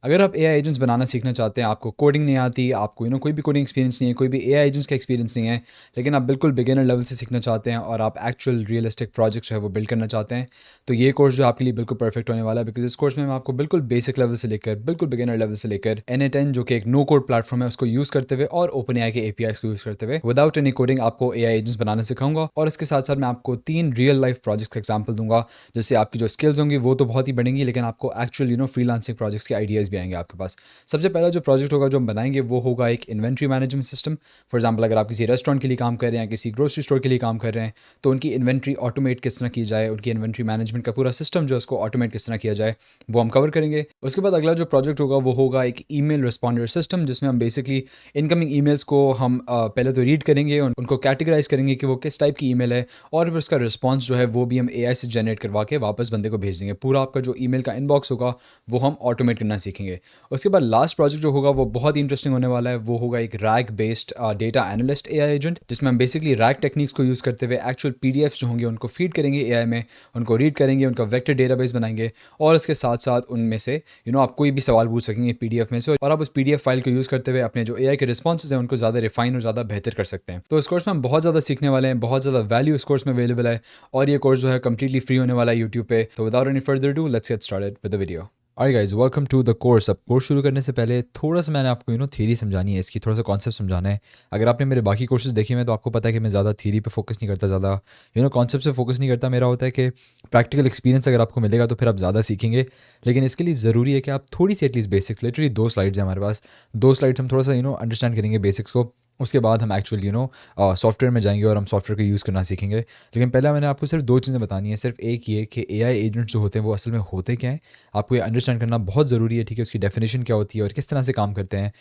अगर आप AI agents बनाना सीखना चाहते हैं, आपको कोडिंग नहीं आती, आपको कोई भी कोडिंग एक्सपीरियंस नहीं है, कोई भी एआई एजेंट्स का एक्सपीरियंस नहीं है, लेकिन आप बिल्कुल बिगिनर लेवल से सीखना चाहते हैं और आप एक्चुअल रियलिस्टिक प्रोजेक्ट जो है वो बिल्ड करना चाहते हैं, तो ये कोर्स जो आपके लिए बिल्कुल परफेक्ट होने वाला है। बिकॉज इस कोर्स में मैं आपको बिल्कुल बेसिक लेवल से लेकर बिल्कुल बिगिनर लेवल से लेकर N8N जो कि एक नो कोड प्लेटफॉर्म है उसको यूज़ करते हुए और ओपन एआई के एपीआईज को यूज़ करते हुए विदाउट एनी कोडिंग आपको एआई एजेंट्स बनाना सिखाऊंगा। और इसके साथ साथ मैं आपको 3 रियल लाइफ प्रोजेक्ट्स का एग्जाम्पल दूंगा, जिससे आपकी जो स्किल्स होंगी वो तो बहुत ही बढ़ेंगी, लेकिन आपको एक्चुअल फ्रीलांसिंग प्रोजेक्ट्स के आइडियाज़ भी आएंगे आपके पास। सबसे पहला जो प्रोजेक्ट होगा जो हम बनाएंगे वो होगा एक inventory management system. For example अगर आप किसी रेस्टोरेंट के लिए काम कर रहे हैं, किसी ग्रोसरी स्टोर के लिए काम कर रहे हैं, तो उनकी इन्वेंट्री ऑटोमेट किस तरह की जाए, उनकी इन्वेंट्री मैनेजमेंट का पूरा सिस्टम जो है उसको ऑटोमेट किस तरह किया जाए, वो हम कवर करेंगे। उसके बाद अगला जो प्रोजेक्ट होगा वो होगा एक ईमेल रिस्पॉन्डर सिस्टम, जिसमें हम बेसिकली इनकमिंग ईमेल्स को हम पहले तो रीड करेंगे, उनको कैटेगराइज करेंगे कि वो किस टाइप की ईमेल है, और फिर उसका रिस्पॉन्स जो है वो भी हम एआई से जनरेट करवा के वापस बंदे को भेज देंगे। पूरा आपका जो ईमेल का इनबॉक्स होगा वो हम ऑटोमेट करना सीखेंगे। उसके बाद लास्ट प्रोजेक्ट जो होगा वो बहुत ही इंटरेस्टिंग होने वाला है, वो होगा एक rag based data analyst AI agent, जिसमें हम बेसिकली रैग टेक्निक्स को यूज़ करते हुए एक्चुअल पीडीएफ्स जो होंगे उनको फीड करेंगे एआई में, उनको रीड करेंगे, उनका वेक्टर डेटाबेस बनाएंगे, और इसके साथ साथ उनमें से आप कोई भी सवाल पूछ सकेंगे पीडीएफ में से, और आप उस पीडीएफ फाइल को यूज़ करते हुए अपने जो एआई के रिस्पॉन्सेज हैं उनको ज़्यादा रिफाइन और ज़्यादा बेहतर कर सकते हैं। तो इस कोर्स में हम बहुत ज़्यादा सीखने वाले हैं, बहुत ज़्यादा वैल्यू इस कोर्स में अवेलेबल है, और ये कोर्स जो है कम्प्लीटली फ्री होने वाला है यूट्यूब पे। तो without any further do let's get started with the video. Alright guys, welcome to the course. अब कोर्स शुरू करने से पहले थोड़ा सा मैंने आपको थ्योरी समझानी है, इसकी थोड़ा सा कॉन्सेप्ट समझाना है। अगर आपने मेरे बाकी कोर्सेज देखे हुए हैं तो आपको पता है कि मैं ज़्यादा थ्योरी पे फोकस नहीं करता, ज़्यादा कॉन्सेप्ट पे फोकस नहीं करता। मेरा होता है कि प्रैक्टिकल एक्सपीरियंस अगर आपको मिलेगा तो फिर आप ज़्यादा सीखेंगे, लेकिन इसके लिए ज़रूरी है कि आप थोड़ी सी एटलीस्ट बेसिक्स, लिटरली 2 स्लाइड्स हैं हमारे पास, 2 स्लाइड्स हम थोड़ा सा अंडरस्टैंड करेंगे बेसिक्स को। उसके बाद हम एक्चुअल सॉफ्टवेयर में जाएंगे और हम सॉफ्टवेयर को यूज़ करना सीखेंगे। लेकिन पहले मैंने आपको सिर्फ 2 चीज़ें बतानी है। सिर्फ एक ये कि एआई एजेंट्स जो होते हैं वो असल में होते क्या हैं, आपको ये अंडरस्टैंड करना बहुत ज़रूरी है, ठीक है। उसकी डेफिनेशन क्या होती है और किस तरह से काम करते हैं,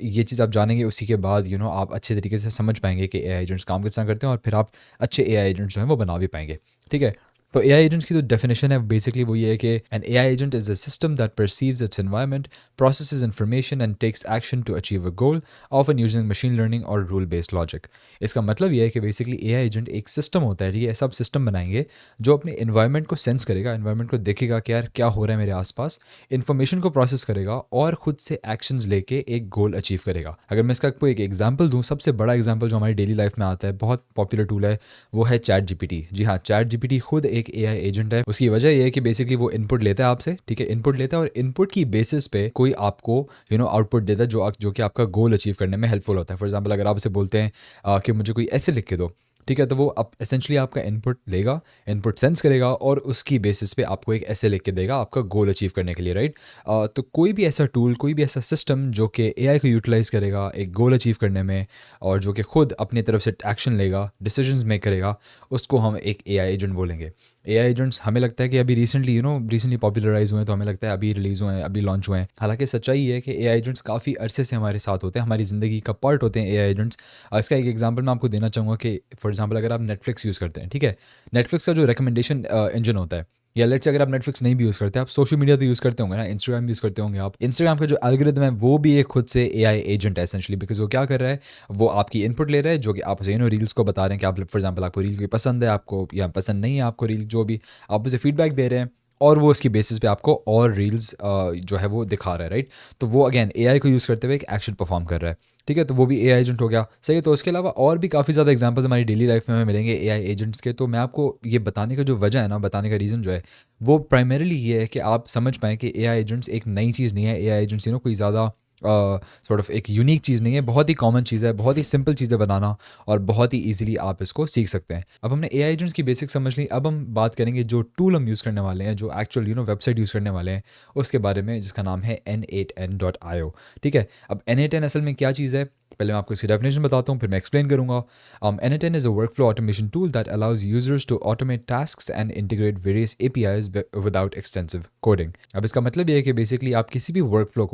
ये चीज़ आप जानेंगे। उसी के बाद आप अच्छे तरीके से समझ पाएंगे कि एआई एजेंट्स काम किस तरह करते हैं, और फिर आप अच्छे एआई एजेंट्स जो हैं वो बना भी पाएंगे, ठीक है। तो एआई एजेंट्स की जो डेफिनेशन है बेसिकली वो ये है कि an AI agent is a system that perceives its environment, processes information and takes action to achieve a goal, often using machine learning और rule based logic। इसका मतलब ये है कि बेसिकली एआई एजेंट एक सिस्टम होता है, ठीक है। सब सिस्टम बनाएंगे जो अपने इन्वायरमेंट को सेंस करेगा, इन्वायरमेंट को देखेगा कि यार क्या हो रहा है मेरे आसपास, इन्फॉर्मेशन को प्रोसेस करेगा और खुद से एक्शंस लेके एक गोल अचीव करेगा। अगर मैं इसका आपको एक एग्जांपल दूं, सबसे बड़ा एग्जांपल जो हमारी डेली लाइफ में आता है, बहुत पॉपुलर टूल है, वो है चैट जीपीटी। जी हाँ, चैट जीपीटी खुद एक एआई एजेंट है। उसकी वजह यह है कि बेसिकली वो इनपुट लेता है आपसे, ठीक है, इनपुट लेता है और इनपुट की बेसिस पे कोई आपको आउटपुट देता है जो कि आपका गोल अचीव करने में हेल्पफुल होता है। फॉर एग्जांपल अगर आप उसे बोलते हैं कि मुझे कोई ऐसे लिख के दो, ठीक है, तो वो अब एसेंशली आपका इनपुट लेगा, इनपुट सेंस करेगा और उसकी बेसिस पे आपको एक ऐसे लिख के देगा आपका गोल अचीव करने के लिए, राइट। तो कोई भी ऐसा टूल, कोई भी ऐसा सिस्टम जो कि एआई को यूटिलाइज करेगा एक गोल अचीव करने में, और जो कि खुद अपनी तरफ से एक्शन लेगा, डिसीजंस मेक करेगा, उसको हम एक एआई एजेंट बोलेंगे। एआई एजेंट्स हमें लगता है कि अभी रिसेंटली पॉपुलराइज हुए हैं, तो हमें लगता है अभी रिलीज़ हुए हैं, अभी लॉन्च हुए हैं। हालांकि सच्चाई ये है कि एआई एजेंट्स काफ़ी अरसे से हमारे साथ होते हैं, हमारी ज़िंदगी का पार्ट होते हैं एआई एजेंट्स। इसका एक एग्जांपल मैं आपको देना चाहूँगा कि फॉर एग्जांपल अगर आप नेटफ्लिक्स यूज़ करते हैं, ठीक है, नेटफ्लिक्स का जो रिकमेंडेशन इंजन होता है, या लेट्स से अगर आप नेटफ्लिक्स नहीं भी यूज़ करते, आप सोशल मीडिया तो यूज़ करते होंगे ना, इंस्टाग्राम यूज़ करते होंगे आप। इंस्टाग्राम का जो एल्गोरिथम है वो भी एक खुद से एआई एजेंट है एसेंशली, बिकॉज वो क्या कर रहा है, वो आपकी इनपुट ले रहा है, जो कि आप उसे रील्स को बता रहे हैं कि आप फॉर एग्जांपल आपको रील कोई पसंद है, आपको या पसंद नहीं है आपको रील, जो भी आप उसे फीडबैक दे रहे हैं, और वो उसकी बेसिस पे आपको और रील्स जो है वो दिखा रहा है, राइट। तो वो अगेन एआई को यूज़ करते हुए एक एक्शन परफॉर्म कर रहा है, ठीक है। तो वो भी एआई एजेंट हो गया, सही है। तो उसके अलावा और भी काफ़ी ज़्यादा एग्जांपल्स हमारी डेली लाइफ में हमें मिलेंगे एआई एजेंट्स के। तो मैं आपको ये बताने का जो वजह है ना, बताने का रीज़न जो है वो प्राइमरीली ये है कि आप समझ पाएँ कि एआई एजेंट्स एक नई चीज़ नहीं है। एआई एजेंट्स कोई ज़्यादा सॉर्ट ऑफ एक यूनिक चीज़ नहीं है, बहुत ही कॉमन चीज़ है, बहुत ही सिंपल चीज़ें बनाना, और बहुत ही ईजिली आप इसको सीख सकते हैं। अब हमने एआई एजेंट्स की बेसिक समझ ली, अब हम बात करेंगे जो टूल हम यूज़ करने वाले हैं, जो एक्चुअल वेबसाइट यूज़ करने वाले हैं, उसके बारे में, जिसका नाम है N8N.io, ठीक है। अब N8N असल में क्या चीज़ है, पहले मैं आपको इसकी डेफिनेशन बताता हूँ, फिर मैं एक्सप्लेन करूँगा। N8N is a workflow automation tool that allows users to automate tasks and integrate various APIs without extensive coding। अब इसका मतलब ये है कि बेसिकली आप किसी भी वर्कफ्लो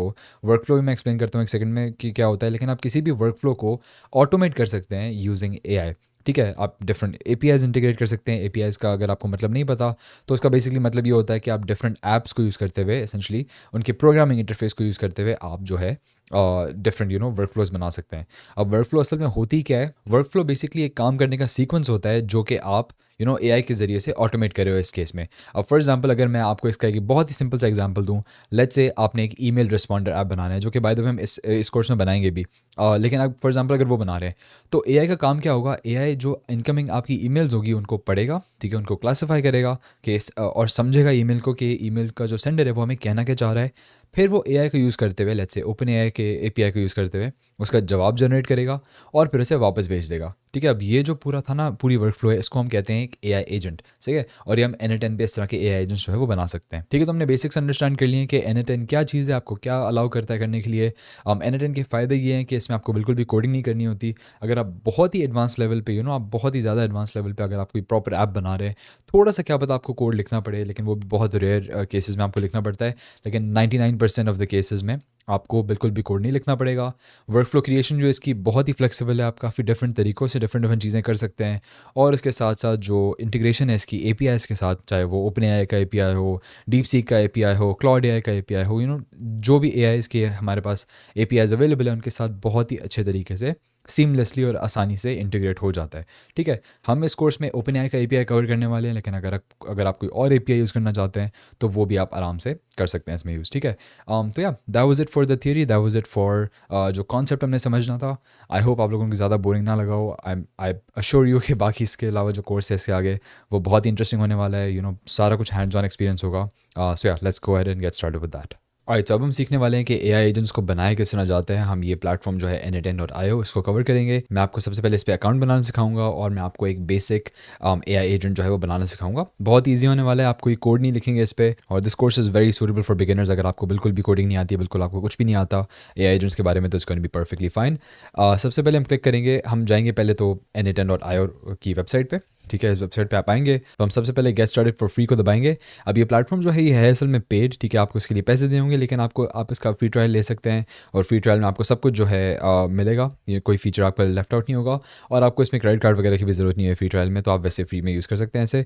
भी मैं एक्सप्लेन करता हूँ एक सेकंड में कि क्या होता है, लेकिन आप किसी भी वर्कफ्लो को ऑटोमेट कर सकते हैं यूजिंग एआई, ठीक है। आप डिफरेंट एपीआईज इंटीग्रेट कर सकते हैं। एपीआईज का अगर आपको मतलब नहीं पता तो उसका बेसिकली मतलब ये होता है कि आप डिफरेंट ऐप्स को यूज़ करते हुए, एसेंशली उनके प्रोग्रामिंग इंटरफेस को यूज़ करते हुए, आप जो है डिफरेंट वर्क फ्लोज बना सकते हैं। अब वर्क फ्लो असल में होती क्या है? वर्क फ्लो बेसिकली एक काम करने का सीक्वेंस होता है जो कि आप एआई के ज़रिए से ऑटोमेट कर रहे हो इस केस में। अब फॉर एग्जांपल अगर मैं आपको इसका एक बहुत ही सिंपल सा एग्जांपल दूं, लेट्स से आपने एक ईमेल रिस्पॉन्डर ऐप बनाना है, जो कि बाय द वे हम इस कोर्स में बनाएंगे भी। लेकिन अब फॉर एग्जांपल अगर वो बना रहे हैं, तो एआई का काम क्या होगा? एआई जो इनकमिंग आपकी ईमेल्स होगी उनको पढ़ेगा, ठीक है, उनको क्लासीफाई करेगा कि और समझेगा ईमेल को कि ईमेल का जो सेंडर है वो हमें कहना क्या चाह रहा है। फिर वो एआई को यूज़ करते हुए, लेट्स से ओपन एआई के एपीआई को यूज़ करते हुए उसका जवाब जनरेट करेगा और फिर उसे वापस भेज देगा। ठीक है, अब ये जो पूरा था ना, पूरी वर्क फ्लो है, इसको हम कहते हैं एक एआई एजेंट। सही है, और ये हम N10 पे इस तरह के एआई एजेंट्स जो है वो बना सकते हैं। ठीक है, तो हमने बेसिक्स अंडरस्टैंड कर लिए कि N10 क्या चीज़ है, आपको क्या अलाउ करता है करने के लिए। N10 के फ़ायदे ये हैं कि इसमें आपको बिल्कुल भी कोडिंग नहीं करनी होती। अगर आप बहुत ही एडवांस लेवल पे आप बहुत ही ज़्यादा एडवांस लेवल पे अगर आप कोई प्रॉपर ऐप बना रहे हैं, थोड़ा सा क्या पता आपको कोड लिखना पड़े, लेकिन वो भी बहुत रेयर केसेस में आपको लिखना पड़ता है। लेकिन 99% ऑफ द केसेस में आपको बिल्कुल भी कोड नहीं लिखना पड़ेगा। वर्क फ्लो क्रिएशन जो इसकी बहुत ही फ्लेक्सिबल है, आप काफ़ी डिफरेंट तरीक़ों से डिफरेंट डिफरेंट चीज़ें कर सकते हैं। और इसके साथ साथ जो इंटीग्रेशन है इसकी एपीआईज़ के साथ, चाहे वो ओपन एआई का एपीआई हो, डीप सीक का एपीआई हो, क्लाउड एआई का एपीआई हो, जो भी एआईज़ के हमारे पास एपीआईज़ अवेलेबल है, उनके साथ बहुत ही अच्छे तरीके से सीमलेसली और आसानी से इंटीग्रेट हो जाता है। ठीक है, हम इस कोर्स में ओपन एआई का एपीआई कवर करने वाले हैं, लेकिन अगर आप कोई और एपीआई यूज़ करना चाहते हैं तो वो भी आप आराम से कर सकते हैं इसमें यूज़। ठीक है, तो या that was it for the theory, that was it for जो कॉन्सेप्ट हमने समझना था। आई होप आप लोगों को ज़्यादा बोरिंग ना लगा हो। आई अश्योर यू कि बाकी इसके अलावा जो कोर्स है इसके आगे वो बहुत ही इंटरेस्टिंग होने वाला है। सारा कुछ हैंड्स ऑन एक्सपीरियंस होगा। सो या let's go ahead and gate started with that. Alright, तो अब हम सीखने वाले हैं कि एआई एजेंट्स को बनाए किस तरह जाते हैं। हम ये प्लेटफॉर्म जो है N10.io इसको कवर करेंगे। मैं आपको सबसे पहले इस पे अकाउंट बनाना सिखाऊंगा और मैं आपको एक बेसिक एआई एजेंट जो है वो बनाना सिखाऊंगा। बहुत ईजी होने वाला है, आप कोई कोड नहीं लिखेंगे इस पे, और this course is very suitable for beginners. अगर आपको बिल्कुल भी कोडिंग नहीं आती है, बिल्कुल आपको कुछ भी नहीं आता एआई एजेंट्स के बारे में, तो it's going to be perfectly fine. सबसे पहले हम क्लिक करेंगे, हम जाएंगे पहले तो N10.io की वेबसाइट पे। ठीक है, इस वेबसाइट पे आप आएंगे तो हम सबसे पहले गेट स्टार्टेड फॉर फ्री को दबाएंगे। अब ये प्लेटफॉर्म जो है ये है असल में पेड। ठीक है, आपको इसके लिए पैसे देने होंगे, लेकिन आप इसका फ्री ट्रायल ले सकते हैं, और फ्री ट्रायल में आपको सब कुछ जो है मिलेगा। ये कोई फीचर आपका लेफ्ट आउट नहीं होगा, और आपको इसमें क्रेडिट कार्ड वगैरह की भी ज़रूरत नहीं है फ्री ट्रायल में, तो आप वैसे फ्री में यूज़ कर सकते हैं इसे।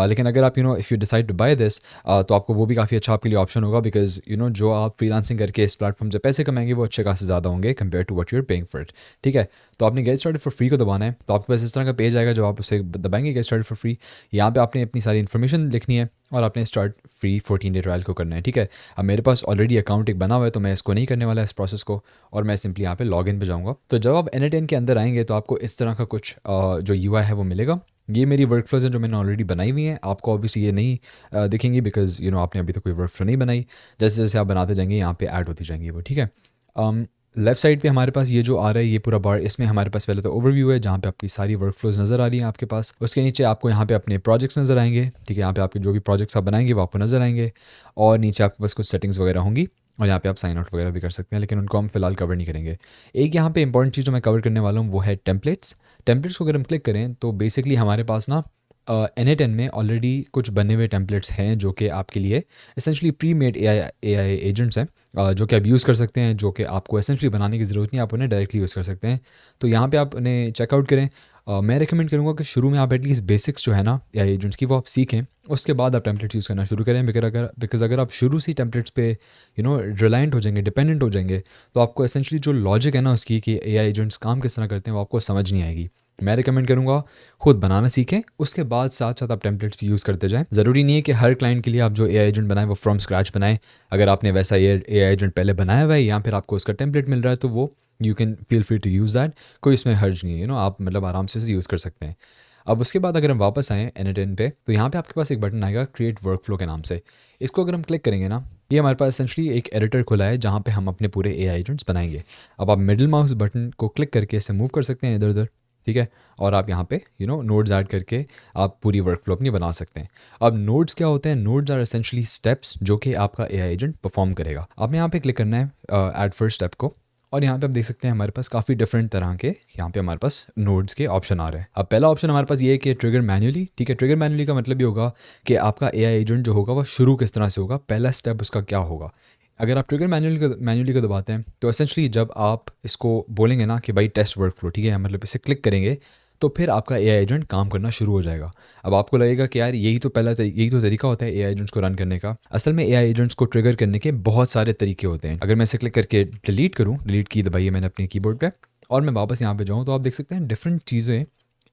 लेकिन अगर आप if you decide to buy this, तो आपको वो भी काफ़ी अच्छा आपके लिए ऑप्शन होगा, बिकॉज जो आप फ्रीलांसिंग करके इस प्लेटफॉर्म से पैसे कमाएंगे वो अच्छे खासे ज़्यादा होंगे compare to what you're paying for it. ठीक है, तो आपने गेट स्टार्टेड फॉर फ्री को दबाना है, तो आपके पास इस तरह का पेज आएगा, जब आप उसे दबाएंगे गेट स्टार्टेड फॉर फ्री, यहाँ पे आपने अपनी सारी इन्फॉर्मेशन लिखनी है और आपने स्टार्ट फ्री 14 डे ट्रायल को करना है। ठीक है, अब मेरे पास ऑलरेडी अकाउंट एक बना हुआ है, तो मैं इसको नहीं करने वाला इस प्रोसेस को, और मैं सिंपली यहाँ पे लॉगिन पे जाऊँगा। तो जब आप N10 के अंदर आएंगे तो आपको इस तरह का कुछ जो यूआई है वो मिलेगा। ये मेरी वर्क फ्लोज हैं जो मैंने ऑलरेडी बनाई हुई हैं। आपको ऑब्वियसली ये नहीं दिखेंगी, बिकॉज आपने अभी तक कोई वर्क फ्लो नहीं बनाई। जैसे जैसे आप बनाते जाएंगे यहाँ पे ऐड होती जाएंगी वो। ठीक है, लेफ्ट साइड पे हमारे पास ये जो आ रहा है ये पूरा बार, इसमें हमारे पास पहले तो ओवरव्यू है, जहाँ पे आपकी सारी वर्क फ्लोज नज़र आ रही हैं आपके पास। उसके नीचे आपको यहाँ पे अपने प्रोजेक्ट्स नज़र आएंगे। ठीक है, यहाँ पे आपके जो भी प्रोजेक्ट्स आप बनाएंगे वो आपको नज़र आएंगे, और नीचे आपके पास कुछ सेटिंग्स वगैरह होंगी, और यहाँ पे आप साइन आउट वगैरह भी कर सकते हैं, लेकिन उनको हम फिलहाल कवर नहीं करेंगे। एक यहाँ पे इंपॉर्टेंट चीज़ जो मैं कवर करने वाला हूँ वो है टेम्पलेट्स। टेम्पलेट्स को अगर हम क्लिक करें तो बेसिकली हमारे पास ना N10 में ऑलरेडी कुछ बने हुए टेम्पलेट्स हैं जो कि आपके लिए essentially pre made AI agents हैं, जो कि आप यूज़ कर सकते हैं, जो कि आपको एसेंशली बनाने की ज़रूरत नहीं, आप उन्हें डायरेक्टली यूज़ कर सकते हैं। तो यहाँ पे आप उन्हें चेकआउट करें। मैं रिकमेंड करूँगा कि शुरू में आप एटलीस्ट बेसिक्स जो है ना एआई एजेंट्स की वो आप सीखें, उसके बाद आप टेम्पलेट्स यूज़ करना शुरू करें। बिकॉज अगर आप शुरू से टेम्पलेट्स पे रिलायंट हो जाएंगे, डिपेंडेंट हो जाएंगे, तो आपको एसेंशली जो लॉजिक है ना उसकी कि एआई एजेंट्स काम किस तरह करते हैं वो आपको समझ नहीं आएगी। मैं रिकमेंड करूँगा खुद बनाना सीखें, उसके बाद साथ साथ आप टेम्पलेट्स भी यूज़ करते जाएं। ज़रूरी नहीं है कि हर क्लाइंट के लिए आप जो एआई एजेंट बनाएं वो फ्रॉम स्क्रैच बनाएं। अगर आपने वैसा एआई एजेंट पहले बनाया हुआ है या फिर आपको उसका टेम्पलेट मिल रहा है तो वो you can feel free to use that, कोई इसमें हर्ज नहीं है। आप मतलब आराम से इसे यूज़ कर सकते हैं। अब उसके बाद अगर हम वापस आएँ N10 पे, तो यहाँ पे आपके पास एक बटन आएगा क्रिएट वर्क फ्लो के नाम से। इसको अगर हम क्लिक करेंगे ना, ये हमारे पास एसेंशली एक एडिटर खुला है जहाँ पे हम अपने पूरे एआई एजेंट्स बनाएंगे। अब आप मिडिल माउस बटन को क्लिक करके इसे मूव कर सकते हैं इधर उधर। ठीक है, और आप यहाँ पे नोड्स ऐड करके आप पूरी वर्क फ्लो अपनी बना सकते हैं। अब नोड्स क्या होते हैं? नोड्स आर एसेंशली स्टेप्स जो कि आपका एआई एजेंट परफॉर्म करेगा। आपने यहाँ पे क्लिक करना है ऐड फर्स्ट स्टेप को, और यहाँ पे आप देख सकते हैं हमारे पास काफ़ी डिफरेंट तरह के यहाँ पे हमारे पास नोड्स के ऑप्शन आ रहे हैं। अब पहला ऑप्शन हमारे पास ये है कि ट्रिगर मैन्युअली। ठीक है, ट्रिगर मैन्युअली का मतलब ये होगा कि आपका एआई एजेंट जो होगा वो शुरू किस तरह से होगा, पहला स्टेप उसका क्या होगा। अगर आप ट्रिगर मैन्युअली को दबाते हैं तो एसेंशली जब आप इसको बोलेंगे ना कि भाई टेस्ट वर्क फ्लो, ठीक है, मतलब इसे क्लिक करेंगे तो फिर आपका एआई एजेंट काम करना शुरू हो जाएगा। अब आपको लगेगा कि यार यही तो तरीका होता है एआई एजेंट्स को रन करने का। असल में एआई एजेंट्स को ट्रिगर करने के बहुत सारे तरीके होते हैं। अगर मैं इसे क्लिक करके डिलीट करूँ, डिलीट की दबाई है मैंने अपने कीबोर्ड पे, और मैं वापस यहाँ पे जाऊँ, तो आप देख सकते हैं डिफरेंट चीज़ें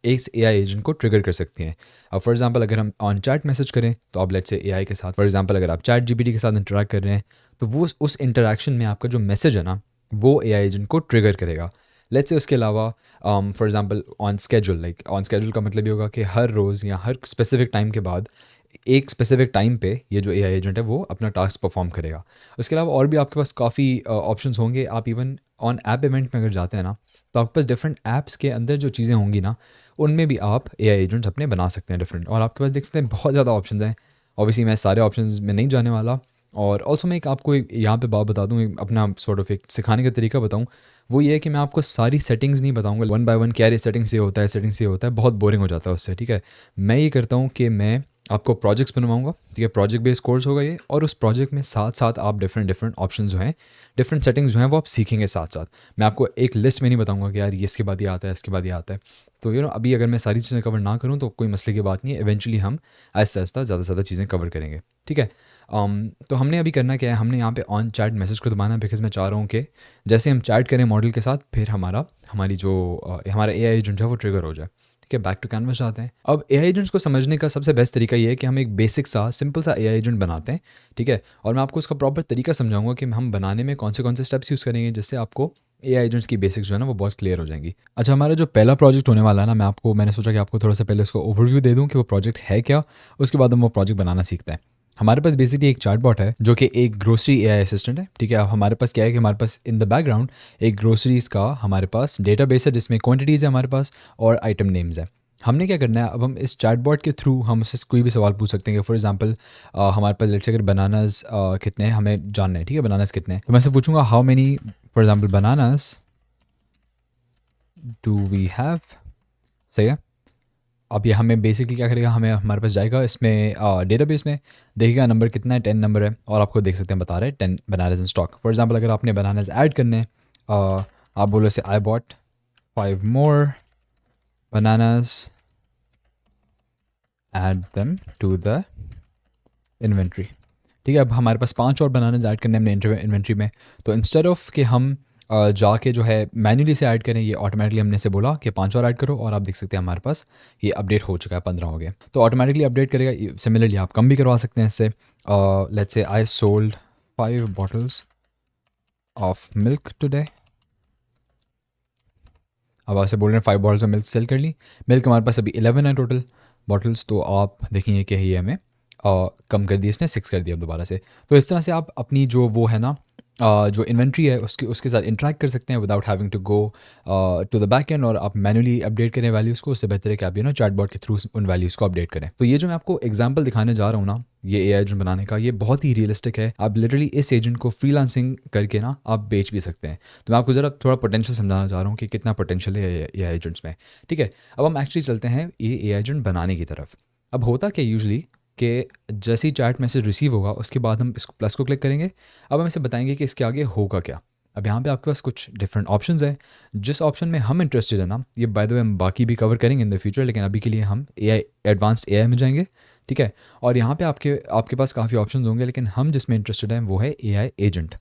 इस एआई एजेंट को ट्रिगर कर सकती हैं। अब फॉर एग्जांपल अगर हम ऑन चैट मैसेज करें, तो आप लेट्स से एआई के साथ, फॉर एग्जांपल अगर आप चैट जीपीटी के साथ इंटरेक्ट कर रहे हैं, तो वो उस इंटरेक्शन में आपका जो मैसेज है ना, वो एआई एजेंट को ट्रिगर करेगा। लेट्स से उसके अलावा for example on schedule, like on schedule का मतलब ये होगा कि हर रोज़ या हर स्पेसिफिक टाइम के बाद एक स्पेसिफिक टाइम पे ये जो एआई एजेंट है वो अपना टास्क परफॉर्म करेगा। उसके अलावा और भी आपके पास काफ़ी ऑप्शंस होंगे। आप इवन ऑन ऐप इवेंट में अगर जाते हैं ना, तो आपके पास डिफरेंट ऐप्स के अंदर जो चीज़ें होंगी ना, उनमें भी आप एआई एजेंट्स अपने बना सकते हैं डिफरेंट। और आपके पास देख सकते हैं बहुत ज़्यादा ऑप्शंस हैं। ऑब्वियसली मैं सारे ऑप्शंस में नहीं जाने वाला। और ऑल्सो मैं एक आपको यहाँ पे बात बता दूँ, अपना सॉर्ट ऑफ एक सिखाने का तरीका बताऊँ। वो ये है कि मैं आपको सारी सेटिंग्स नहीं बताऊँगा वन बाय वन, क्या ये सेटिंग से होता है, सेटिंग से होता है, बहुत बोरिंग हो जाता है उससे। ठीक है, मैं ये करता हूँ कि मैं आपको प्रोजेक्ट्स बनवाऊंगा। ठीक है, प्रोजेक्ट बेस्ड कोर्स होगा ये, और उस प्रोजेक्ट में साथ साथ आप डिफरेंट ऑप्शन जो हैं, डिफरेंट सेटिंग्स जो हैं, वो आप सीखेंगे साथ साथ। मैं आपको एक लिस्ट में नहीं बताऊंगा कि यार ये इसके बाद ये आता है, इसके बाद ये आता है। तो अभी अगर मैं सारी चीज़ें कवर ना करूँ तो कोई मसले की बात नहीं है, इवेंचुअली हम आहिस्ता आहिस्ता ज़्यादा से ज़्यादा चीज़ें कवर करेंगे। ठीक है, तो हमने अभी करना क्या है, हमने यहाँ पे ऑन चैट मैसेज को दबाना है, बिकॉज मैं चाह रहा हूँ कि जैसे हम चैट करें मॉडल के साथ, फिर हमारा एआई एजेंट है वो ट्रिगर हो जाए। ठीक है, बैक टू कैनवस आते हैं। अब एआई एजेंट्स को समझने का सबसे बेस्ट तरीका ये है कि हम एक बेसिक सा सिंपल सा एआई एजेंट बनाते हैं। ठीक है, और मैं आपको उसका प्रॉपर तरीका समझाऊंगा कि हम बनाने में कौन से स्टेप्स यूज़ करेंगे, जिससे आपको एआई एजेंट्स की बेसिक्स जो है ना वो बहुत क्लियर हो जाएंगी। अच्छा, हमारा जो पहला प्रोजेक्ट होने वाला है ना, मैंने सोचा कि आपको थोड़ा सा पहले उसको ओवरव्यू दे दूँ कि वो प्रोजेक्ट है क्या, उसके बाद हम वो प्रोजेक्ट बनाना सीखते हैं। हमारे पास बेसिकली एक चैटबॉट है जो कि एक ग्रोसरी एआई असिस्टेंट है। ठीक है, अब हमारे पास क्या है कि हमारे पास इन द बैकग्राउंड एक ग्रोसरीज का हमारे पास डेटाबेस है, जिसमें क्वांटिटीज़ है हमारे पास और आइटम नेम्स है। हमने क्या करना है, अब हम इस चैटबॉट के थ्रू हम उससे कोई भी सवाल पूछ सकते हैं। फॉर एग्जांपल हमारे पास लेट्स से अगर बनानास कितने हैं हमें जानना है। ठीक है, बनानास कितने हैं, तो मैं से पूछूंगा how many for example bananas do we have. सही है। अब ये हमें बेसिकली क्या करेगा, हमारे पास जाएगा इसमें डेटाबेस में, देखेगा नंबर कितना है, 10 नंबर है, और आपको देख सकते हैं बता रहे हैं 10 bananas in stock. For example अगर आपने बनानास ऐड करने हैं, आप बोलो say I bought 5 more bananas, add them to the inventory. ठीक है, अब हमारे पास 5 और बनानास ऐड करने हैं हमने इन्वेंट्री में। तो इंस्टेड ऑफ कि हम जाके जो है मैन्युअली से ऐड करें, ये ऑटोमेटिकली हमने से बोला कि 5 और ऐड करो, और आप देख सकते हैं हमारे पास ये अपडेट हो चुका है, 15 हो गए। तो ऑटोमेटिकली अपडेट करेगा। सिमिलरली आप कम भी करवा सकते हैं इससे। Let's say I sold 5 bottles of milk today. अब आपसे बोल रहे हैं 5 बॉटल्स ऑफ मिल्क सेल कर ली। मिल्क हमारे पास अभी 11 है टोटल बॉटल्स, तो आप देखेंगे कि ये हमें कम कर दिया इसने, 6 कर दिया अब दोबारा से। तो इस तरह से आप अपनी जो वो है ना जो इन्वेंट्री है उसके साथ इंटरेक्ट कर सकते हैं without having to go to the back end, और आप मैनुअली अपडेट करें वैल्यूज़ को। उससे बेहतर है कि आप चैटबॉट के थ्रू उन वैल्यूज़ को अपडेट करें। तो ये जो मैं आपको एग्जांपल दिखाने जा रहा हूँ ना, ये एआई एजेंट बनाने का, ये बहुत ही रियलिस्टिक है। आप लिटरली इस एजेंट को फ्रीलांसिंग करके ना आप बेच भी सकते हैं। तो मैं आपको ज़रा थोड़ा पोटेंशियल समझाना चाह रहा हूँ कि कितना पोटेंशियल है एआई एजेंट्स में। ठीक है, अब हम एक्चुअली चलते हैं ये एआई एजेंट बनाने की तरफ। अब होता क्या यूजली कि जैसे ही चैट मैसेज रिसीव होगा, उसके बाद हम इसको प्लस को क्लिक करेंगे। अब हम इसे बताएंगे कि इसके आगे होगा क्या। अब यहाँ पे आपके पास कुछ डिफरेंट ऑप्शंस हैं। जिस ऑप्शन में हम इंटरेस्टेड है ना, ये बाय द वे हम बाकी भी कवर करेंगे इन द फ्यूचर, लेकिन अभी के लिए हम एआई एडवांस्ड एआई में जाएंगे। ठीक है, और यहाँ पे आपके पास काफ़ी ऑप्शंस होंगे, लेकिन हम जिसमें इंटरेस्टेड हैं वो है एआई एजेंट।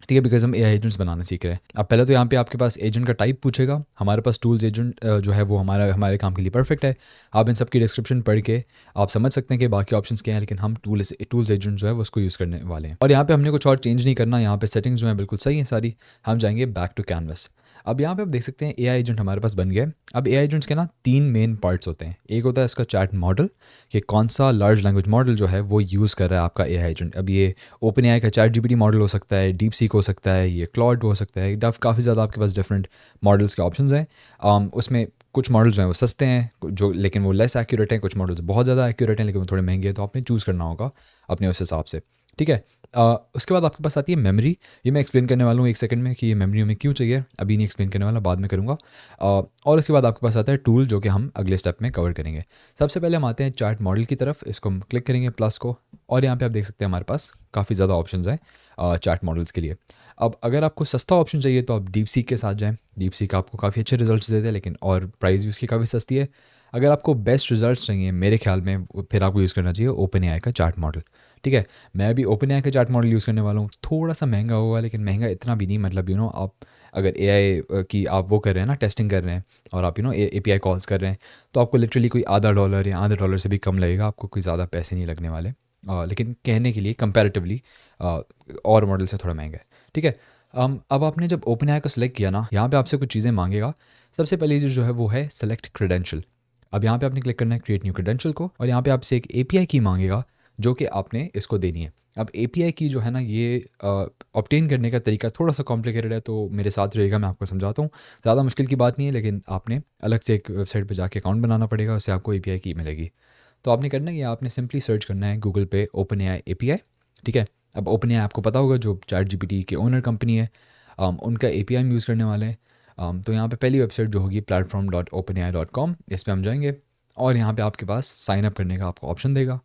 ठीक है, बिकॉज हम एआई एजेंट्स बनाना सीख रहे हैं। अब पहले तो यहाँ पे आपके पास एजेंट का टाइप पूछेगा। हमारे पास टूल्स एजेंट जो है वो हमारे काम के लिए परफेक्ट है। आप इन सब की डिस्क्रिप्शन पढ़ के आप समझ सकते हैं कि बाकी ऑप्शंस क्या हैं, लेकिन हम टूल्स एजेंट जो है वो उसको यूज़ करने वाले हैं। और यहाँ पे हमने कुछ और चेंज नहीं करना। यहाँ पे सेटिंग्स जो है बिल्कुल सही है सारी। हम जाएंगे बैक टू कैनवस। अब यहाँ पे आप देख सकते हैं एआई एजेंट हमारे पास बन गया। अब एआई एजेंट्स के ना 3 मेन पार्ट्स होते हैं। एक होता है इसका चैट मॉडल, कि कौन सा लार्ज लैंग्वेज मॉडल जो है वो यूज़ कर रहा है आपका एआई एजेंट। अब ये ओपन एआई का चैट जीपीटी मॉडल हो सकता है, डीप सीक हो सकता है, ये क्लॉड हो सकता है। काफ़ी ज़्यादा आपके पास डिफरेंट मॉडल्स के ऑप्शंस हैं। उसमें कुछ मॉडल्स जो हैं वो सस्ते हैं लेकिन वो लेस एक्यूरेट हैं, कुछ मॉडल्स बहुत ज़्यादा एक्यूरेट हैं लेकिन वो थोड़े महंगे हैं। तो आपने चूज़ करना होगा अपने उस हिसाब से। ठीक है। उसके बाद आपके पास आती है मेमोरी। ये मैं एक्सप्लेन करने वाला हूँ एक सेकंड में कि ये मेमोरी हमें क्यों चाहिए, अभी नहीं एक्सप्लेन करने वाला, बाद में करूँगा। और उसके बाद आपके पास आता है टूल, जो कि हम अगले स्टेप में कवर करेंगे। सबसे पहले हम आते हैं चार्ट मॉडल की तरफ, इसको हम क्लिक करेंगे प्लस को, और यहाँ पे आप देख सकते हैं हमारे पास काफ़ी ज़्यादा ऑप्शंस हैं चार्ट मॉडल्स के लिए। अब अगर आपको सस्ता ऑप्शन चाहिए तो आप डीप सीक के साथ जाएँ। डीप सीक आपको काफ़ी अच्छे रिजल्ट्स देते हैं, लेकिन और प्राइस भी उसकी काफ़ी सस्ती है। अगर आपको बेस्ट रिजल्ट्स चाहिए मेरे ख्याल में, फिर आपको यूज़ करना चाहिए ओपन एआई का चार्ट मॉडल। ठीक है, मैं भी ओपन एआई का चार्ट मॉडल यूज़ करने वाला हूँ। थोड़ा सा महंगा होगा, लेकिन महंगा इतना भी नहीं, मतलब आप अगर एआई की आप वो कर रहे हैं ना, टेस्टिंग कर रहे हैं, और आप एपीआई कॉल्स कर रहे हैं, तो आपको लिटरली कोई $0.50 या $0.50 से भी कम लगेगा, आपको कोई ज़्यादा पैसे नहीं लगने वाले। लेकिन कहने के लिए कंपैरेटिवली और मॉडल से थोड़ा महंगा है। ठीक है। अब आपने जब ओपन एआई को सिलेक्ट किया ना, यहाँ पे आपसे कुछ चीज़ें मांगेगा। सबसे पहली चीज़ जो है वो है सेलेक्ट क्रेडेंशियल। अब यहाँ पे आपने क्लिक करना है क्रिएट न्यू क्रेडेंशियल को, और यहाँ पे आपसे एक एपीआई की मांगेगा, जो कि आपने इसको देनी है। अब एपीआई की जो है ना, ये ऑब्टेन करने का तरीका थोड़ा सा कॉम्प्लिकेटेड है, तो मेरे साथ रहेगा, मैं आपको समझाता हूँ। ज़्यादा मुश्किल की बात नहीं है, लेकिन आपने अलग से एक वेबसाइट पे जाके अकाउंट बनाना पड़ेगा, उससे आपको एपीआई की मिलेगी। तो आपने करना है, आपने सिंपली सर्च करना है गूगल पे ओपन एआई एपीआई। ठीक है। अब ओपन एआई आपको पता होगा, जो चैट जीपीटी के ओनर कंपनी है, उनका एपीआई हम यूज़ करने वाले हैं। तो यहाँ पे पहली वेबसाइट जो होगी platform.openai.com, इस पे हम जाएंगे, और यहाँ पे आपके पास साइन अप करने का आपको ऑप्शन देगा।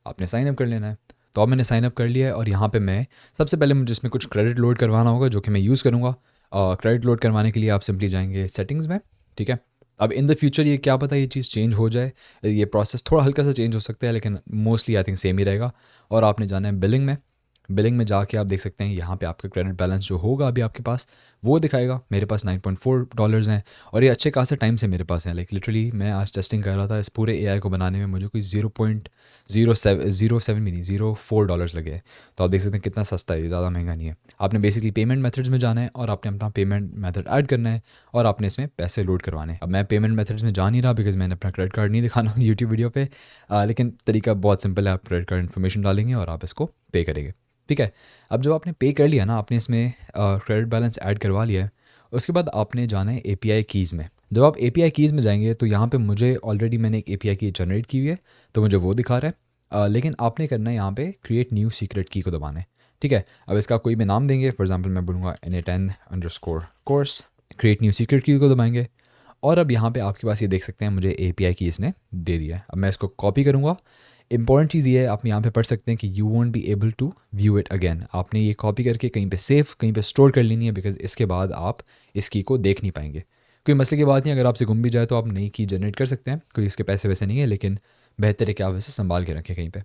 आपने साइन अप कर लेना है। तो अब मैंने साइन अप कर लिया है, और यहाँ पे मैं सबसे पहले मुझे इसमें कुछ क्रेडिट लोड करवाना होगा, जो कि मैं यूज़ करूँगा। क्रेडिट लोड करवाने के लिए आप सिंपली जाएंगे सेटिंग्स में। ठीक है। अब इन द फ्यूचर ये क्या पता ये चीज़ चेंज हो जाए, ये प्रोसेस थोड़ा हल्का सा चेंज हो सकता है, लेकिन मोस्टली आई थिंक सेम ही रहेगा। और आपने जाना है बिलिंग में। बिलिंग में जाके आप देख सकते हैं यहाँ पे आपका क्रेडिट बैलेंस जो होगा अभी आपके पास, वो दिखाएगा। मेरे पास $9.4 हैं, और ये अच्छे खासे टाइम से मेरे पास हैं। लाइक लिटरली मैं आज टेस्टिंग कर रहा था, इस पूरे एआई को बनाने में मुझे कोई 0.07 भी नहीं, $0.04 लगे हैं। तो आप देख सकते हैं कितना सस्ता है, ज़्यादा महंगा नहीं है। आपने बेसिकली पेमेंट मेथड्स में जाना है, और आपने अपना पेमेंट मेथड ऐड करना है, और आपने इसमें पैसे लोड करवाने हैं। अब मैं पेमेंट मेथड्स में जा नहीं रहा, बिकॉज मैंने अपना क्रेडिट कार्ड नहीं दिखाना यूट्यूब वीडियो पे। लेकिन तरीका बहुत सिंपल है, आप क्रेडिट कार्ड इन्फॉर्मेशन डालेंगे और आप इसको पे करेंगे। ठीक है। अब जब आपने पे कर लिया ना, आपने इसमें क्रेडिट बैलेंस ऐड करवा लिया है, उसके बाद आपने जाना है एपीआई कीज़ में। जब आप एपीआई कीज़ में जाएंगे, तो यहाँ पे मुझे ऑलरेडी मैंने एक एपीआई की जनरेट की हुई है, तो मुझे वो दिखा रहा है। लेकिन आपने करना है यहाँ पे क्रिएट न्यू सीक्रेट की को दबाना है। ठीक है। अब इसका कोई भी नाम देंगे, फॉर एग्जांपल मैं बोलूँगा NA10_course। क्रिएट न्यू सीक्रेट की को दबाएंगे, और अब यहाँ पे आपके पास ये देख सकते हैं मुझे एपीआई की इसने दे दिया है। अब मैं इसको कॉपी करूँगा। इंपॉर्टेंट चीज़ ये है, आप यहाँ पे पढ़ सकते हैं कि you won't be able to view it again. आपने ये कॉपी करके कहीं पे सेव, कहीं पे स्टोर कर लेनी है, बिकॉज इसके बाद आप इस की को देख नहीं पाएंगे। कोई मसले की बात नहीं, अगर आपसे गुम भी जाए तो आप नई की जनरेट कर सकते हैं, कोई इसके पैसे वैसे नहीं है, लेकिन बेहतर है कि आप इसे संभाल के रखें कहीं पे।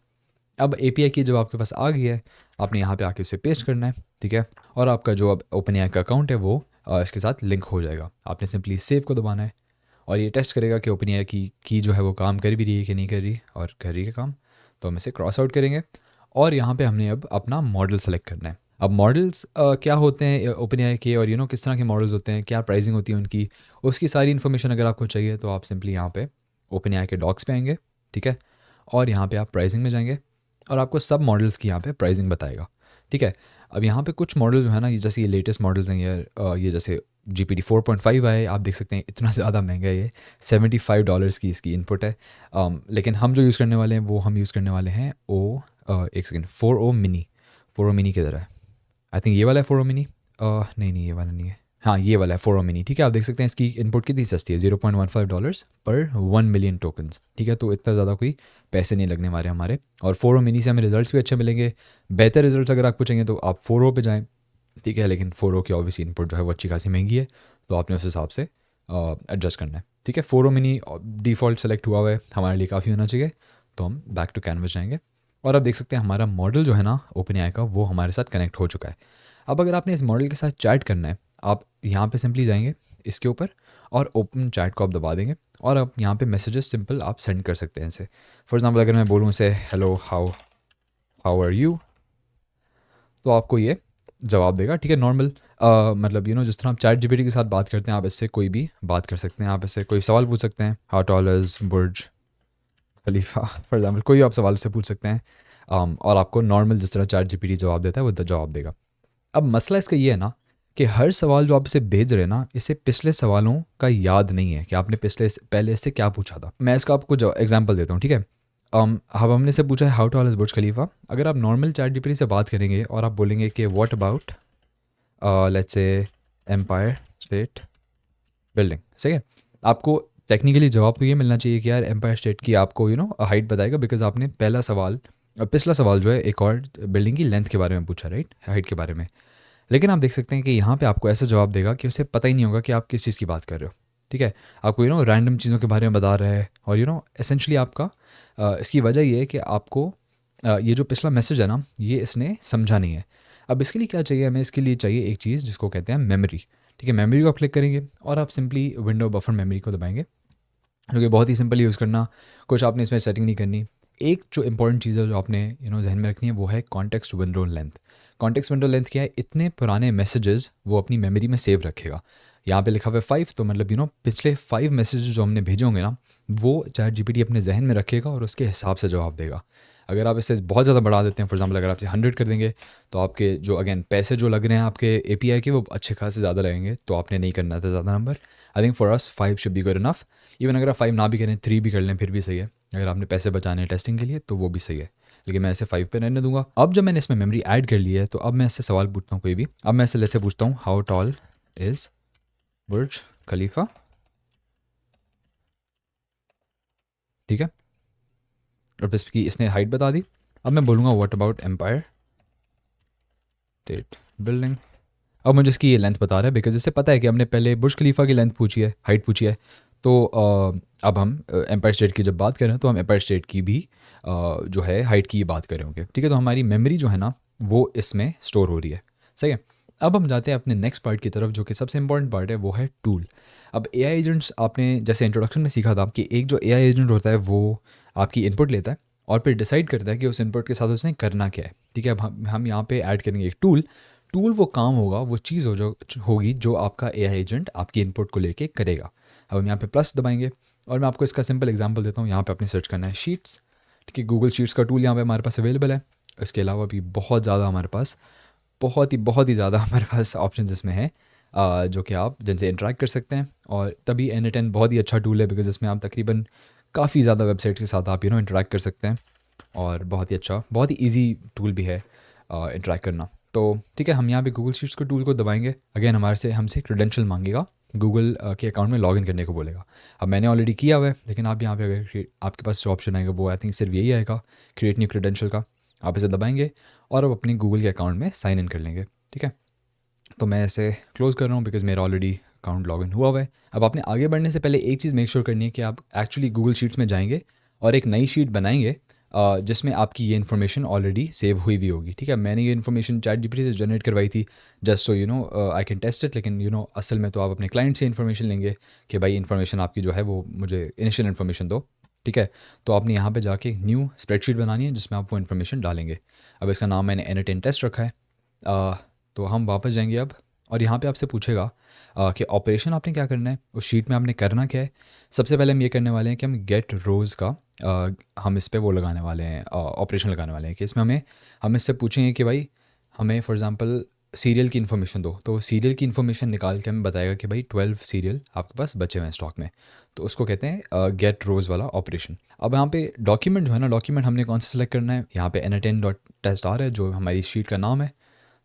अब एपीआई की जब आपके पास आ गई है, आपने यहाँ पे आके उसे पेस्ट करना है। ठीक है। और आपका जो अब ओपन एआई का अकाउंट है वो इसके साथ लिंक हो जाएगा। आपने सिंपली सेव को दबाना है, और ये टेस्ट करेगा कि ओपन एआई की जो है वो काम कर भी रही है कि नहीं कर रही, और कर रही है काम, तो हम इसे क्रॉस आउट करेंगे। और यहाँ पे हमने अब अपना मॉडल सेलेक्ट करना है। अब मॉडल्स क्या होते हैं ओपन एआई के, और किस तरह के मॉडल्स होते हैं, क्या प्राइसिंग होती है उनकी, उसकी सारी इन्फॉर्मेशन अगर आपको चाहिए, तो आप सिंपली यहाँ पे ओपन एआई के डॉक्स पे आएंगे। ठीक है। और यहाँ पे आप प्राइसिंग में जाएंगे, और आपको सब मॉडल्स की यहाँ पे प्राइसिंग बताएगा। ठीक है। अब यहाँ पे कुछ मॉडल जो है ना, ये जैसे ये लेटेस्ट मॉडल्स हैं यार, ये जैसे GPT 4.5 आए, आप देख सकते हैं इतना ज़्यादा महंगा है ये, $75 की इसकी इनपुट है। लेकिन हम जो यूज़ करने वाले हैं वो हम यूज़ करने वाले हैं एक second, 4O mini. 4O mini किधर है? आई थिंक ये वाला है 4O मिनी। नहीं, ये वाला नहीं है। हाँ, ये वाला है 4O मिनी। ठीक है। आप देख सकते हैं इसकी इनपुट कितनी सस्ती है, $0.15 पर 1 मिलियन टोकन्स। ठीक है। तो इतना ज़्यादा कोई पैसे नहीं लगने वाले हमारे, और 4O मिनी से हमें रिजल्ट्स भी अच्छे मिलेंगे। बेहतर रिजल्ट्स अगर आपको चाहिए तो आप 4O पे जाएँ। ठीक है। लेकिन 4O की ऑब्वियसली इनपुट जो है वो अच्छी खासी महंगी है, तो आपने उस हिसाब से एडजस्ट करना है। ठीक है। 4O मिनी डिफ़ॉल्ट सेलेक्ट हुआ हुआ है, हमारे लिए काफ़ी होना चाहिए। तो हम बैक टू कैनवस जाएंगे, और आप देख सकते हैं हमारा मॉडल जो है ना ओपन एआई का, वो हमारे साथ कनेक्ट हो चुका है। अब अगर आपने इस मॉडल के साथ चैट करना है, आप यहाँ पे सिंपली जाएंगे इसके ऊपर, और ओपन चैट को आप दबा देंगे, और आप यहाँ पे मैसेजेस सिंपल आप सेंड कर सकते हैं इसे। फॉर एग्जांपल अगर मैं बोलूँ इसे हेलो हाउ आर यू, तो आपको ये जवाब देगा। ठीक है। नॉर्मल मतलब जिस तरह आप चैट जीपीटी के साथ बात करते हैं, आप इससे कोई भी बात कर सकते हैं। आप इससे कोई सवाल पूछ सकते हैं, how tall is Burj Khalifa, for example कोई आप सवाल से पूछ सकते हैं। और आपको नॉर्मल जिस तरह चैट जीपीटी जवाब देता है वो जवाब देगा। अब मसला इसका ये है ना कि हर सवाल जो आप इसे भेज रहे हैं ना, इसे पिछले सवालों का याद नहीं है कि आपने पहले इससे क्या पूछा था। मैं इसका आपको एग्जांपल देता हूँ। ठीक है। अब हमने से पूछा है हाउ टॉल इज़ बुर्ज खलीफा। अगर आप नॉर्मल चैट जीपीटी से बात करेंगे और आप बोलेंगे कि what about let's say Empire State Building, सही है। आपको टेक्निकली जवाब तो ये मिलना चाहिए कि यार एम्पायर स्टेट की आपको हाइट बताएगा, बिकॉज आपने पहला सवाल पिछला सवाल जो है एक और बिल्डिंग की लेंथ के बारे में पूछा, राइट, हाइट के बारे में। लेकिन आप देख सकते हैं कि यहाँ पे आपको ऐसा जवाब देगा कि उसे पता ही नहीं होगा कि आप किस चीज़ की बात कर रहे हो, ठीक है। आपको रैंडम चीज़ों के बारे में बता रहा है और एसेंशली आपका इसकी वजह ये है कि आपको ये जो पिछला मैसेज है ना, ये इसने समझा नहीं है। अब इसके लिए क्या चाहिए हमें? इसके लिए चाहिए एक चीज़ जिसको कहते हैं मेमोरी, ठीक है। मेमोरी को आप क्लिक करेंगे और आप सिंपली विंडो बफर मेमोरी को दबाएंगे, जो कि बहुत ही सिंपल यूज़ करना, कुछ आपने इसमें सेटिंग नहीं करनी। एक जो इंपॉर्टेंट चीज़ है जो आपने जहन में रखनी है वो है context window length. Context window length क्या है? इतने पुराने मैसेजेस वो अपनी मेमोरी में सेव रखेगा। यहाँ पे लिखा हुआ है 5, तो मतलब पिछले 5 मैसेजेस जो हमने भेजे होंगे ना, वो चैट जीपीटी अपने जहन में रखेगा और उसके हिसाब से जवाब देगा। अगर आप इसे बहुत ज़्यादा बढ़ा देते हैं, फॉर एग्जाम्पल अगर आप इसे 100 कर देंगे, तो आपके जो अगेन पैसे जो लग रहे हैं आपके एपीआई के, वो अच्छे खासे ज़्यादा लगेंगे। तो आपने नहीं करना था ज़्यादा number. I think for us 5 should be good enough. Even अगर आप 5 ना भी करें, 3 भी कर लें, फिर भी सही है। अगर आपने पैसे बचाने हैं टेस्टिंग के लिए तो वो भी सही है, लेकिन मैं इसे 5 पे रहने दूंगा। अब जब मैंने इसमें मेमोरी ऐड कर ली है, तो अब मैं इससे सवाल पूछता हूँ कोई भी। अब मैं इससे लेट्स से पूछता हूँ हाउ टॉल इज़ बुर्ज खलीफा, ठीक है। और बस की इसने हाइट बता दी। अब मैं बोलूँगा what about Empire State Building. अब मुझे इसकी ये लेंथ बता रहा है, बिकॉज इससे पता है कि हमने पहले बुर्ज खलीफा की लेंथ पूछी है, हाइट पूछी है। तो अब हम एम्पायर स्टेट की जब बात कर रहे हैं, तो हम एम्पायर स्टेट की भी जो है हाइट की बात कर रहे होंगे, ठीक है। तो हमारी मेमोरी जो है ना, वो इसमें स्टोर हो रही है, सही है। अब हम जाते हैं अपने नेक्स्ट पार्ट की तरफ, जो कि सबसे इंपॉर्टेंट पार्ट है, वो है टूल। अब एआई एजेंट्स, आपने जैसे इंट्रोडक्शन में सीखा था कि एक जो एआई एजेंट होता है वो आपकी इनपुट लेता है और फिर डिसाइड करता है कि उस इनपुट के साथ उसने करना क्या है, ठीक है। अब हम यहाँ पे ऐड करेंगे एक टूल। टूल वो काम होगा, वो चीज़ होगी जो आपका एआई एजेंट आपकी इनपुट को लेके करेगा। अब हम यहाँ पे प्लस दबाएंगे और मैं आपको इसका सिंपल एग्जांपल देता हूँ। यहाँ पे आपने सर्च करना है शीट्स, ठीक है। गूगल शीट्स का टूल यहाँ पे हमारे पास अवेलेबल है। इसके अलावा भी बहुत ज़्यादा हमारे पास बहुत ही ज़्यादा हमारे पास ऑप्शन इसमें है, जो कि आप जिनसे इंटरेक्ट कर सकते हैं। और तभी N10 बहुत ही अच्छा टूल है, बिकॉज इसमें आप तकरीबन काफ़ी ज़्यादा वेबसाइट के साथ आप इंटरेक्ट कर सकते हैं और बहुत ही अच्छा, बहुत ही ईजी टूल भी है इंटरेक्ट करना। तो ठीक है, हम यहाँ पे गूगल शीट्स को टूल को दबाएंगे। अगेन हमसे क्रेडेंशियल मांगेगा, गूगल के अकाउंट में लॉगिन करने को बोलेगा। अब मैंने ऑलरेडी किया हुआ है, लेकिन आप यहाँ पे अगर आपके पास जो ऑप्शन आएगा वो आई थिंक सिर्फ यही आएगा, क्रिएट न्यू क्रेडेंशियल का। आप इसे दबाएंगे और अब अपने गूगल के अकाउंट में साइन इन कर लेंगे, ठीक है। तो मैं इसे क्लोज़ कर रहा हूँ बिकॉज़ मेरा ऑलरेडी अकाउंट लॉगिन हुआ हुआ है। अब आपने आगे बढ़ने से पहले एक चीज़ मेक श्योर करनी है कि आप एक्चुअली गूगल शीट्स में जाएंगे और एक नई शीट बनाएंगे जिसमें आपकी ये इन्फॉर्मेशन ऑलरेडी सेव हुई हुई होगी, ठीक है। मैंने ये इन्फॉर्मेशन चैट जीपीटी से जनरेट करवाई थी just so I can test it, लेकिन असल में तो आप अपने क्लाइंट से इन्फॉर्मेशन लेंगे कि भाई इन्फॉर्मेशन आपकी जो है वो मुझे इनिशियल इन्फॉर्मेशन दो, ठीक है। तो आपने यहाँ पे जाके एक न्यू स्प्रेडशीट बनानी है जिसमें आप वो इन्फॉर्मेशन डालेंगे। अब इसका नाम मैंने N10 टेस्ट रखा है। तो हम वापस जाएंगे अब, और यहाँ पे आपसे पूछेगा कि ऑपरेशन आपने क्या करना है, उस शीट में आपने करना क्या है। सबसे पहले हम ये करने वाले हैं कि हम गेट रोज़ का हम इस पे वो लगाने वाले हैं, ऑपरेशन लगाने वाले हैं कि इसमें हम इससे पूछेंगे कि भाई हमें फॉर एग्जांपल सीरियल की इन्फॉर्मेशन दो। तो सीरियल की इन्फॉर्मेशन निकाल के हमें बताएगा कि भाई 12 सीरियल आपके पास बचे हुए हैं स्टॉक में। तो उसको कहते हैं गेट रोज़ वाला ऑपरेशन। अब यहाँ पे डॉक्यूमेंट जो है ना, डॉक्यूमेंट हमने कौन सा सेलेक्ट करना है, यहाँ पे N10.test आ रहा है जो हमारी शीट का नाम है।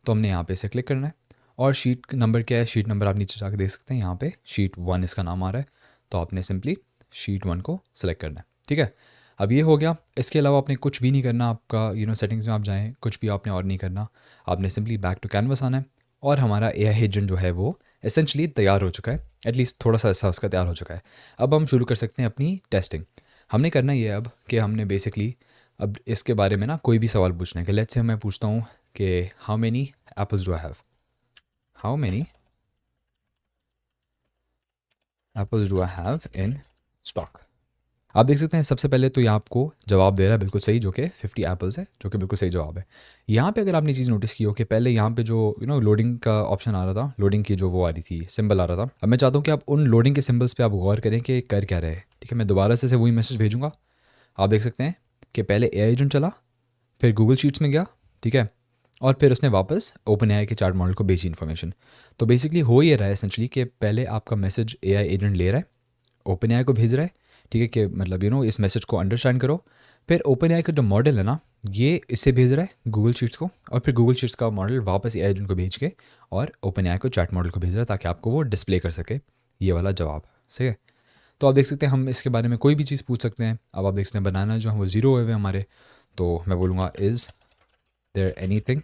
तो हमने यहाँ पे इसे क्लिक करना है और शीट नंबर क्या है, शीट नंबर आप नीचे जाकर देख सकते हैं, यहाँ पे शीट 1 इसका नाम आ रहा है। तो आपने सिंपली शीट 1 को सेलेक्ट करना है, ठीक है। अब ये हो गया। इसके अलावा आपने कुछ भी नहीं करना, आपका सेटिंग्स में आप जाएँ, कुछ भी आपने और नहीं करना। आपने सिंपली बैक टू कैनवस आना है और हमारा एआई एजेंट जो है वो एसेंशली तैयार हो चुका है, एटलीस्ट थोड़ा सा ऐसा उसका तैयार हो चुका है। अब हम शुरू कर सकते हैं अपनी टेस्टिंग। हमने करना ये अब कि हमने बेसिकली अब इसके बारे में ना कोई भी सवाल पूछना है कि लेट्स से मैं पूछता हूँ कि how many apples do I have, how many apples do I have in stock. आप देख सकते हैं सबसे पहले तो ये आपको जवाब दे रहा है बिल्कुल सही, जो कि 50 एप्पल्स है, जो कि बिल्कुल सही जवाब है। यहाँ पे अगर आपने चीज़ नोटिस की हो कि पहले यहाँ पे जो लोडिंग का ऑप्शन आ रहा था, लोडिंग की जो वो आ रही थी सिंबल आ रहा था। अब मैं चाहता हूँ कि आप उन लोडिंग के सिंबल्स पे आप गौर करें कि कर क्या रहे, ठीक है। मैं दोबारा से वही मैसेज भेजूँगा। आप देख सकते हैं कि पहले एआई एजेंट चला, फिर गूगल शीट्स में गया, ठीक है, और फिर उसने वापस ओपन एआई के चार्ट मॉडल को भेजी इन्फॉर्मेशन। तो बेसिकली हो ये रहा है एसेंशली कि पहले आपका मैसेज एआई एजेंट ले रहा है, ओपन एआई को भेज रहा है, ठीक है, कि मतलब इस मैसेज को अंडरस्टैंड करो। फिर ओपन एआई का जो मॉडल है ना, ये इससे भेज रहा है गूगल शीट्स को, और फिर गूगल शीट्स का मॉडल वापस एआई एजेंट को भेज के और ओपन एआई को चैट मॉडल को भेज रहा है ताकि आपको वो डिस्प्ले कर सके ये वाला जवाब। सही है। तो आप देख सकते हैं हम इसके बारे में कोई भी चीज़ पूछ सकते हैं। अब आप देख सकते हैं बनाना जो है वो 0 हुए हुए हमारे, तो मैं बोलूँगा is there anything,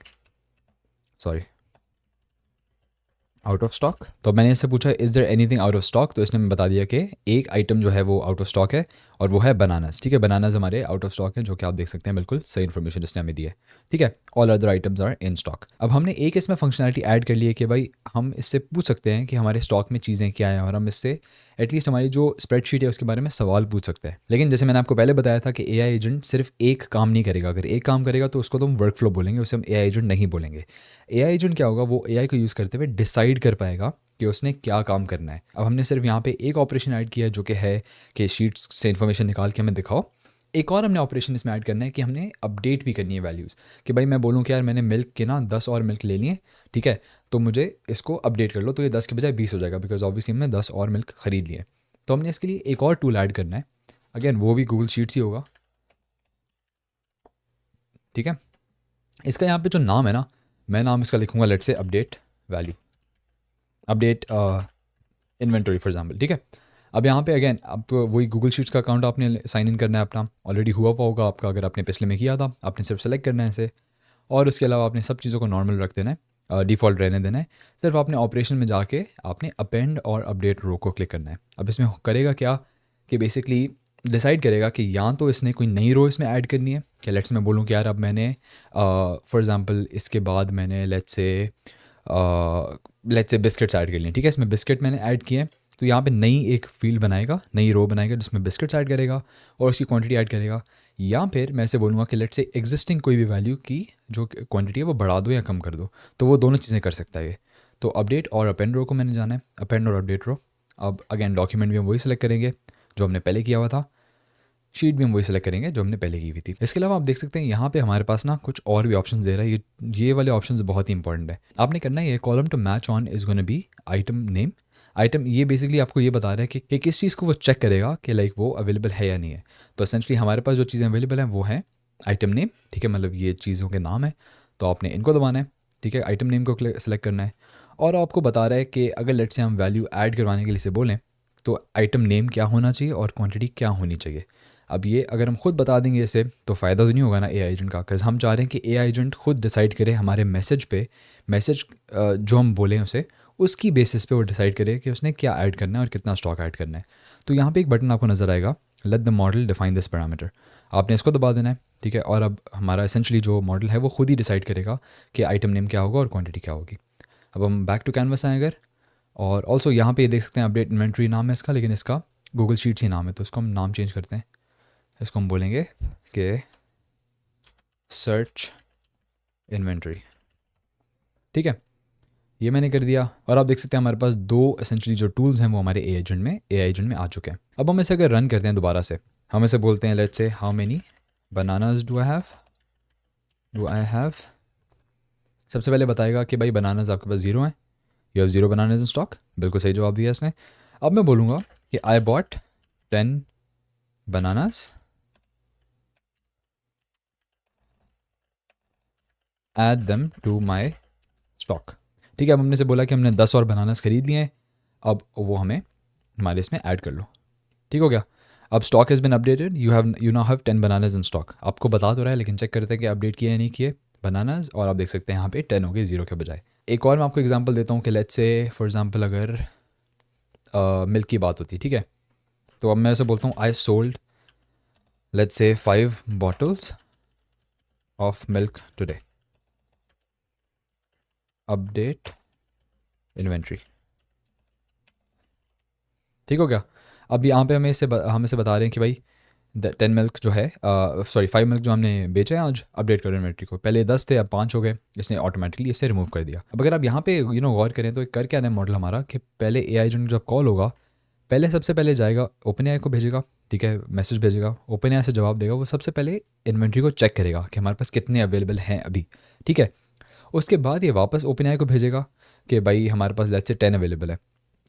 sorry, out of stock. तो मैंने इससे पूछा is there anything out of stock, तो इसने हमें बता दिया कि एक आइटम जो है वो आउट ऑफ स्टॉक है और वो है बनानास। ठीक है, बनानास हमारे आउट ऑफ स्टॉक है, जो कि आप देख सकते हैं बिल्कुल सही इन्फॉर्मेशन इसने हमें दी है। ठीक है, all other items are in stock. अब हमने एक इसमें फंक्शनलिटी ऐड कर ली है कि भाई हम इससे पूछ सकते हैं कि हमारे स्टॉक में चीज़ें क्या हैं, और हम इससे एटलीस्ट हमारी जो स्प्रेडशीट है उसके बारे में सवाल पूछ सकते हैं। लेकिन जैसे मैंने आपको पहले बताया था कि एआई एजेंट सिर्फ एक काम नहीं करेगा, अगर एक काम करेगा तो उसको तो हम वर्क फ्लो बोलेंगे, उसे हम एआई एजेंट नहीं बोलेंगे। एआई एजेंट क्या होगा, वो एआई को यूज़ करते हुए डिसाइड कर पाएगा कि उसने क्या काम करना है। अब हमने सिर्फ यहाँ पे एक ऑपरेशन ऐड किया है जो कि है कि शीट्स से इन्फॉर्मेशन निकाल के हमें दिखाओ। एक और हमने ऑपरेशन इसमें ऐड करना है कि हमने अपडेट भी करनी है वैल्यूज़, कि भाई मैं बोलूँ कि यार मैंने मिल्क के ना 10 और मिल्क ले लिए, ठीक है, तो मुझे इसको अपडेट कर लो, तो ये 10 के बजाय 20 हो जाएगा, बिकॉज ऑब्वियसली हमने 10 और मिल्क ख़रीद लिए। तो हमने इसके लिए एक और टूल ऐड करना है, अगेन वो भी गूगल शीट्स ही होगा। ठीक है, इसका यहाँ पे जो नाम है ना, मैं नाम इसका लिखूँगा लेट से update value, update inventory for example. ठीक है, अब यहाँ पे अगेन आप वही गूगल शीट्स का अकाउंट आपने साइन इन करना है अपना, ऑलरेडी हुआ होगा आपका, अगर आपने पिछले में किया था आपने सिर्फ सेलेक्ट करना है इसे, और उसके अलावा आपने सब चीज़ों को नॉर्मल रख देना है, डिफ़ॉल्ट रहने देना है। सिर्फ आपने ऑपरेशन में जाके आपने अपेंड और अपडेट रो को क्लिक करना है। अब इसमें करेगा क्या कि बेसिकली डिसाइड करेगा कि या तो इसने कोई नई रो इसमें ऐड करनी है, कि लेट्स मैं बोलूँ कि यार अब मैंने फॉर एग्ज़ाम्पल इसके बाद मैंने लेट्स से बिस्किट्स ऐड कर लिए। ठीक है, इसमें बिस्किट मैंने ऐड किए हैं, तो यहाँ पे नई एक फील्ड बनाएगा, नई रो बनाएगा जिसमें बिस्किट्स ऐड करेगा और उसकी क्वांटिटी ऐड करेगा। या फिर मैं ऐसे बोलूँगा कि लेट्स से एग्जिस्टिंग कोई भी वैल्यू की जो क्वांटिटी है वो बढ़ा दो या कम कर दो, तो वो दोनों चीज़ें कर सकता है ये। तो अपडेट और अपेंड रो को मैंने जाना है, अपेंड और अपडेट रो। अब अगेन डॉक्यूमेंट भी हम वही सेलेक्ट करेंगे जो हमने पहले किया हुआ था, शीट भी हम वही सेलेक्ट करेंगे जो हमने पहले की हुई थी। इसके अलावा आप देख सकते हैं यहाँ पे हमारे पास ना कुछ और भी ऑप्शंस दे रहा है, ये वाले ऑप्शंस बहुत ही इंपॉर्टेंट है। आपने करना है ये column to match on is gonna be item name. Item ये बेसिकली आपको ये बता रहा है कि किस चीज़ को वो चेक करेगा कि लाइक वो अवेलेबल है या नहीं है। तो एसेंशली हमारे पास जो चीज़ें अवेलेबल हैं वो हैं आइटम नेम। ठीक है, मतलब ये चीज़ों के नाम है, तो आपने इनको दबाना है। ठीक है, आइटम नेम को सेलेक्ट करना है, और आपको बता रहा है कि अगर लेट से हम वैल्यू ऐड करवाने के लिए से बोलें तो आइटम नेम क्या होना चाहिए और क्वांटिटी क्या होनी चाहिए। अब ये अगर हम खुद बता देंगे इसे तो फ़ायदा तो नहीं होगा ना एआई एजेंट का, बिकॉज हम चाह रहे हैं कि एआई एजेंट खुद डिसाइड करे हमारे मैसेज पे, मैसेज जो हम बोलें उसे उसकी बेसिस पे वो डिसाइड करे कि उसने क्या ऐड करना है और कितना स्टॉक ऐड करना है। तो यहाँ पे एक बटन आपको नज़र आएगा, let the model define this parameter, आपने इसको दबा देना है। ठीक है, और अब हमारा एसेंशली जो मॉडल है वो खुद ही डिसाइड करेगा कि आइटम नेम क्या होगा और क्वान्टिटी क्या होगी। अब हम बैक टू कैनवस आएँ अगर, और ऑल्सो यहाँ पे देख सकते हैं अपडेट इन्वेंट्री नाम है इसका, लेकिन इसका गूगल शीट्स ही नाम है, तो इसको हम नाम चेंज करते हैं। इसको हम बोलेंगे कि सर्च इन्वेंट्री। ठीक है, ये मैंने कर दिया, और आप देख सकते हैं हमारे पास दो एसेंशली जो टूल्स हैं वो हमारे एआई एजेंट में आ चुके हैं। अब हम इसे अगर रन करते हैं दोबारा से, हम इसे बोलते हैं let's say how many bananas do I have. सबसे पहले बताएगा कि भाई बनानास आपके पास 0 हैं, you have 0 bananas in stock, बिल्कुल सही जवाब दिया इसने। अब मैं बोलूँगा कि I bought 10 bananas add them to my stock. ठीक है, अब हमने से बोला कि हमने 10 और बनानास खरीद लिए हैं, अब वो हमें हमारे इसमें ऐड कर लो। ठीक हो गया, अब stock has been updated, you now have 10 bananas in stock. आपको बता तो रहा है, लेकिन चेक करते हैं कि अपडेट किए या नहीं किए बनानास, और आप देख सकते हैं यहाँ पे 10 हो गए 0 के बजाय। एक और मैं आपको एग्जांपल देता हूँ कि लेट्स से फॉर एग्जांपल अगर मिल्क की बात होती, ठीक है, तो अब मैं ऐसे बोलता हूँ I sold let's say 5 bottles of milk today, update inventory. ठीक हो गया, अब यहाँ पे हम इसे बता रहे हैं कि भाई 10 मिल्क जो है, सॉरी 5 मिल्क जो हमने बेचे हैं आज, अपडेट करो इन्वेंट्री को। पहले 10 थे, अब 5 हो गए, इसने ऑटोमेटिकली इसे रिमूव कर दिया। अब अगर आप यहाँ पे गौर करें तो कर क्या है मॉडल हमारा कि पहले एआई एजेंट जब कॉल होगा, पहले सबसे पहले जाएगा ओपन एआई को भेजेगा, ठीक है, मैसेज भेजेगा, ओपन एआई से जवाब देगा, वो सबसे पहले इन्वेंट्री को चेक करेगा कि हमारे पास कितने अवेलेबल हैं अभी। ठीक है, उसके बाद ये वापस ओपन एआई को भेजेगा कि भाई हमारे पास लेट्स से 10 अवेलेबल है।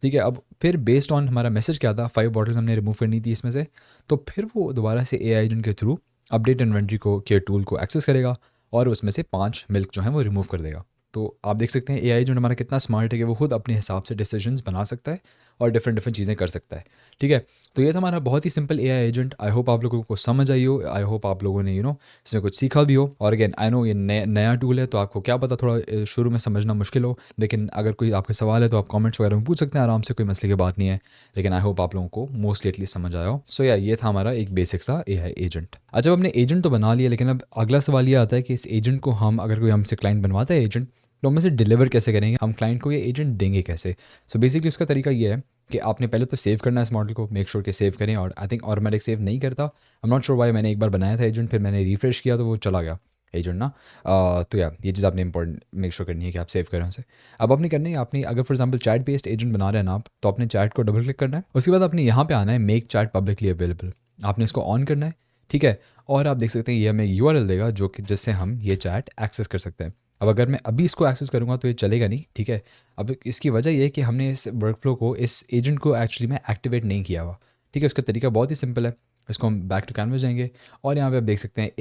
ठीक है, अब फिर बेस्ड ऑन हमारा मैसेज क्या था, 5 बॉटल्स हमने रिमूव करनी थी इसमें से, तो फिर वो दोबारा से एआई एजेंट के थ्रू अपडेट इन्वेंट्री को के टूल को एक्सेस करेगा और उसमें से 5 मिल्क जो है वो रिमूव कर देगा। तो आप देख सकते हैं एआई जो हमारा कितना स्मार्ट है कि वो खुद अपने हिसाब से डिसीजंस बना सकता है और डिफरेंट डिफरेंट चीज़ें कर सकता है। ठीक है, तो ये था हमारा बहुत ही simple AI agent. I hope आप लोगों को समझ आई हो, आई होप आप लोगों ने इसमें कुछ सीखा भी हो। और अगेन आई नो ये नया टूल है तो आपको क्या पता, थोड़ा शुरू में समझना मुश्किल हो, लेकिन अगर कोई आपके सवाल है तो आप कमेंट्स वगैरह में पूछ सकते हैं आराम से, कोई मसले की बात नहीं है। लेकिन आई होप आप लोगों को मोस्टली एटलीस्ट समझ आया हो। सो या ये था हमारा एक बेसिक सा एआई एजेंट। अच्छा, अब हमने एजेंट तो बना लिया, लेकिन अब अगला सवाल ये आता है कि इस एजेंट को हम, अगर कोई हमसे क्लाइंट बनवाता है एजेंट, तो हम इसे डिलीवर कैसे करेंगे, हम क्लाइंट को ये एजेंट देंगे कैसे। सो बेसिकली उसका तरीका ये है कि आपने पहले तो सेव करना है इस मॉडल को, मेक श्योर कि सेव करें। और आई थिंक ऑटोमेटिक सेव नहीं करता, I am not sure why. मैंने एक बार बनाया था एजेंट, फिर मैंने रिफ्रेश किया तो वो चला गया एजेंट ना। तो या ये चीज़ आपने इंपॉर्टेंट मेक श्योर करनी है कि आप सेव करें उसे। अब आपने करना है, आपने अगर for example chat based agent बना रहे हैं ना आप, तो आपने चैट को डबल क्लिक करना है। उसके बाद आपने यहाँ पे आना है मेक चैट पब्लिकली अवेलेबल, आपने इसको ऑन करना है। ठीक है, और आप देख सकते हैं ये हमें यूआरएल देगा जो कि जिससे हम ये चैट एक्सेस कर सकते हैं। अब अगर मैं अभी इसको एक्सेस करूँगा तो ये चलेगा नहीं। ठीक है, अब इसकी वजह ये है कि हमने इस वर्कफ्लो को, इस एजेंट को एक्चुअली में एक्टिवेट नहीं किया हुआ। ठीक है, उसका तरीका बहुत ही सिंपल है। इसको हम बैक टू कैनवस जाएंगे और यहाँ पे आप देख सकते हैं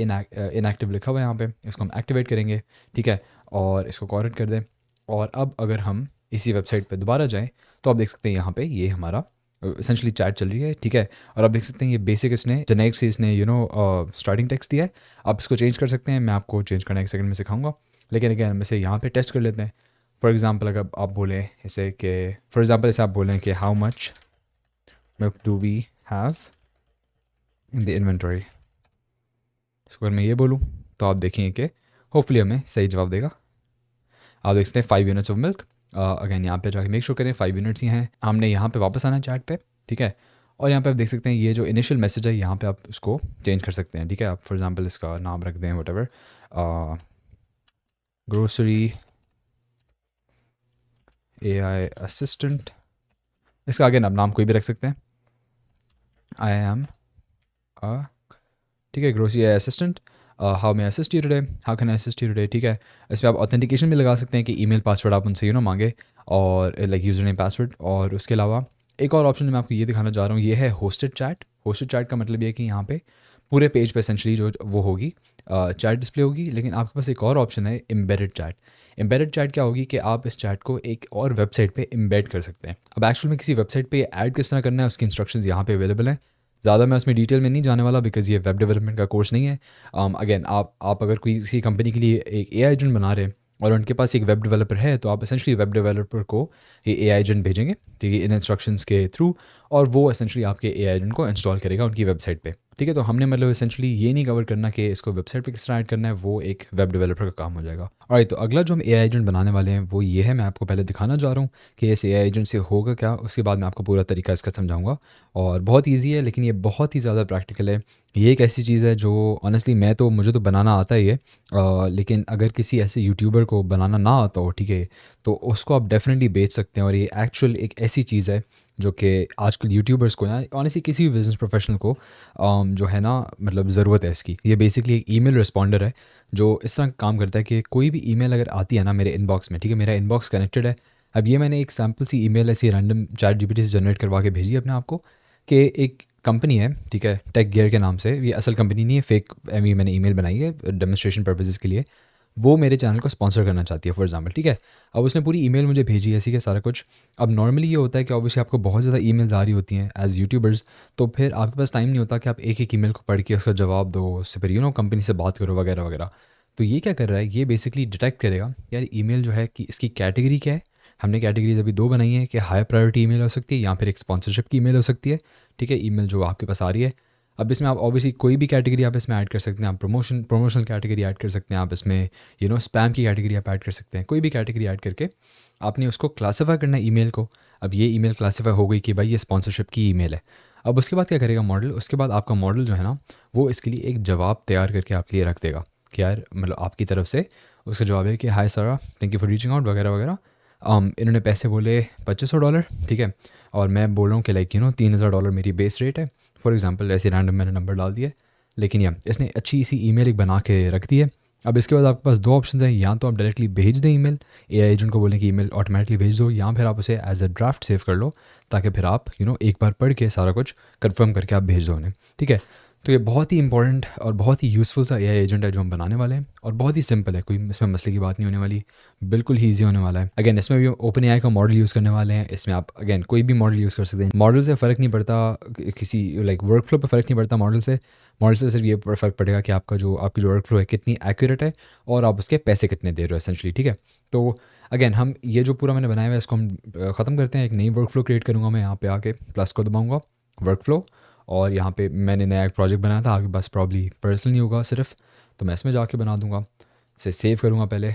इनएक्टिव लिखा हुआ है यहाँ पे, इसको हम एक्टिवेट करेंगे। ठीक है, और इसको कॉरेक्ट कर दें। और अब अगर हम इसी वेबसाइट पे दोबारा जाएं तो आप देख सकते हैं यहाँ पे ये हमारा एसेंशली चैट चल रही है। ठीक है, और आप देख सकते हैं ये बेसिक इसने जेनेरिक से इसने स्टार्टिंग टेक्स्ट दिया है। आप इसको चेंज कर सकते हैं, मैं आपको चेंज करना एक सेकंड में सिखाऊंगा। लेकिन अगेन हम इसे यहाँ पे टेस्ट कर लेते हैं। फॉर एग्जांपल अगर आप बोलें इसे कि फॉर एग्जांपल इसे आप बोलें कि how much milk do we have in the inventory, इसको अगर मैं ये बोलूँ तो आप देखेंगे कि होपफुली हमें सही जवाब देगा। आप देख सकते हैं 5 यूनिट्स ऑफ मिल्क। अगेन यहाँ पे जाके मेक श्योर करें 5 यूनिट्स ही हैं। हमने यहाँ पे वापस आना है चैट पे। ठीक है, और यहाँ पे आप देख सकते हैं ये जो इनिशियल मैसेज है यहाँ पे आप इसको चेंज कर सकते हैं। ठीक है, आप फॉर एग्जांपल इसका नाम रख दें व्हाटएवर, ग्रोसरी एआई असिस्टेंट। इसका आगे नाम कोई भी रख सकते हैं, आई एम ठीक है, grocery AI assistant, how may assist you today, how can I assist you today. ठीक है, इस पर आप ऑथेंटिकेशन भी लगा सकते हैं कि ईमेल पासवर्ड आप उनसे मांगे और लाइक यूज़र नेम पासवर्ड। और उसके अलावा एक और ऑप्शन जो मैं आपको ये दिखाना चाह रहा हूँ ये है होस्टेड चैट। होस्टेड चैट का मतलब ये है कि यहाँ पे पूरे पेज पे एसेंशली जो वो होगी चैट डिस्प्ले होगी, लेकिन आपके पास एक और ऑप्शन है एम्बेडेड चैट। एम्बेडेड चैट क्या होगी कि आप इस चैट को एक और वेबसाइट पे एम्बेड कर सकते हैं। अब एक्चुअल में किसी वेबसाइट पे ऐड किस तरह करना है उसकी इंस्ट्रक्शंस यहाँ पे अवेलेबल हैं। ज़्यादा मैं उसमें डिटेल में नहीं जाने वाला बिकॉज़ ये वेब डेवलपमेंट का कोर्स नहीं है। अगेन आप अगर कोई किसी कंपनी के लिए एक एआई एजेंट बना रहे हैं और उनके पास एक वेब डेवलपर है तो आप एसेंशली वेब डेवलपर को ये एआई एजेंट भेजेंगे, ठीक है, इन इंस्ट्रक्शंस के थ्रू, और वो एसेंशली आपके एआई एजेंट को इंस्टॉल करेगा उनकी वेबसाइट पे। ठीक है, तो हमने मतलब एसेंशली ये नहीं कवर करना कि इसको वेबसाइट पे किस तरह ऐड करना है, वो एक वेब डेवलपर का काम हो जाएगा। और तो अगला जो हम एआई एजेंट बनाने वाले हैं वो ये है, मैं आपको पहले दिखाना चाह रहा हूँ कि इस एआई एजेंट से होगा क्या, उसके बाद मैं आपको पूरा तरीका इसका समझाऊंगा। और बहुत ईजी है लेकिन ये बहुत ही ज़्यादा प्रैक्टिकल है। ये एक ऐसी चीज़ है जो ऑनेस्टली मुझे तो बनाना आता ही है, लेकिन अगर किसी ऐसे यूट्यूबर को बनाना ना आता हो, ठीक है, तो उसको आप डेफिनेटली बेच सकते हैं। और ये एक्चुअल एक ऐसी चीज़ है जो कि आजकल यूट्यूबर्स को या ऑनेस्टली किसी भी बिज़नेस प्रोफेशनल को जो है ना मतलब ज़रूरत है इसकी। ये बेसिकली एक ईमेल रिस्पॉन्डर है जो इस तरह काम करता है कि कोई भी ईमेल अगर आती है ना मेरे इनबॉक्स में, ठीक है, मेरा इनबॉक्स कनेक्टेड है। अब ये मैंने एक सैम्पल सी ईमेल ऐसी रैंडम चैट जीपीटी से जनरेट करवा के भेजी अपने आप को कि एक कंपनी है, ठीक है, टेक गियर के नाम से, ये असल कंपनी नहीं है, फेक मैंने ईमेल बनाई है डेमोन्स्ट्रेशन पर्पसेस के लिए। वो मेरे चैनल को स्पॉन्सर करना चाहती है फॉर एग्जांपल। ठीक है, अब उसने पूरी ईमेल मुझे भेजी है, ऐसी के सारा कुछ। अब नॉर्मली ये होता है कि ऑब्वियसली आपको बहुत ज़्यादा ईमेल्स आ रही होती हैं एज यूट्यूबर्स, तो फिर आपके पास टाइम नहीं होता कि आप एक एक ईमेल को पढ़ के उसका जवाब दो, उससे फिर कंपनी से बात करो वगैरह वगैरह। तो ये क्या कर रहा है, ये बेसिकली डिटेक्ट करेगा यार ईमेल जो है कि इसकी कैटेगरी क्या है। हमने कैटेगरीज अभी 2 बनाई है कि हाई प्रायोरिटी ईमेल हो सकती है या फिर एक स्पॉन्सरशिप की ईमेल हो सकती है। ठीक है, ईमेल जो आपके पास आ रही है। अब इसमें आप ऑब्वियसली कोई भी कैटेगरी आप इसमें ऐड कर सकते हैं। आप प्रमोशनल कैटेगरी ऐड कर सकते हैं, आप इसमें स्पैम की कैटेगरी आप ऐड कर सकते हैं। कोई भी कैटेगरी ऐड करके आपने उसको क्लासीफाई करना है ईमेल को। अब ये ईमेल क्लासीफाई हो गई कि भाई ये स्पॉन्सरशिप की ईमेल है। अब उसके बाद क्या करेगा मॉडल, उसके बाद आपका मॉडल जो है ना वो इसके लिए एक जवाब तैयार करके आपके लिए रख देगा कि यार मतलब आपकी तरफ से उसका जवाब है कि हाय सारा, thank you for reaching out वगैरह वगैरह। इन्होंने पैसे बोले $2500, ठीक है, और मैं बोल रहा हूँ कि लाइक $3000 मेरी बेस रेट है फॉर एग्जांपल। ऐसे रैंडम मैंने नंबर डाल दिया, लेकिन या इसने अच्छी सी ईमेल एक बना के रख दी है। अब इसके बाद आपके पास 2 ऑप्शन हैं, या तो आप डायरेक्टली भेज दें ईमेल, एआई एजेंट को बोलें कि ईमेल ऑटोमेटिकली भेज दो, या फिर आप उसे एज अ ड्राफ्ट सेव कर लो ताकि फिर आप एक बार पढ़ के सारा कुछ कंफर्म करके आप भेज दो उन्हें। ठीक है, तो ये बहुत ही इंपॉर्टेंट और बहुत ही यूज़फुल सा एआई एजेंट है जो हम बनाने वाले हैं, और बहुत ही सिंपल है, कोई इसमें मसले की बात नहीं होने वाली, बिल्कुल ही ईजी होने वाला है। अगेन इसमें भी ओपन एआई का मॉडल यूज़ करने वाले हैं। इसमें आप अगेन कोई भी मॉडल यूज़ कर सकते हैं। मॉडल से फ़र्क नहीं पड़ता, किसी लाइक वर्क फ्लो पर फ़र्क नहीं पड़ता मॉडल से। मॉडल से सिर्फ ये फ़र्क पड़ेगा कि आपकी जो वर्क फ्लो है कितनी एक्यूरेट है, और आप उसके पैसे कितने दे रहे हो एसेंशली, ठीक है। तो अगेन हम ये जो पूरा मैंने बनाया हुआ है इसको हम ख़त्म करते हैं। एक नई वर्क फ्लो क्रिएट करूँगा मैं, यहाँ पे आके प्लस को दबाऊँगा, वर्क फ्लो, और यहाँ पे मैंने नया एक प्रोजेक्ट बनाया था, आपके पास प्रॉब्ली पर्सनल नहीं होगा सिर्फ, तो मैं इसमें जाके बना दूंगा। इसे सेव करूँगा पहले।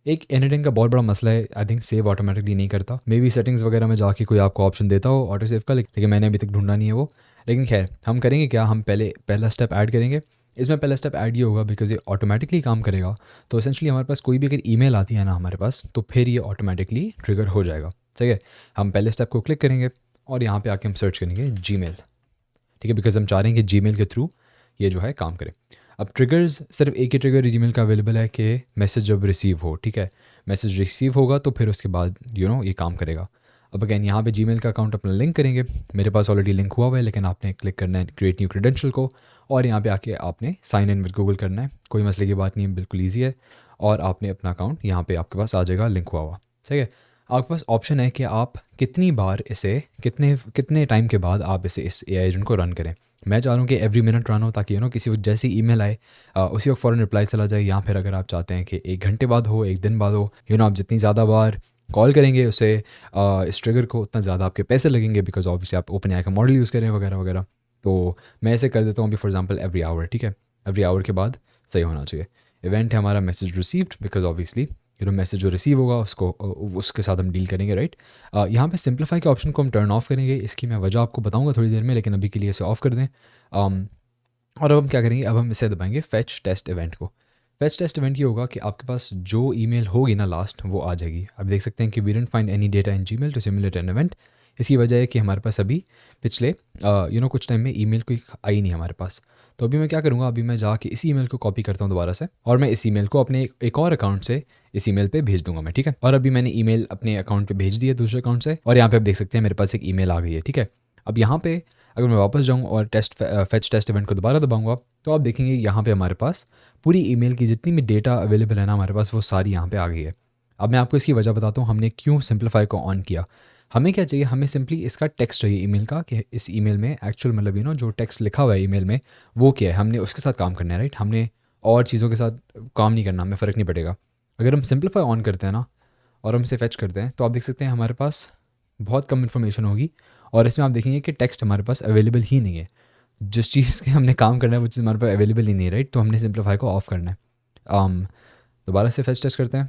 एक एडिटिंग का बहुत बड़ा मसला है, आई थिंक सेव ऑटोमेटिकली नहीं करता। मे बी सेटिंग्स वगैरह में जाके कोई आपको ऑप्शन देता हो ऑटो सेव का, लेकिन मैंने अभी तक ढूंढा नहीं है वो। लेकिन खैर हम करेंगे क्या, हम पहला स्टेप ऐड करेंगे। इसमें पहला स्टेप ऐड ये होगा बिकॉज ये ऑटोमेटिकली काम करेगा। तो एसेंशली हमारे पास कोई भी अगर ईमेल आती है ना हमारे पास, तो फिर ये ऑटोमेटिकली ट्रिगर हो जाएगा, ठीक है। हम पहले स्टेप को क्लिक करेंगे और यहाँ पे आके हम सर्च करेंगे जीमेल, ठीक है, बिकॉज हम चाह रहे हैं कि जीमेल के थ्रू ये जो है काम करे। अब ट्रिगर्स, सिर्फ एक ही ट्रिगर जीमेल का अवेलेबल है कि मैसेज जब रिसीव हो, ठीक है, मैसेज रिसीव होगा तो फिर उसके बाद ये काम करेगा। अब अगैन यहाँ पे जीमेल का अकाउंट अपना लिंक करेंगे। मेरे पास ऑलरेडी लिंक हुआ हुआ है, लेकिन आपने क्लिक करना है क्रिएट न्यू क्रेडेंशियल को, और यहाँ पे आके आपने साइन इन विद गूगल करना है। कोई मसले की बात नहीं है, बिल्कुल ईजी है। और आपने अपना अकाउंट यहाँ पे आपके पास आ जाएगा लिंक हुआ हुआ, ठीक है। आपके पास ऑप्शन है कि आप कितनी बार इसे कितने कितने टाइम के बाद आप इस एआई एजेंट को रन करें। मैं चाह रहा हूँ कि एवरी मिनट रन हो, ताकि किसी वक्त जैसे ईमेल आए उसी वक्त फ़ौरन रिप्लाई चला जाए। या फिर अगर आप चाहते हैं कि 1 घंटे बाद हो, 1 दिन बाद हो, आप जितनी ज़्यादा बार कॉल करेंगे उसे इस ट्रिगर को, उतना ज़्यादा आपके पैसे लगेंगे, बिकॉज ऑब्वियसली आप ओपन एआई का मॉडल यूज़ करें वगैरह वगैरह। तो मैं ऐसे कर देता हूँ अभी फॉर एग्जांपल एवरी आवर, ठीक है। एवरी आवर के बाद सही होना चाहिए। इवेंट है हमारा message received, because obviously message जो रिसीव होगा उसके साथ हम डील करेंगे, राइट। यहाँ पे सिंपलीफाई के ऑप्शन को हम टर्न ऑफ करेंगे। इसकी मैं वजह आपको बताऊंगा थोड़ी देर में, लेकिन अभी के लिए इसे ऑफ कर दें। और अब हम क्या करेंगे, अब हम इसे दबाएंगे फेच टेस्ट इवेंट को। फेच टेस्ट इवेंट ये होगा कि आपके पास जो ईमेल होगी ना लास्ट, वो आ जाएगी। अब देख सकते हैं कि we didn't find any data in Gmail to simulate an event. इसकी वजह है कि हमारे पास अभी पिछले कुछ टाइम में ईमेल कोई आई नहीं हमारे पास। तो अभी मैं क्या करूँगा, अभी मैं जाके इस ईमेल को कॉपी करता हूँ दोबारा से, और मैं इस ईमेल को अपने एक और अकाउंट से इस ईमेल पे भेज दूंगा मैं, ठीक है। और अभी मैंने ईमेल अपने अकाउंट पे भेज दी है दूसरे अकाउंट से, और यहाँ पे आप देख सकते हैं मेरे पास एक ईमेल आ गई है, ठीक है। अब यहाँ पे अगर मैं वापस जाऊँ और फेच टेस्ट इवेंट को दोबारा दबाऊंगा, तो आप देखेंगे यहाँ पे हमारे पास पूरी ईमेल की जितनी भी डेटा अवेलेबल है ना हमारे पास, वो सारी यहाँ पे आ गई है। अब मैं आपको इसकी वजह बताता हूँ हमने क्यों सिंप्लीफाई को ऑन किया। हमें क्या चाहिए, हमें सिंपली इसका टेक्स्ट चाहिए ईमेल का, कि इस ईमेल में एक्चुअल मतलब जो टेक्स्ट लिखा हुआ है ईमेल में वो क्या है, हमने उसके साथ काम करना है, राइट। हमने और चीज़ों के साथ काम नहीं करना, हमें फ़र्क नहीं पड़ेगा। अगर हम सिंप्लीफाई ऑन करते हैं ना और हम इसे फेच करते हैं, तो आप देख सकते हैं हमारे पास बहुत कम इन्फॉर्मेशन होगी, और इसमें आप देखेंगे कि टेक्स्ट हमारे पास अवेलेबल ही नहीं है। जिस चीज़ के हमने काम करना है वो चीज़ हमारे पास अवेलेबल ही नहीं है, राइट। तो हमने सिंप्लीफाई को ऑफ करना है। दोबारा से फेच टेस्ट करते हैं,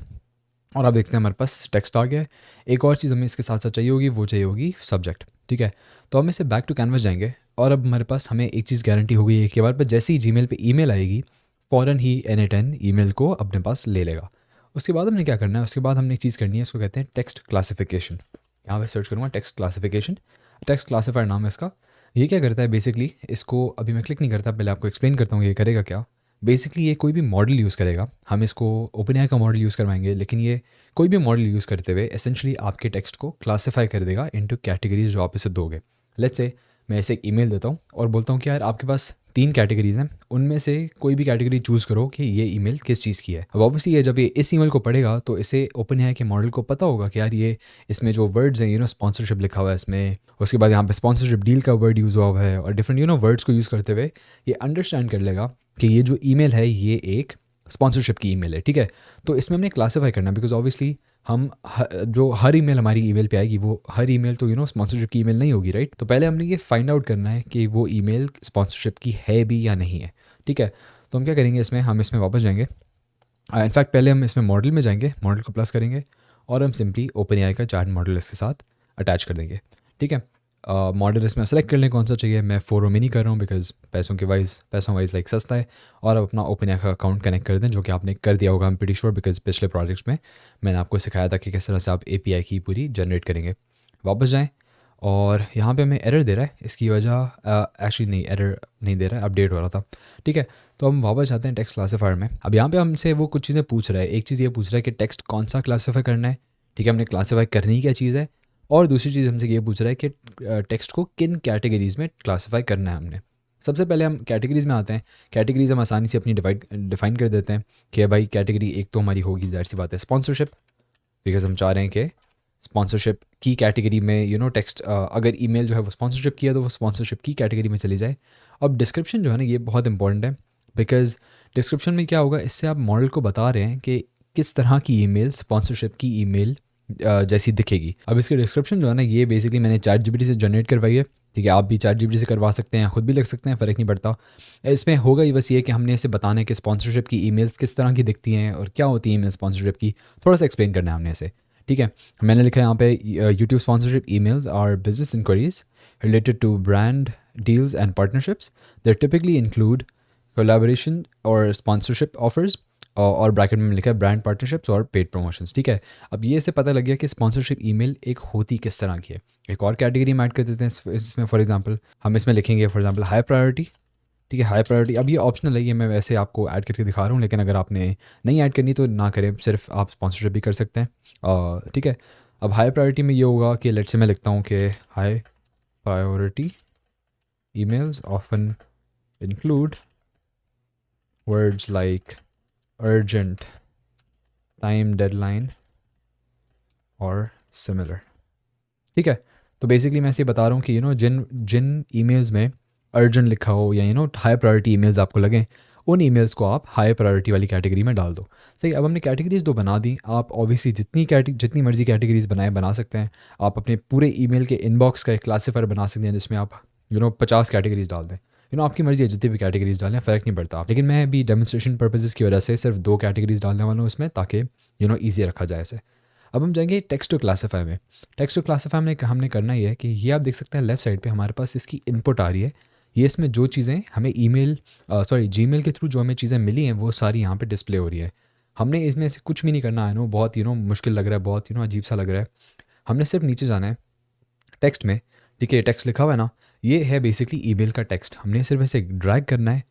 और आप देखते हैं हमारे पास टेक्स्ट आ गया है। एक और चीज़ हमें इसके साथ साथ चाहिए होगी, वो चाहिए होगी सब्जेक्ट, ठीक है। तो हम इसे बैक टू कैनवस जाएंगे, और अब हमारे पास हमें एक चीज़ गारंटी हो गई है कि हमारे पास जैसे ही जीमेल पे ईमेल आएगी, फ़ौरन ही N10 ईमेल को अपने पास ले लेगा। उसके बाद हमने क्या करना है, उसके बाद हमने एक चीज़ करनी है, इसको कहते हैं टेक्स्ट क्लासिफिकेशन। यहाँ पे सर्च करूँगा टेक्स्ट क्लासिफिकेशन, टेक्स्ट क्लासीफायर नाम है इसका। ये क्या करता है बेसिकली, इसको अभी मैं क्लिक नहीं करता, पहले आपको एक्सप्लेन करता हूँ ये करेगा क्या। बेसिकली ये कोई भी मॉडल यूज़ करेगा, हम इसको ओपनएआई का मॉडल यूज़ करवाएंगे, लेकिन ये कोई भी मॉडल यूज़ करते हुए एसेंशली आपके टेक्स्ट को क्लासीफाई कर देगा इनटू कैटेगरीज जो आप इसे दोगे। लेट्स से मैं इसे एक ईमेल देता हूँ और बोलता हूँ कि यार आपके पास 3 कैटेगरीज हैं, उनमें से कोई भी कैटेगरी चूज़ करो कि ये ईमेल किस चीज़ की है। अब ऑब्वियसली ये जब ये इस ईमेल को पढ़ेगा तो इसे ओपनएआई के मॉडल को पता होगा कि यार ये इसमें जो वर्ड्स हैं स्पॉन्सरशिप लिखा हुआ है इसमें, उसके बाद यहाँ पे स्पॉन्सरशिप डील का वर्ड यूज़ हुआ है, और डिफरेंट वर्ड्स को यूज़ करते हुए ये अंडरस्टैंड कर लेगा कि ये जो ईमेल है ये एक स्पॉन्सरशिप की ईमेल है, ठीक है। तो इसमें हमने क्लासीफाई करना है, बिकॉज ऑब्वियसली हम जो हर ईमेल हमारी ईमेल पे आएगी वो हर ईमेल तो स्पॉन्सरशिप की ईमेल नहीं होगी, राइट। तो पहले हमने ये फाइंड आउट करना है कि वो ईमेल स्पॉन्सरशिप की है भी या नहीं है, ठीक है। तो हम क्या करेंगे, हम इसमें वापस जाएंगे। इनफैक्ट पहले हम इसमें मॉडल में जाएंगे, मॉडल को प्लस करेंगे, और हम सिंपली ओपनएआई का चार्ट मॉडल इसके साथ अटैच कर देंगे, ठीक है। मॉडल इसमें सेलेक्ट कर लें कौन सा चाहिए। मैं 4 में नहीं कर रहा हूँ बिकॉज पैसों वाइज लाइक सस्ता है। और अब अपना ओपनएआई का अकाउंट कनेक्ट कर दें, जो कि आपने कर दिया होगा, I am pretty sure, because पिछले प्रोजेक्ट्स में मैंने आपको सिखाया था कि किस तरह से आप एपीआई की पूरी जनरेट करेंगे। वापस जाएँ, और यहाँ पे हमें एरर दे रहा है, इसकी वजह एक्चुअली नहीं, एरर नहीं दे रहा है, अपडेट हो रहा था, ठीक है। तो हम वापस जाते हैं टेक्स्ट क्लासीफायर में। अब यहाँ पे हमसे वो कुछ चीज़ें पूछ रहा है। एक चीज़ ये पूछ रहा है कि टेक्स्ट कौन सा क्लासीफाई करना है, ठीक है, हमने क्लासीफाई करनी ही क्या चीज़ है। और दूसरी चीज़ हमसे ये पूछ रहा है कि टेक्स्ट को किन कैटेगरीज़ में क्लासीफाई करना है हमने। सबसे पहले हम कैटेगरीज़ में आते हैं। कैटेगरीज़ हम आसानी से अपनी डिफ़ाइन कर देते हैं कि भाई कैटेगरी एक तो हमारी होगी, ज़ाहिर सी बात है, स्पॉन्सरशिप, बिकॉज़ हम चाह रहे हैं कि स्पॉन्सरशिप की कैटेगरी में टेक्स्ट, अगर ईमेल जो है वो स्पॉन्सरशिप की है तो वो स्पॉन्सरशिप की कैटेगरी में चली जाए। अब डिस्क्रिप्शन जो है ना, ये बहुत इंपॉर्टेंट है, बिकॉज़ डिस्क्रिप्शन में क्या होगा, इससे आप मॉडल को बता रहे हैं कि किस तरह की ईमेल स्पॉन्सरशिप की ईमेल जैसी दिखेगी। अब इसकी डिस्क्रिप्शन जो है ना, ये बेसिकली मैंने चैट जीपीटी से जनरेट करवाई है। ठीक है, आप भी चैट जीपीटी से करवा सकते हैं, खुद भी लिख सकते हैं, फ़र्क नहीं पड़ता। इसमें होगा ही बस ये कि हमने इसे बताना है कि स्पॉन्सरशिप की ईमेल्स किस तरह की दिखती हैं और क्या होती है ईमेल स्पॉन्सरशिप की, थोड़ा सा एक्सप्लेन करना है हमने इसे। ठीक है, मैंने लिखा है यहाँ पे YouTube sponsorship emails are business inquiries related to brand deals and partnerships that typically include collaboration और स्पॉन्सरशिप ऑफर्स, और ब्रैकेट में लिखा है ब्रांड पार्टनरशिप्स और पेड प्रमोशंस। ठीक है, अब ये से पता लग गया कि स्पॉन्सरशिप ईमेल एक होती किस तरह की है। एक और कैटेगरी में ऐड कर देते हैं इसमें, फॉर एग्जांपल हम इसमें लिखेंगे फॉर एग्जांपल हाई प्रायोरिटी। ठीक है, हाई प्रायोरिटी, अब ये ऑप्शनल है, ये मैं वैसे आपको ऐड करके दिखा रहा हूँ, लेकिन अगर आपने नहीं ऐड करनी तो ना करें, सिर्फ आप स्पॉन्सरशिप भी कर सकते हैं। ठीक है, अब हाई प्रायोरिटी में ये होगा कि लेट्स से मैं लिखता हूँ कि high priority emails often include words like urgent, time deadline और similar। ठीक है, तो बेसिकली मैं ऐसे बता रहा हूँ कि जिन जिन ईमेल्स में अर्जेंट लिखा हो या हाई प्रायोरिटी ईमेल्स आपको लगें, उन ईमेल्स को आप हाई प्रायोरिटी वाली कैटेगरी में डाल दो। सही, अब हमने कैटेगरीज दो बना दी। आप ऑब्वियसली जितनी मर्जी कैटेगरीज बना सकते हैं। आप अपने पूरे ईमेल के इनबॉक्स का एक क्लासीफायर बना सकते हैं जिसमें आप 50 कैटेगरीज डाल दें। आपकी मर्ज़ी है, जितनी भी कैटेगरीज डालें, फ़र्क नहीं पड़ता। लेकिन मैं अभी डेमोन्स्ट्रेशन पर्पसेस की वजह से सिर्फ 2 कैटेगरीज डालने वाला हूँ इसमें, ताकि ईजी रखा जाए इसे। अब हम जाएंगे टेक्स्ट टू क्लासीफाई में। टेक्स्ट टू क्लासीफाई में हमने करना ये है कि ये आप देख सकते हैं लेफ्ट साइड पे हमारे पास इसकी इनपुट आ रही है। ये इसमें जो चीज़ें हमें जीमेल के थ्रू जो हमें चीज़ें मिली हैं वो सारी यहाँ पे डिस्प्ले हो रही है। हमने इसमें से कुछ भी नहीं करना है, बहुत मुश्किल लग रहा है, बहुत अजीब सा लग रहा है। हमने सिर्फ नीचे जाना है टेक्स्ट में। ठीक है, टेक्स्ट लिखा हुआ है ना, ये है बेसिकली ईमेल का टेक्स्ट। हमने सिर्फ इसे ड्रैग करना है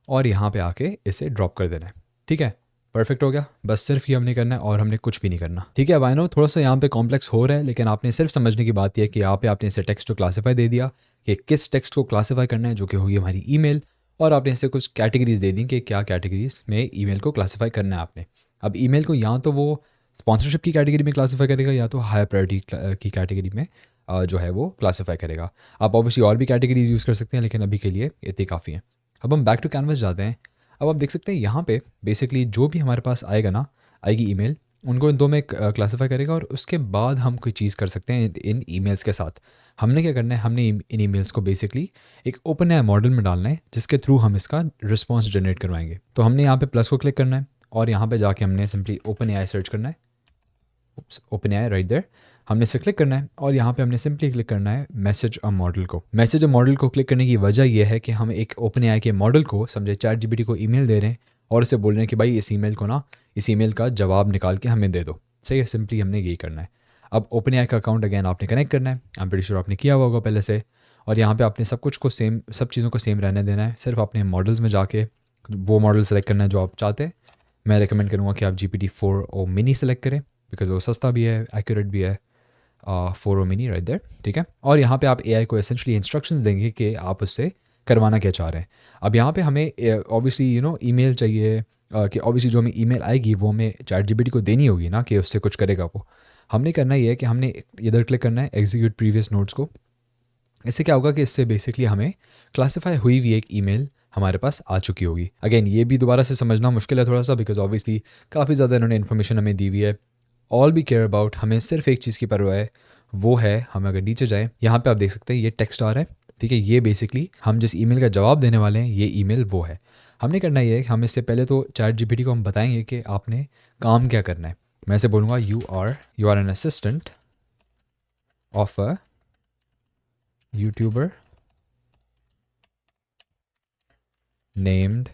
और यहाँ पे आके इसे ड्रॉप कर देना है। ठीक है, परफेक्ट हो गया। बस सिर्फ ये हमने करना है और हमने कुछ भी नहीं करना। ठीक है, अब आई नो थोड़ा सा यहाँ पे कॉम्प्लेक्स हो रहा है, लेकिन आपने सिर्फ समझने की बात यह है कि यहाँ पे आपने इसे टेक्स्ट टू क्लासीफाई दे दिया कि किस टेक्स्ट को क्लासीफाई करना है, जो कि होगी हमारी ईमेल, और आपने इसे कुछ कैटेगरीज दे दी कि क्या कैटेगरीज में ईमेल को क्लासीफाई करना है आपने। अब ईमेल को या तो वो स्पॉन्सरशिप की कैटेगरी में क्लासीफाई करेगा या तो हाई प्रायोरिटी की कैटेगरी में जो है वो क्लासीफाई करेगा। आप ऑब्वियसली और भी कैटेगरीज यूज़ कर सकते हैं, लेकिन अभी के लिए इतनी काफ़ी है। अब हम बैक टू कैनवस जाते हैं। अब आप देख सकते हैं यहाँ पे बेसिकली जो भी हमारे पास आएगी ईमेल, उनको इन दो में क्लासीफाई करेगा, और उसके बाद हम कोई चीज़ कर सकते हैं इन ईमेल्स के साथ। हमने क्या करना है, हमने इन ईमेल्स को बेसिकली एक ओपन एआई मॉडल में डालना है, जिसके थ्रू हम इसका रिस्पॉन्स जनरेट करवाएंगे। तो हमने यहाँ पे प्लस को क्लिक करना है और यहाँ पे जाके हमने सिंपली ओपन एआई सर्च करना है। ओपन एआई राइट देयर, हमने इसे क्लिक करना है और यहाँ पे हमने सिंपली क्लिक करना है मैसेज अ मॉडल को। मैसेज अ मॉडल को क्लिक करने की वजह यह है कि हम एक ओपन एआई के मॉडल को, समझे चैट जीपीटी को ईमेल दे रहे हैं और उसे बोल रहे हैं कि भाई इस ईमेल का जवाब निकाल के हमें दे दो। सही है, सिंपली हमने यही करना है। अब ओपन एआई का अकाउंट अगेन आपने कनेक्ट करना है। आई एम प्रीटी श्योर आपने किया हुआ होगा पहले से, और यहाँ पे आपने सब चीज़ों को सेम रहने देना है। सिर्फ अपने मॉडल्स में जाके वो मॉडल सेलेक्ट करना है जो आप चाहते हैं। मैं रिकमेंड करूँगा कि आप GPT-4 ओ मिनी सेलेक्ट करें, बिकॉज वो सस्ता भी है, एक्यूरेट भी है। 4 ओ मिनी राइट देयर। ठीक है, और यहाँ पे आप एआई को एसेंशली इंस्ट्रक्शंस देंगे कि आप उससे करवाना क्या चाह रहे हैं। अब यहाँ पे हमें ऑब्वियसली ईमेल चाहिए, कि ऑब्वियसली जो हमें ईमेल आएगी वो हमें चैट जीपीटी को देनी होगी ना, कि उससे कुछ करेगा वो। हमने करना ये है कि हमने इधर क्लिक करना है एग्जीक्यूट प्रीवियस नोट्स को। इससे क्या होगा कि इससे बेसिकली हमें क्लासीफाई हुई हुई एक ईमेल हमारे पास आ चुकी होगी। अगेन ये भी दोबारा से समझना मुश्किल है थोड़ा सा, बिकॉज ऑब्वियसली काफ़ी ज़्यादा इन्होंने इन्फॉर्मेशन हमें दी हुई है। ऑल वी केयर अबाउट, हमें सिर्फ एक चीज़ की परवाह है, वो है हम अगर नीचे जाएँ, यहाँ पे आप देख सकते हैं ये टेक्स्ट आ रहा है। ठीक है, ये बेसिकली हम जिस ईमेल का जवाब देने वाले हैं, ये ईमेल वो है। हमने करना ये है कि हम इससे पहले तो चैट जीपीटी को हम बताएंगे कि आपने काम क्या करना है। मैं ऐसे बोलूँगा you are an assistant of a YouTuber named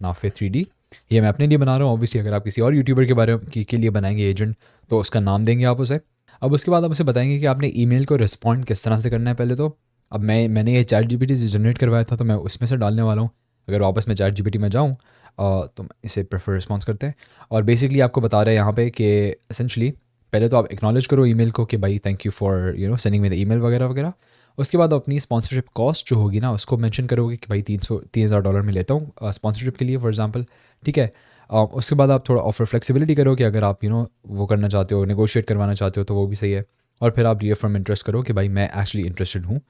Nafe 3D। ये मैं अपने लिए बना रहा हूँ, ऑब्वियसली अगर आप किसी और यूट्यूबर के बारे के लिए बनाएंगे एजेंट, तो उसका नाम देंगे आप उसे। अब उसके बाद आप उसे बताएंगे कि आपने ईमेल को रिस्पॉन्ड किस तरह से करना है पहले तो। अब मैंने ये चैट जीपीटी से जनरेट करवाया था, तो मैं उसमें से डालने वाला हूँ। अगर वापस मैं चैट जीपीटी में जाऊँ तो इसे प्रेफर रिस्पॉन्स करते हैं, और बेसिकली आपको बता रहे हैं यहाँ पे कि एसेंशली पहले तो आप एक्नॉलेज करो ईमेल को कि भाई thank you for sending me the email वगैरह वगैरह, उसके बाद अपनी स्पॉन्सरशिप कॉस्ट जो होगी ना उसको मेंशन करोगे कि भाई $3,000 में लेता हूँ स्पॉन्सरशिप के लिए फॉर एग्जांपल, ठीक है। उसके बाद आप थोड़ा ऑफर फ्लेक्सिबिलिटी करो कि अगर आप वो करना चाहते हो, नेगोशिएट करवाना चाहते हो तो वो भी सही है। और फिर आप रीअफर्म इंटरेस्ट करो कि भाई मैं एक्चुअली इंटरेस्टेड हूँ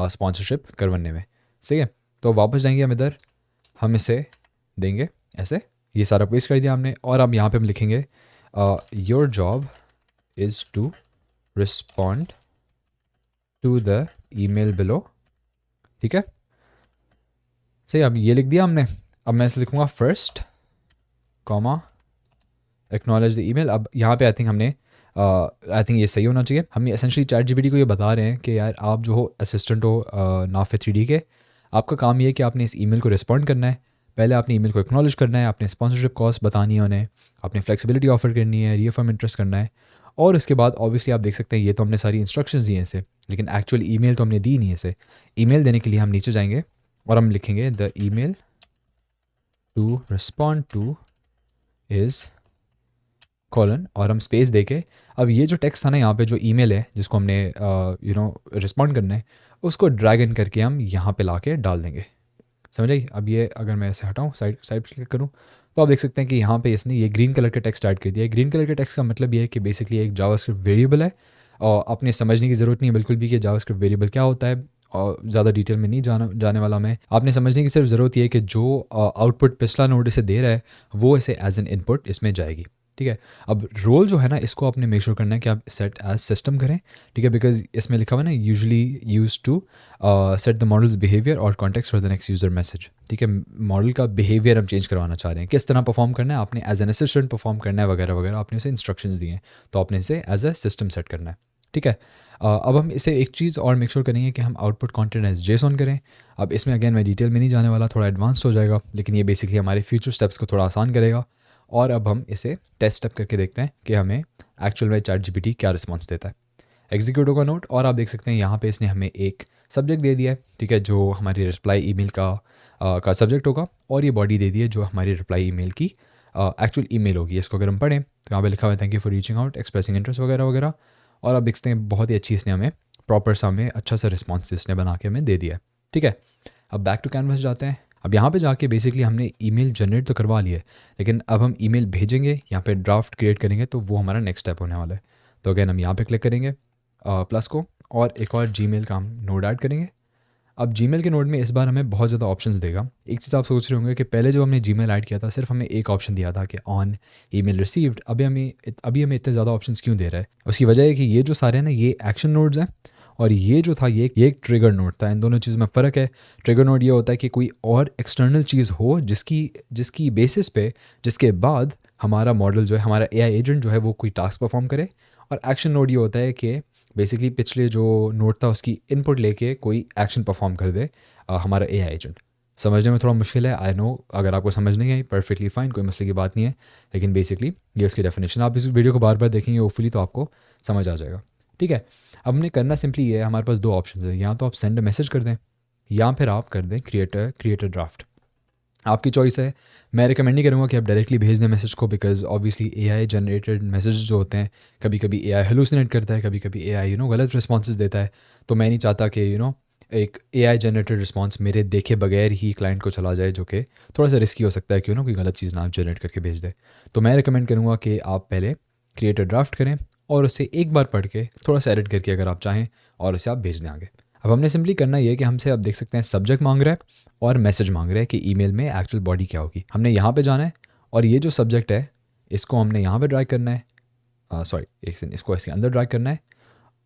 स्पॉन्सरशिप करवाने में, सही है। तो वापस जाएंगे हम इधर, हम इसे देंगे ऐसे, ये सारा पेस्ट कर दिया हमने। और अब यहाँ पे हम लिखेंगे your job is to respond to the email below, ठीक है, सही। अब ये लिख दिया हमने। अब मैं इसे लिखूँगा first comma acknowledge the email. अब यहाँ पे आई थिंक हमने आई थिंक ये सही होना चाहिए। हम ये एसेंशली ChatGPT को ये बता रहे हैं कि यार आप जो हो असिस्टेंट हो नाफे 3D के, आपका काम ये है कि आपने इस ईमेल को रिस्पॉन्ड करना है। पहले आपने ईमेल को एक्नॉलेज करना है, आपने स्पॉन्सरशिप कॉस्ट बतानी है उन्हें, आपने फ्लेक्सिबिलिटी ऑफर करनी है, रीअफर्म इंटरेस्ट करना है। और उसके बाद ऑब्वियसली आप देख सकते हैं ये तो हमने सारी इंस्ट्रक्शंस दी हैं इसे, लेकिन एक्चुअल ईमेल तो हमने दी नहीं है इसे। ईमेल देने के लिए हम नीचे जाएंगे और हम लिखेंगे the email to respond to is colon, और हम स्पेस देके अब ये जो टेक्स्ट था ना यहाँ पे जो ईमेल है जिसको हमने रिस्पॉन्ड करना है, उसको ड्रैग इन करके हम यहाँ पे ला के डाल देंगे, समझ आई। अब ये अगर मैं ऐसे हटाऊँ साइड साइड पर क्लिक करूँ तो आप देख सकते हैं कि यहाँ पे इसने ये ग्रीन कलर का टेक्स्ट ऐड कर दिया है। ग्रीन कलर के टेक्स्ट का मतलब ये है कि बेसिकली एक जावास्क्रिप्ट वेरिएबल है, और आपने समझने की ज़रूरत नहीं है बिल्कुल भी कि जावास्क्रिप्ट वेरिएबल क्या होता है, और ज़्यादा डिटेल में नहीं जाने वाला मैं। आपने समझने की सिर्फ ज़रूरत ये है कि जो आउटपुट पिछला नोड इसे दे रहा है वो इसे एज एन इनपुट इसमें जाएगी, ठीक है। अब रोल जो है ना इसको आपने मेक श्योर करना है कि आप सेट एज सिस्टम करें, ठीक है, बिकॉज इसमें लिखा हुआ है ना usually use to set the model's behaviour और context for the next user message, ठीक है। मॉडल का बिहेवियर हम चेंज करवाना चाह रहे हैं, किस तरह परफॉर्म करना है, आपने एज एन असिस्टेंट परफॉर्म करना है वगैरह वगैरह, आपने उसे इंस्ट्रक्शंस दिए हैं, तो आपने इसे एज अ सिस्टम सेट करना है, ठीक है। अब हम इसे एक चीज़ और मेक श्योर करेंगे कि हम आउटपुट कॉन्टेंट एज जेसॉन करें। अब इसमें अगेन मैं डिटेल में नहीं जाने वाला, थोड़ा एडवांस हो जाएगा, लेकिन ये बेसिकली हमारे फ्यूचर स्टेप्स को थोड़ा आसान करेगा। और अब हम इसे टेस्ट अप करके देखते हैं कि हमें एक्चुअल में ChatGPT क्या रिस्पॉन्स देता है। एग्जीक्यूट होगा नोट, और आप देख सकते हैं यहाँ पे इसने हमें एक सब्जेक्ट दे दिया है, ठीक है, जो हमारी रिप्लाई ईमेल का सब्जेक्ट होगा, और ये बॉडी दे दी है जो हमारी रिप्लाई ईमेल की एक्चुअल ईमेल होगी। इसको अगर हम पढ़ें तो यहाँ पे लिखा हुआ है thank you for reaching out expressing interest वगैरह वगैरह। और आप देखते हैं बहुत ही अच्छी इसने हमें प्रॉपर सा हमें अच्छा सा रिस्पॉन्स इसने बना के हमें दे दिया है, ठीक है। अब बैक टू कैनवस जाते हैं। अब यहाँ पे जाके बेसिकली हमने ईमेल जनरेट तो करवा लिया है, लेकिन अब हम ईमेल भेजेंगे, यहाँ पे ड्राफ्ट क्रिएट करेंगे, तो वो हमारा नेक्स्ट स्टेप होने वाला है। तो अगेन हम यहाँ पे क्लिक करेंगे प्लस को, और एक और जीमेल का हम नोड ऐड करेंगे। अब जीमेल के नोड में इस बार हमें बहुत ज़्यादा ऑप्शंस देगा। एक चीज़ आप सोच रहे होंगे कि पहले जब हमने जीमेल ऐड किया था सिर्फ हमें एक ऑप्शन दिया था कि ऑन ईमेल रिसीव्ड, अभी हमें इतने ज़्यादा ऑप्शंस क्यों दे रहा है? उसकी वजह है कि ये जो सारे हैं ना ये एक्शन नोड्स हैं, और ये जो था ये एक ट्रिगर नोड था। इन दोनों चीज़ में फ़र्क है। ट्रिगर नोड ये होता है कि कोई और एक्सटर्नल चीज़ हो जिसकी बेसिस पे, जिसके बाद हमारा मॉडल जो है, हमारा AI एजेंट जो है वो कोई टास्क परफॉर्म करे। और एक्शन नोड ये होता है कि बेसिकली पिछले जो नोड था उसकी इनपुट लेके कोई एक्शन परफॉर्म कर दे हमारा AI एजेंट। समझने में थोड़ा मुश्किल है, आई नो। अगर आपको समझ नहीं आई परफेक्टली फ़ाइन, कोई मसले की बात नहीं है, लेकिन बेसिकली ये उसकी डेफिनेशन। आप इस वीडियो को बार बार देखेंगे होपफुली तो आपको समझ आ जाएगा, ठीक है। अब हमने करना सिंपली ये है, हमारे पास दो ऑप्शन है, या तो आप सेंड मैसेज कर दें या फिर आप कर दें क्रिएट अ ड्राफ्ट। आपकी चॉइस है। मैं रिकमेंड नहीं करूँगा कि आप डायरेक्टली भेज दें मैसेज को, because obviously AI generated message जो होते हैं कभी कभी AI हेलुसिनेट करता है, कभी कभी AI गलत रिस्पॉन्सेज देता है। तो मैं नहीं चाहता कि एक AI जनरेटेड रिस्पॉन्स मेरे देखे बगैर ही क्लाइंट को चला जाए, जो कि थोड़ा सा रिस्की हो सकता है कि कोई गलत चीज़ ना आप जनरेट करके भेज दे। तो मैं रिकमेंड करूँगा कि आप पहले क्रिएट अ ड्राफ्ट करें और उसे एक बार पढ़ के थोड़ा सा एडिट करके अगर आप चाहें, और उसे आप भेज दें आगे। अब हमने सिंपली करना ये है कि हमसे आप देख सकते हैं सब्जेक्ट मांग रहा है और मैसेज मांग रहा है कि ईमेल में एक्चुअल बॉडी क्या होगी। हमने यहाँ पे जाना है और ये जो सब्जेक्ट है इसको हमने यहाँ पे ड्रैग करना है, सॉरी एक सेकंड, इसको इसके अंदर ड्रैग करना है,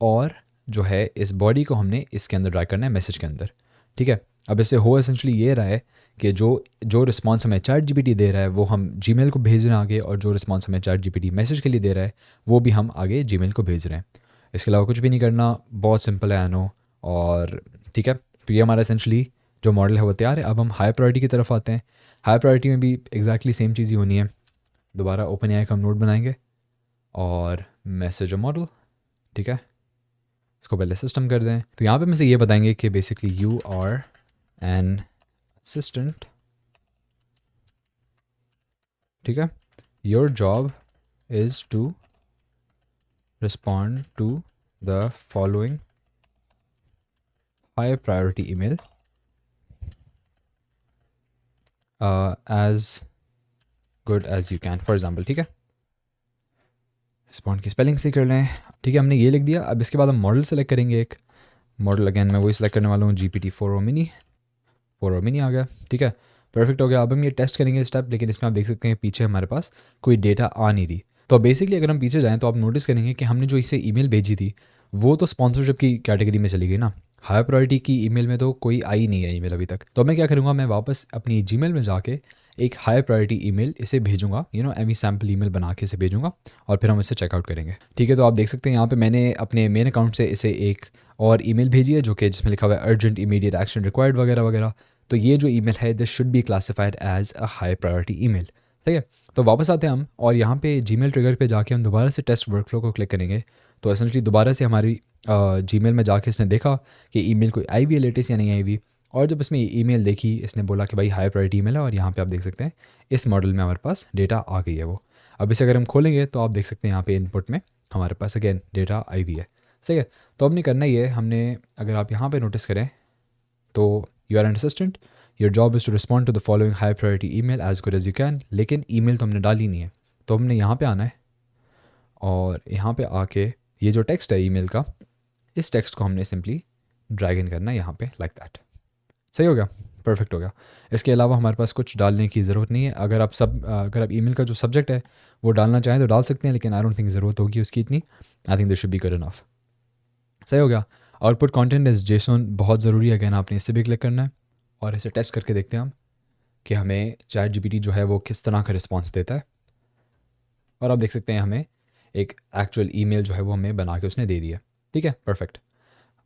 और जो है इस बॉडी को हमने इसके अंदर ड्रैग करना है मैसेज के अंदर, ठीक है। अब इससे हो एसेंशली ये रहा है कि जो रिस्पॉन्स हमें ChatGPT दे रहा है वो हम जीमेल को भेज रहे हैं आगे, और जो रिस्पॉन्स हमें ChatGPT मैसेज के लिए दे रहा है वो भी हम आगे जीमेल को भेज रहे हैं। इसके अलावा कुछ भी नहीं करना, बहुत सिंपल है आई नो। और ठीक है, तो ये हमारा एसेंशली जो मॉडल है वो तैयार है। अब हम हाई प्रायोरिटी की तरफ आते हैं। हाई प्रायोरिटी में भी एग्जैक्टली सेम चीज़ ही होनी है। दोबारा OpenAI का हम नोड बनाएंगे और मैसेज मॉडल, ठीक है, इसको पहले सिस्टम कर दें। तो यहाँ पे मैं से ये बताएंगे कि basically you are an assistant, ठीक है, your job is to respond to the following high priority email as good as you can, for example, ठीक है। रिस्पॉन्ड की स्पेलिंग सही कर लें, ठीक है, हमने ये लिख दिया। अब इसके बाद हम मॉडल सेलेक्ट करेंगे एक मॉडल, अगेन मैं वही सेलेक्ट करने वाला हूँ, GPT-4o मिनी, 4o मिनी आ गया, ठीक है, परफेक्ट हो गया। अब हम ये टेस्ट करेंगे स्टेप, लेकिन इसमें आप देख सकते हैं पीछे हमारे पास कोई डेटा आ नहीं रही। तो बेसिकली अगर हम पीछे जाएँ तो आप नोटिस करेंगे कि हमने जो इसे ईमेल भेजी थी वो तो स्पॉन्सरशिप की कैटेगरी में चली गई ना, हाई प्रायोरिटी की ईमेल में तो कोई आई नहीं है ईमेल अभी तक। तो मैं क्या करूँगा, मैं वापस अपनी जीमेल में जाके एक हाई प्रायोरिटी ईमेल इसे भेजूंगा, एमी सैम्पल ईमेल बना के इसे भेजूंगा और फिर हम इसे चेकआउट करेंगे, ठीक है। तो आप देख सकते हैं यहाँ पे मैंने अपने मेन अकाउंट से इसे एक और ईमेल भेजी है जो कि जिसमें लिखा हुआ है अर्जेंट इमीडिएट एक्शन रिक्वायर्ड वगैरह वगैरह। तो ये जो ईमेल है this should be classified as a high priority email, सही है। तो वापस आते हैं हम और यहाँ पे जीमेल ट्रिगर पे जाके हम दोबारा से टेस्ट वर्कफ्लो को क्लिक करेंगे। तो एसेंशली दोबारा से हमारी जीमेल में जाके इसने देखा कि ईमेल कोई आई हुई है लेटेस्ट या नहीं आई हुई, और जब इसमें ईमेल देखी इसने बोला कि भाई हाई प्रायोरिटी ईमेल है, और यहाँ पे आप देख सकते हैं इस मॉडल में हमारे पास डेटा आ गई है वो। अब इसे अगर हम खोलेंगे तो आप देख सकते हैं यहाँ पे इनपुट में हमारे पास अगेन डेटा आई हुई है, सही है। तो अब नहीं करना ही है हमने, अगर आप यहाँ पे नोटिस करें तो you are an assistant, your job is to respond to the following high priority email as good as you can, लेकिन ईमेल तो हमने डाली नहीं है। तो हमने यहाँ पे आना है और यहाँ पे आके ये जो टेक्स्ट है ईमेल का, इस टेक्स्ट को हमने सिंपली ड्रैग इन करना है यहाँ पे लाइक दैट, सही हो गया, परफेक्ट हो गया। इसके अलावा हमारे पास कुछ डालने की ज़रूरत नहीं है। अगर आप ईमेल का जो सब्जेक्ट है वो डालना चाहें तो डाल सकते हैं, लेकिन आई डोंट थिंक ज़रूरत होगी उसकी इतनी, I think this should be good enough, सही हो गया। आउटपुट कंटेंट इज जेसन बहुत ज़रूरी है, अगेन आपने इसे भी क्लिक करना है और इसे टेस्ट करके देखते हैं हम कि हमें ChatGPT जो है वो किस तरह का रिस्पॉन्स देता है। और आप देख सकते हैं हमें एक एक्चुअल ईमेल जो है वो हमें बना के उसने दे दिया, ठीक है, परफेक्ट।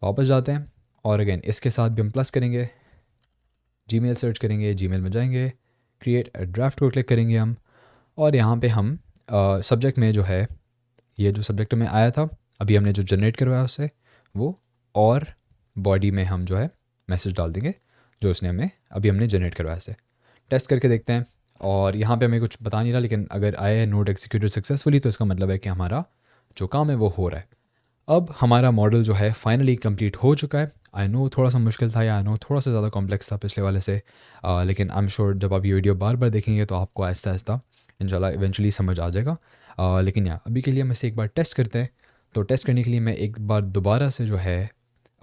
वापस जाते हैं और अगेन इसके साथ भी हम प्लस करेंगे, जीमेल सर्च करेंगे, जीमेल में जाएंगे, क्रिएट अ ड्राफ्ट को क्लिक करेंगे हम, और यहाँ पे हम सब्जेक्ट में जो है ये जो सब्जेक्ट में आया था अभी हमने जो जनरेट करवाया उससे वो, और बॉडी में हम जो है मैसेज डाल देंगे जो उसने हमने जनरेट करवाया से। टेस्ट करके देखते हैं और यहाँ पे हमें कुछ बता नहीं रहा, लेकिन अगर आया है नोट एक्सिक्यूटेड सक्सेसफुली तो इसका मतलब है कि हमारा जो काम है वो हो रहा है। अब हमारा मॉडल जो है फाइनली कंप्लीट हो चुका है। आई नो थोड़ा सा मुश्किल था, या आई नो थोड़ा सा ज़्यादा कॉम्प्लेक्स था पिछले वाले से, लेकिन आई एम श्योर जब आप ये वीडियो बार बार देखेंगे तो आपको आहिस्ता आहिस्ता इंशाल्लाह इवेंचुअली समझ आ जाएगा। लेकिन अभी के लिए हम इसे एक बार टेस्ट करते हैं। तो टेस्ट करने के लिए मैं एक बार दोबारा से जो है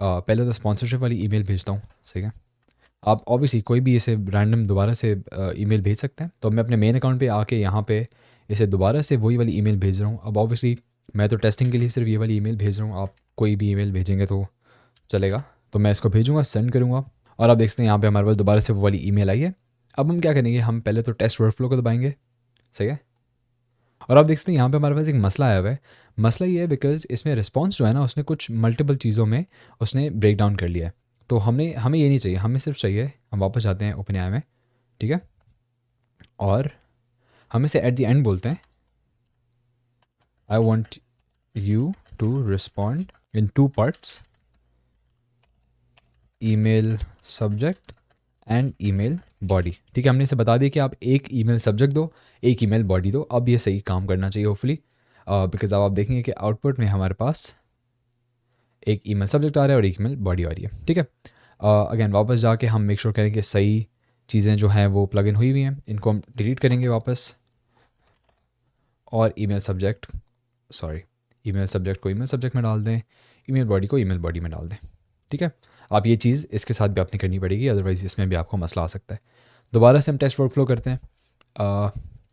पहले तो स्पॉन्सरशिप वाली ईमेल भेजता हूँ, सही है। आप ऑब्वियसली कोई भी इसे रैंडम दोबारा से ईमेल भेज सकते हैं। तो मैं अपने मेन अकाउंट पे आके यहाँ पे इसे दोबारा से वही वाली ईमेल भेज रहा हूँ। अब ऑब्वियसली मैं तो टेस्टिंग के लिए सिर्फ ये वाली ईमेल भेज रहा हूँ, आप कोई भी ईमेल भेजेंगे तो चलेगा। तो मैं इसको भेजूँगा, सेंड करूँगा, और आप देखते हैं यहाँ पे हमारे पास दोबारा से वो वाली ईमेल आई है। अब हम क्या करेंगे, हम पहले तो टेस्ट वर्कफ्लो को दबाएंगे, सही है। और आप देखते हैं यहाँ पे हमारे पास एक मसला आया हुआ है। मसला ये है बिकॉज इसमें रिस्पॉन्स जो है ना उसने कुछ मल्टीपल चीज़ों में उसने ब्रेक डाउन कर लिया है। तो हमें ये नहीं चाहिए, हमें सिर्फ चाहिए, हम वापस जाते हैं ओपन एआई में, ठीक है, और हम इसे एट द एंड बोलते हैं I want you to respond in 2 parts, email subject and email body, ठीक है। हमने इसे बता दिया कि आप एक ईमेल सब्जेक्ट दो, एक ईमेल बॉडी दो। अब ये सही काम करना चाहिए होपफुली, बिकॉज अब आप देखेंगे कि आउटपुट में हमारे पास एक ईमेल सब्जेक्ट आ रहा है और एक ईमेल बॉडी आ रही है, ठीक है। अगेन वापस जाके हम मेक श्योर करें कि सही चीज़ें जो हैं वो प्लग इन हुई हुई हैं, इनको हम डिलीट करेंगे वापस, और ईमेल सब्जेक्ट को ईमेल सब्जेक्ट में डाल दें, ईमेल बॉडी को ईमेल बॉडी में डाल दें, ठीक है। आप ये चीज़ इसके साथ भी आपने करनी पड़ेगी, अदरवाइज़ इसमें भी आपको मसला आ सकता है। दोबारा से हम टेस्ट वर्कफ्लो करते हैं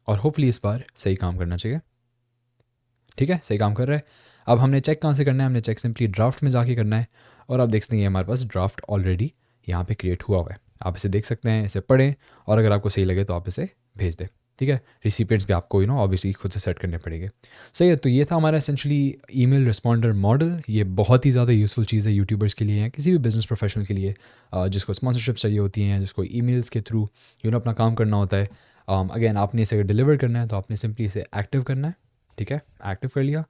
और होपफुली इस बार सही काम करना चाहिए, ठीक है, सही काम कर रहा है। अब हमने चेक कहाँ से करना है, हमने चेक सिंपली ड्राफ्ट में जाके करना है, और आप देख सकते हैं हमारे पास ड्राफ्ट ऑलरेडी यहाँ पे क्रिएट हुआ हुआ है। आप इसे देख सकते हैं, इसे पढ़ें, और अगर आपको सही लगे तो आप इसे भेज दें, ठीक है। रिसिपिएंट्स भी आपको ऑब्वियसली खुद से सेट करने पड़ेंगे, सही है। तो ये था हमारा एसेंशली ईमेल रिस्पॉन्डर मॉडल। ये बहुत ही ज़्यादा यूज़फुल चीज़ है यूट्यूबर्स के लिए या किसी भी बिजनेस प्रोफेशनल के लिए जिसको स्पॉन्सरशिप चाहिए होती हैं, जिसको ईमेल्स के थ्रू अपना काम करना होता है। अगेन आपने इसे अगर डिलीवर करना है तो आपने सिंपली इसे एक्टिव करना है, ठीक है, एक्टिव कर लिया,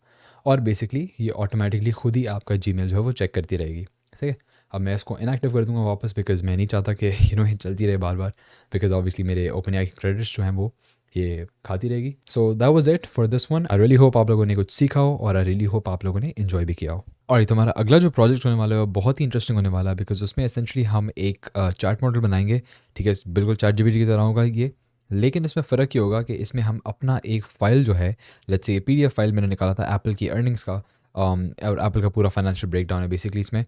और बेसिकली ये ऑटोमेटिकली खुद ही आपका जीमेल जो है वो चेक करती रहेगी, सही है। अब मैं इसको इनएक्टिव कर दूंगा वापस, बिकॉज मैं नहीं चाहता कि ये चलती रहे बार बार, बिकॉज ऑब्वियसली मेरे ओपन एआई के क्रेडिट्स जो हैं वो ये खाती रहेगी। So that was it for this one. I really hope आप लोगों ने कुछ सीखा हो और आई रियली होप आप लोगों ने एंजॉय भी किया हो। और ये तुम्हारा अगला जो प्रोजेक्ट होने वाला है वो बहुत ही इंटरेस्टिंग होने वाला है, बिकॉज उसमें एसेंशली हम एक चार्ट मॉडल बनाएंगे। ठीक है, बिल्कुल चैट जीपीटी की तरह होगा ये, लेकिन इसमें फ़र्क ये होगा कि इसमें हम अपना एक फ़ाइल जो है, लेट्स से पीडीएफ फाइल मैंने निकाला था एप्पल की अर्निंग्स का, और एप्पल का पूरा फाइनेंशियल ब्रेकडाउन है बेसिकली इसमें।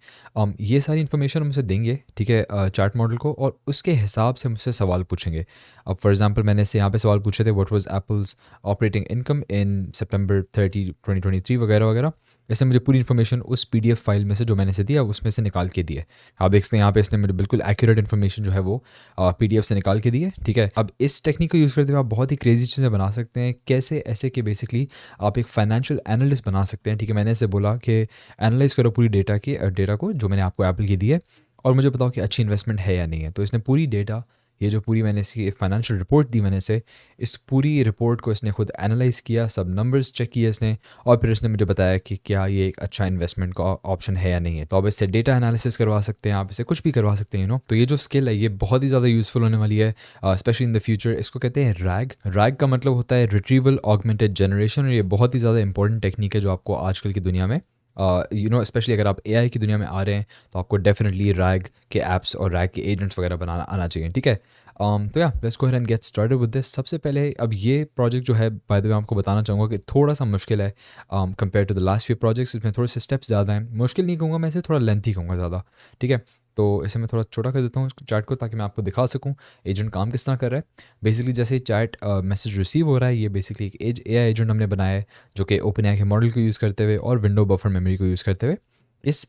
ये सारी इन्फॉर्मेशन हम उसे देंगे, ठीक है, चार्ट मॉडल को, और उसके हिसाब से मुझसे सवाल पूछेंगे। अब फॉर एग्जांपल मैंने इससे यहाँ पे सवाल पूछे थे, what was Apple's operating income in September 30 2023 वगैरह वगैरह। इससे मुझे पूरी इन्फॉर्मेशन उस पीडीएफ फाइल में से जो मैंने इसे दिया उसमें से निकाल के दी है। आप देख सकते हैं यहाँ पे इसने मुझे बिल्कुल एक्यूरेट इन्फॉर्मेशन जो है वो पीडीएफ से निकाल के दी है। ठीक है, अब इस टेक्निक को यूज़ करते हुए आप बहुत ही क्रेजी चीज़ें बना सकते हैं। कैसे? ऐसे कि बेसिकली आप एक फाइनेंशियल एनालिस्ट बना सकते हैं। ठीक है, मैंने इसे बोला कि एनालाइज करो पूरी डेटा को जो मैंने आपको एप्पल की दी है, और मुझे बताओ कि अच्छी इन्वेस्टमेंट है या नहीं है। तो इसने पूरी डेटा, ये जो पूरी मैंने इसकी फाइनेंशियल रिपोर्ट दी मैंने इसे, इस पूरी रिपोर्ट को इसने खुद एनालाइज किया, सब नंबर्स चेक किए इसने, और फिर इसने मुझे बताया कि क्या ये एक अच्छा इन्वेस्टमेंट का ऑप्शन है या नहीं है। तो आप इससे डेटा एनालिसिस करवा सकते हैं, आप इसे कुछ भी करवा सकते हैं, तो ये जो स्किल है ये बहुत ही ज़्यादा यूज़फुल होने वाली है, स्पेशली इन द फ्यूचर। इसको कहते हैं रैग। रैग का मतलब होता है रिट्रीवल ऑगमेंटेड जनरेशन, और ये बहुत ही ज़्यादा इंपॉर्टेंट टेक्निक है जो आपको आजकल की दुनिया में स्पेशली अगर आप एआई की दुनिया में आ रहे हैं तो आपको डेफिनेटली रैग के ऐप्स और रैग के एजेंट्स वगैरह बनाना आना चाहिए। ठीक है, तो या let's go ahead and gate started with this. सबसे पहले अब ये प्रोजेक्ट जो है, बाय द वे आपको बताना चाहूँगा कि थोड़ा सा मुश्किल है compare to the last few projects. इसमें थोड़े से स्टेप्स ज़्यादा हैं। मुश्किल नहीं कहूँगा मैं इसे, थोड़ा लेंथी कहूँगा ज़्यादा। ठीक है, तो इसे मैं थोड़ा छोटा कर देता हूँ चार्ट को, ताकि मैं आपको दिखा सकूँ एजेंट काम किस तरह कर रहा है। बेसिकली जैसे चैट मैसेज रिसीव हो रहा है, ये बेसिकली एक एआई एजेंट हमने बनाया है जो कि ओपन एआई के मॉडल को यूज़ करते हुए और विंडो बफर मेमोरी को यूज़ करते हुए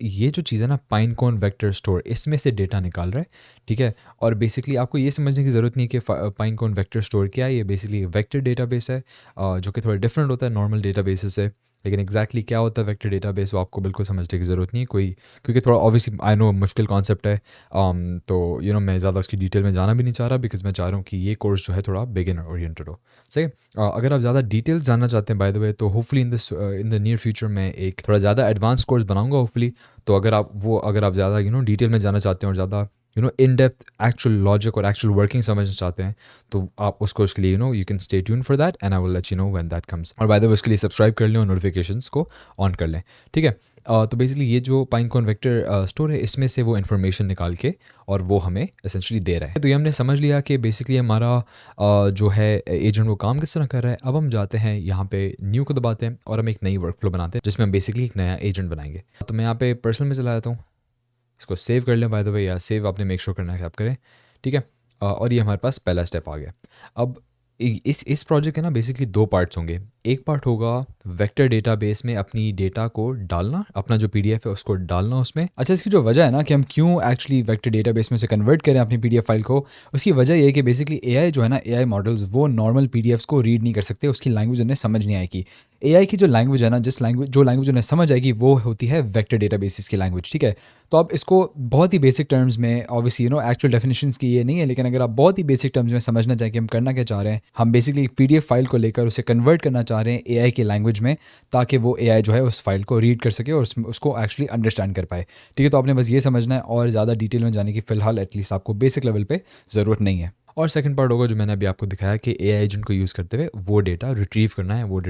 ये जो चीज़ है ना, पाइनकॉन वेक्टर स्टोर, इसमें से डेटा निकाल रहा है। ठीक है, और बेसिकली आपको ये समझने की ज़रूरत नहीं कि पाइनकॉन वेक्टर स्टोर क्या है। ये बेसिकली वेक्टर डेटाबेस है, जो कि थोड़ा डिफरेंट होता है नॉर्मल डेटाबेस से। लेकिन एग्जैक्टली क्या होता है वेक्टर डेटाबेस, वो आपको बिल्कुल समझने की ज़रूरत नहीं है कोई, क्योंकि थोड़ा ऑब्वियसली आई नो मुश्किल कॉन्सेप्ट है। तो मैं ज़्यादा उसकी डिटेल में जाना भी नहीं चाह रहा, बिकॉज मैं चाह रहा हूँ कि ये कोर्स जो है थोड़ा बिगिनर ओरिएंटेड हो। सही। अगर आप ज़्यादा डिटेल्स जानना चाहते हैं बाय द वे, तो hopefully in the near future मैं एक थोड़ा ज़्यादा एडवांस कोर्स बनाऊंगा होपफुली। तो अगर आप ज़्यादा डिटेल में जाना चाहते हैं और ज़्यादा इन डेप्थ एक्चुअल लॉजिक और एक्चुअल वर्किंग समझना चाहते हैं, तो आप उस कोर्स के लिए you can stay tune for that, and I will let you know when that comes. और बाय द वे उसके लिए सब्सक्राइब कर लें और नोटिफिकेशंस को ऑन कर लें। ठीक है, तो बेसिकली ये जो पाइनकॉन वेक्टर स्टोर है, इसमें से वो इन्फॉर्मेशन निकाल के और वो हमें एसेंशली दे रहा है। तो ये हमने समझ लिया कि बेसिकली हमारा जो है एजेंट वो काम किस तरह कर रहा है। अब हम जाते हैं यहाँ पे न्यू को दबाते हैं और हम एक नई वर्क फ्लो बनाते हैं जिसमें हम बेसिकली एक नया एजेंट बनाएंगे। तो मैं यहाँ पे पर्सनल में चला जाता हूँ, इसको सेव कर लें बाय द वे, या सेव आपने मेक श्योर करना है कि आप करें। ठीक है, और ये हमारे पास पहला स्टेप आ गया। अब इस प्रोजेक्ट के ना बेसिकली दो पार्ट्स होंगे। एक पार्ट होगा वेक्टर डेटाबेस में अपनी डेटा को डालना, अपना जो पीडीएफ है उसको डालना उसमें। अच्छा, इसकी जो वजह है ना कि हम क्यों एक्चुअली वेक्टर डेटाबेस में से कन्वर्ट करें अपनी पीडीएफ फाइल को, उसकी वजह ये है कि बेसिकली एआई जो है ना, एआई मॉडल्स वो नॉर्मल पीडीएफ्स को रीड नहीं कर सकते, उसकी लैंग्वेज उन्हें समझ नहीं आएगी। एआई की जो लैंग्वेज है ना, जो लैंग्वेज उन्हें समझ आएगी वो होती है वेक्टर डेटाबेसिस की लैंग्वेज। ठीक है, तो आप इसको बहुत ही बेसिक टर्म्स में, ऑब्वियसली एक्चुअल डेफिनेशंस की ये नहीं है, लेकिन अगर आप बहुत ही बेसिक टर्म्स में समझना चाहें कि हम करना क्या चाह रहे हैं, हम बेसिकली एक पीडीएफ फाइल को लेकर उसे कन्वर्ट करना चाह रहे हैं एआई की लैंग्वेज में, ताकि वो एआई जो है उस फाइल को रीड कर सके और उसको एक्चुअली अंडरस्टैंड कर पाए। ठीक है, तो आपने बस ये समझना है, और ज़्यादा डिटेल में जाने की फ़िलहाल एटलीस्ट आपको बेसिक लेवल पे ज़रूरत नहीं है। और सेकंड पार्ट होगा जो मैंने अभी आपको दिखाया कि एआई एजेंट को यूज़ करते हुए वो डेटा रिट्रीव करना है, वो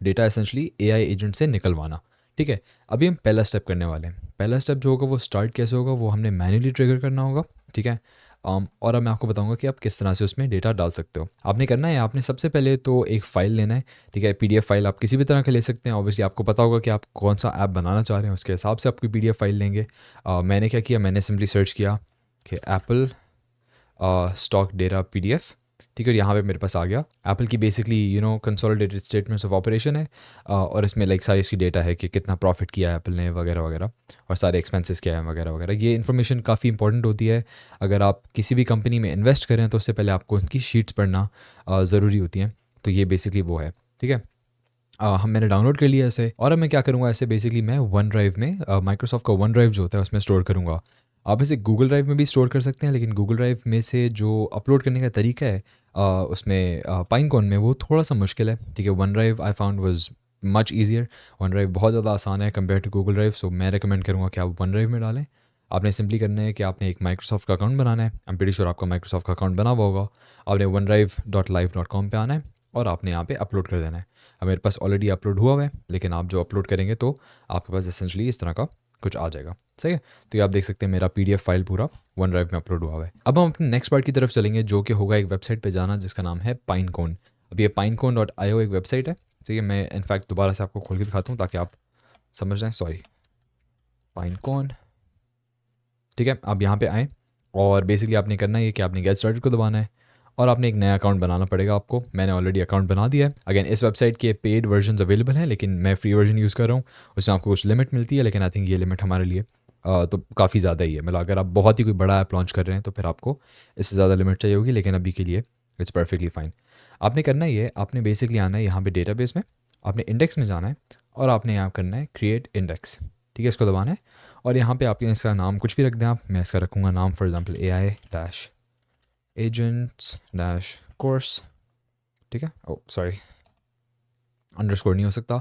डेटा एसेंशली एआई एजेंट से निकलवाना। ठीक है, अभी हम पहला स्टेप करने वाले हैं। पहला स्टेप जो होगा वो स्टार्ट कैसे होगा, वो हमने मैन्युअली ट्रिगर करना होगा। ठीक है, और अब मैं आपको बताऊंगा कि आप किस तरह से उसमें डेटा डाल सकते हो। आपने करना है, आपने सबसे पहले तो एक फ़ाइल लेना है। ठीक है, पीडीएफ फाइल आप किसी भी तरह का ले सकते हैं। ऑब्वियसली आपको पता होगा कि आप कौन सा ऐप बनाना चाह रहे हैं, उसके हिसाब से आपकी पीडीएफ फाइल लेंगे। मैंने क्या किया, मैंने सिंपली सर्च किया कि एप्पल स्टॉक डेटा पीडीएफ। ठीक है, यहाँ पे मेरे पास आ गया। एप्पल की basically consolidated statements of operation है, और इसमें लाइक सारी इसकी डेटा है कि कितना प्रॉफिट किया है एप्पल ने वगैरह वगैरह, और सारे एक्सपेंसेस क्या है वगैरह वगैरह। ये इन्फॉर्मेशन काफ़ी इंपॉर्टेंट होती है। अगर आप किसी भी कंपनी में इन्वेस्ट करें तो उससे पहले आपको उनकी शीट्स पढ़ना ज़रूरी होती हैं। तो ये बेसिकली वो है। ठीक है, मैंने डाउनलोड कर लिया इसे, और अब मैं क्या करूँगा, ऐसे बेसिकली मैं वन ड्राइव में, माइक्रोसॉफ्ट का वन ड्राइव जो होता है उसमें स्टोर करूँगा। आप इसे गूगल ड्राइव में भी स्टोर कर सकते हैं, लेकिन गूगल ड्राइव में से जो अपलोड करने का तरीका है उसमें पाइनकॉन में वो थोड़ा सा मुश्किल है। ठीक है, one drive I found was much easier. One drive बहुत ज़्यादा आसान है कंपेयर टू गूगल ड्राइव, सो मैं रिकमेंड करूँगा कि आप वन ड्राइव में डालें। आपने सिंपली करना है कि आपने एक माइक्रोसॉफ्ट का अकाउंट बनाना है। आई एम प्रीटी श्योर आपका माइक्रोसॉफ्ट का अकाउंट बना हुआ होगा। आपने onedrive.live.com पे आना है और आपने यहाँ पे अपलोड कर देना है। अब मेरे पास ऑलरेडी अपलोड हुआ है, लेकिन आप जो अपलोड करेंगे तो आपके पास एसेंशली इस तरह का कुछ आ जाएगा। सही है, तो ये आप देख सकते हैं मेरा PDF फाइल पूरा वन ड्राइव में अपलोड हुआ है। अब हम अपने नेक्स्ट पार्ट की तरफ चलेंगे, जो कि होगा एक वेबसाइट पे जाना जिसका नाम है Pinecone। अब ये pinecone.io एक वेबसाइट है। ठीक है, मैं इनफैक्ट दोबारा से आपको खोल के दिखाता हूँ ताकि आप समझ जाएँ। Sorry, Pinecone। ठीक है, आप यहाँ पे आएँ और बेसिकली आपने करना है कि आपने गेट स्टार्टेड को दबाना है और आपने एक नया अकाउंट बनाना पड़ेगा आपको। मैंने ऑलरेडी अकाउंट बना दिया है। अगेन इस वेबसाइट के पेड वर्जन अवेलेबल हैं, लेकिन मैं फ्री वर्जन यूज़ कर रहा हूँ। उसमें आपको कुछ लिमिट मिलती है, लेकिन आई थिंक ये लिमिट हमारे लिए तो काफ़ी ज़्यादा ही है। मतलब अगर आप बहुत ही कोई बड़ा ऐप लॉन्च कर रहे हैं तो फिर आपको इससे ज़्यादा लिमिट चाहिए होगी, लेकिन अभी के लिए इट्स परफेक्टली फाइन। आपने करना ही है, आपने बेसिकली आना है यहाँ पे डेटाबेस में, आपने इंडेक्स में जाना है और आपने यहाँ करना है क्रिएट इंडेक्स। ठीक है, इसको दबाना है और यहाँ पे आपके इसका नाम कुछ भी रख दें आप। मैं इसका रखूँगा नाम फॉर एग्जांपल AI-agents-course। ठीक है, ओ सॉरी, अंडरस्कोर नहीं हो सकता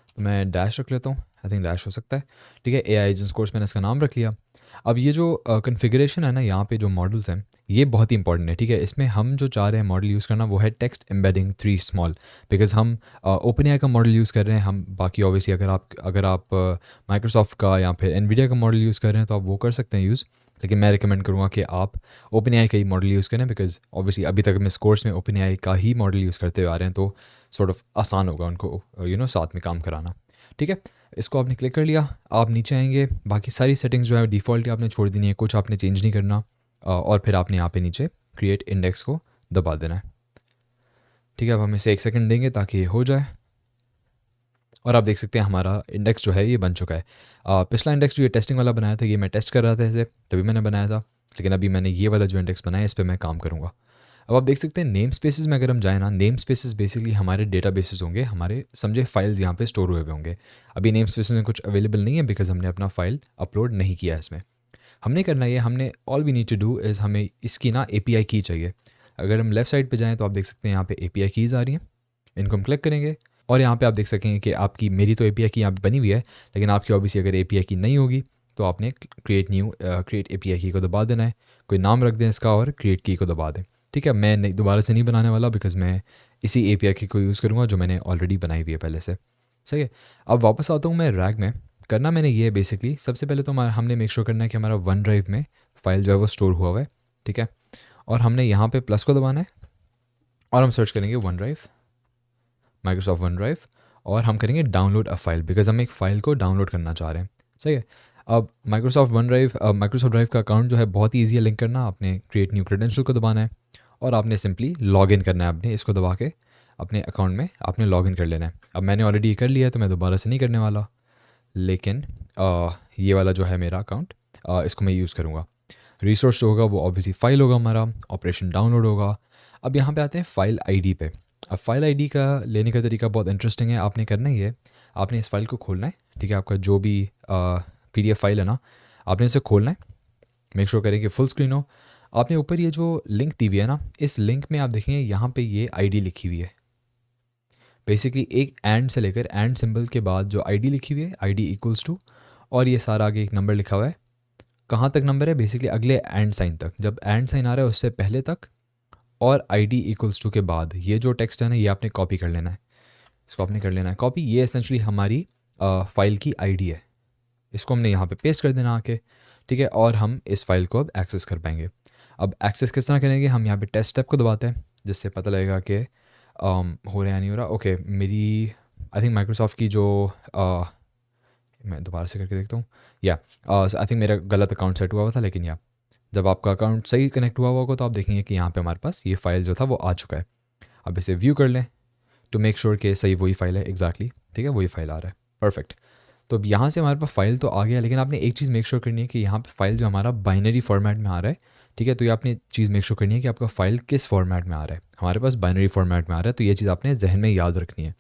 तो मैं डैश रख लेता हूँ। आई थिंक डैश हो सकता है। ठीक है, AI एजेंट्स कोर्स मैंने इसका नाम रख लिया। अब ये जो कन्फिगरेशन है ना, यहाँ पे जो मॉडल्स हैं ये बहुत ही इंपॉर्टेंट है। ठीक है, इसमें हम जो चाह रहे हैं मॉडल यूज़ करना वो है टेक्स्ट एम्बेडिंग 3 स्मॉल, बिकॉज हम OpenAI का मॉडल यूज़ कर रहे हैं। हम बाकी ऑब्वियसली अगर आप माइक्रोसॉफ्ट का या फिर NVIDIA का मॉडल यूज़ कर रहे हैं तो आप वो कर सकते हैं यूज़, लेकिन मैं रिकमेंड करूँगा कि आप OpenAI का ही मॉडल यूज़ करें, बिकॉज ऑब्वियसली अभी तक हम इस कोर्स में OpenAI का ही मॉडल यूज़ करते हुए आ रहे हैं, तो सॉर्ट ऑफ आसान होगा उनको साथ में काम कराना। ठीक है, इसको आपने क्लिक कर लिया, आप नीचे आएंगे। बाकी सारी सेटिंग्स जो है डिफ़ॉल्ट आपने छोड़ देनी है, कुछ आपने चेंज नहीं करना। और फिर आपने यहाँ पे नीचे क्रिएट इंडेक्स को दबा देना है। ठीक है, अब हम इसे 1 सेकंड देंगे ताकि ये हो जाए और आप देख सकते हैं हमारा इंडेक्स जो है ये बन चुका है। पिछला इंडेक्स जो ये टेस्टिंग वाला बनाया था, ये मैं टेस्ट कर रहा था इसे, तभी मैंने बनाया था, लेकिन अभी मैंने ये वाला जो इंडेक्स बनाया इस पर मैं काम करूँगा। अब आप देख सकते हैं नेम स्पेसेस में अगर हम जाए ना, नेम स्पेसेस बेसिकली हमारे डेटा बेसिस होंगे, हमारे समझे फाइल्स यहाँ पे स्टोर हुए हुए होंगे। अभी नेम स्पेसेस में कुछ अवेलेबल नहीं है बिकॉज हमने अपना फाइल अपलोड नहीं किया है इसमें। हमने करना ये, हमने all we need to do is हमें इसकी ना API की चाहिए। अगर हम लेफ्ट साइड पे जाएँ तो आप देख सकते हैं यहाँ पे API कीज़ आ रही हैं, इनको हम क्लिक करेंगे और यहाँ पे आप देख सकेंगे कि आपकी मेरी तो API की यहाँ पे बनी हुई है, लेकिन आपकी ऑब्वियसली अगर API की नहीं होगी तो आपने क्रिएट API की को दबा देना है। कोई नाम रख दें इसका और क्रिएट की को दबा दें। ठीक है, मैं दोबारा से नहीं बनाने वाला बिकॉज मैं इसी API की को यूज़ करूँगा जो मैंने ऑलरेडी बनाई हुई है पहले से। सही है, अब वापस आता हूँ मैं रैग में। करना मैंने ये है बेसिकली, सबसे पहले तो हमने मेक श्योर करना है कि हमारा वन ड्राइव में फ़ाइल जो है वो स्टोर हुआ है। ठीक है, और हमने यहाँ पे प्लस को दबाना है और हम सर्च करेंगे one drive, Microsoft one drive, और हम करेंगे डाउनलोड अ फाइल बिकॉज हम एक फ़ाइल को डाउनलोड करना चाह रहे हैं। सही है, अब माइक्रोसॉफ्ट ड्राइव का अकाउंट जो है बहुत ही ईजी है लिंक करना। आपने क्रिएट न्यू क्रेडेंशियल को दबाना है और आपने सिंपली लॉग इन करना है। आपने इसको दबा के अपने अकाउंट में आपने लॉग इन कर लेना है। अब मैंने ऑलरेडी ये कर लिया है तो मैं दोबारा से नहीं करने वाला, लेकिन ये वाला जो है मेरा अकाउंट, इसको मैं यूज़ करूँगा। रिसोर्स जो होगा वो ऑब्वियसली फ़ाइल होगा हमारा, ऑपरेशन डाउनलोड होगा। अब यहाँ पे आते हैं फ़ाइल आईडी पे। अब फ़ाइल आईडी का लेने का तरीका बहुत इंटरेस्टिंग है। आपने करना ही है, आपने इस फाइल को खोलना है। ठीक है, आपका जो भी PDF फाइल है ना, आपने इसे खोलना है। मेक श्योर करें कि फुल स्क्रीन हो। आपने ऊपर ये जो लिंक दी हुई है ना, इस लिंक में आप देखेंगे यहाँ पे ये ID लिखी हुई है। बेसिकली एक एंड से लेकर एंड सिंबल के बाद जो ID लिखी हुई है, ID इक्वल्स टू, और ये सारा आगे एक नंबर लिखा हुआ है। कहाँ तक नंबर है? बेसिकली अगले एंड साइन तक, जब एंड साइन आ रहा है उससे पहले तक, और ID इक्वल्स टू के बाद ये जो टेक्स्ट है ना, ये आपने कॉपी कर लेना है। इसको आपने कर लेना है कॉपी। ये एसेंशली हमारी फाइल की ID है। इसको हमने यहाँ पे पेस्ट कर देना आके। ठीक है, और हम इस फाइल को अब एक्सेस कर पाएंगे। अब एक्सेस किस तरह करेंगे? हम यहाँ पे टेस्ट स्टेप को दबाते हैं, जिससे पता लगेगा कि हो रहा है या नहीं हो रहा। ओके, मेरी आई थिंक माइक्रोसॉफ्ट की जो मैं दोबारा से करके देखता हूँ। या आई थिंक मेरा गलत अकाउंट सेट हुआ हुआ था, लेकिन या जब आपका अकाउंट सही कनेक्ट हुआ होगा तो आप देखेंगे कि यहाँ पे हमारे पास ये फ़ाइल जो था वो आ चुका है। अब इसे व्यू कर लें टू मेक श्योर कि सही वही फ़ाइल है एग्जैक्टली। ठीक है, वही फ़ाइल आ रहा है, परफेक्ट। तो अब यहाँ से हमारे पास फ़ाइल तो आ गया, लेकिन आपने एक चीज़ मेक श्योर करनी है कि यहाँ पे फ़ाइल जो हमारा बाइनरी फॉर्मेट में आ रहा है। ठीक है, तो ये आपने चीज़ मेक श्योर करनी है कि आपका फ़ाइल किस फॉर्मेट में आ रहा है। हमारे पास बाइनरी फॉर्मेट में आ रहा है, तो ये चीज़ आपने जहन में याद रखनी है।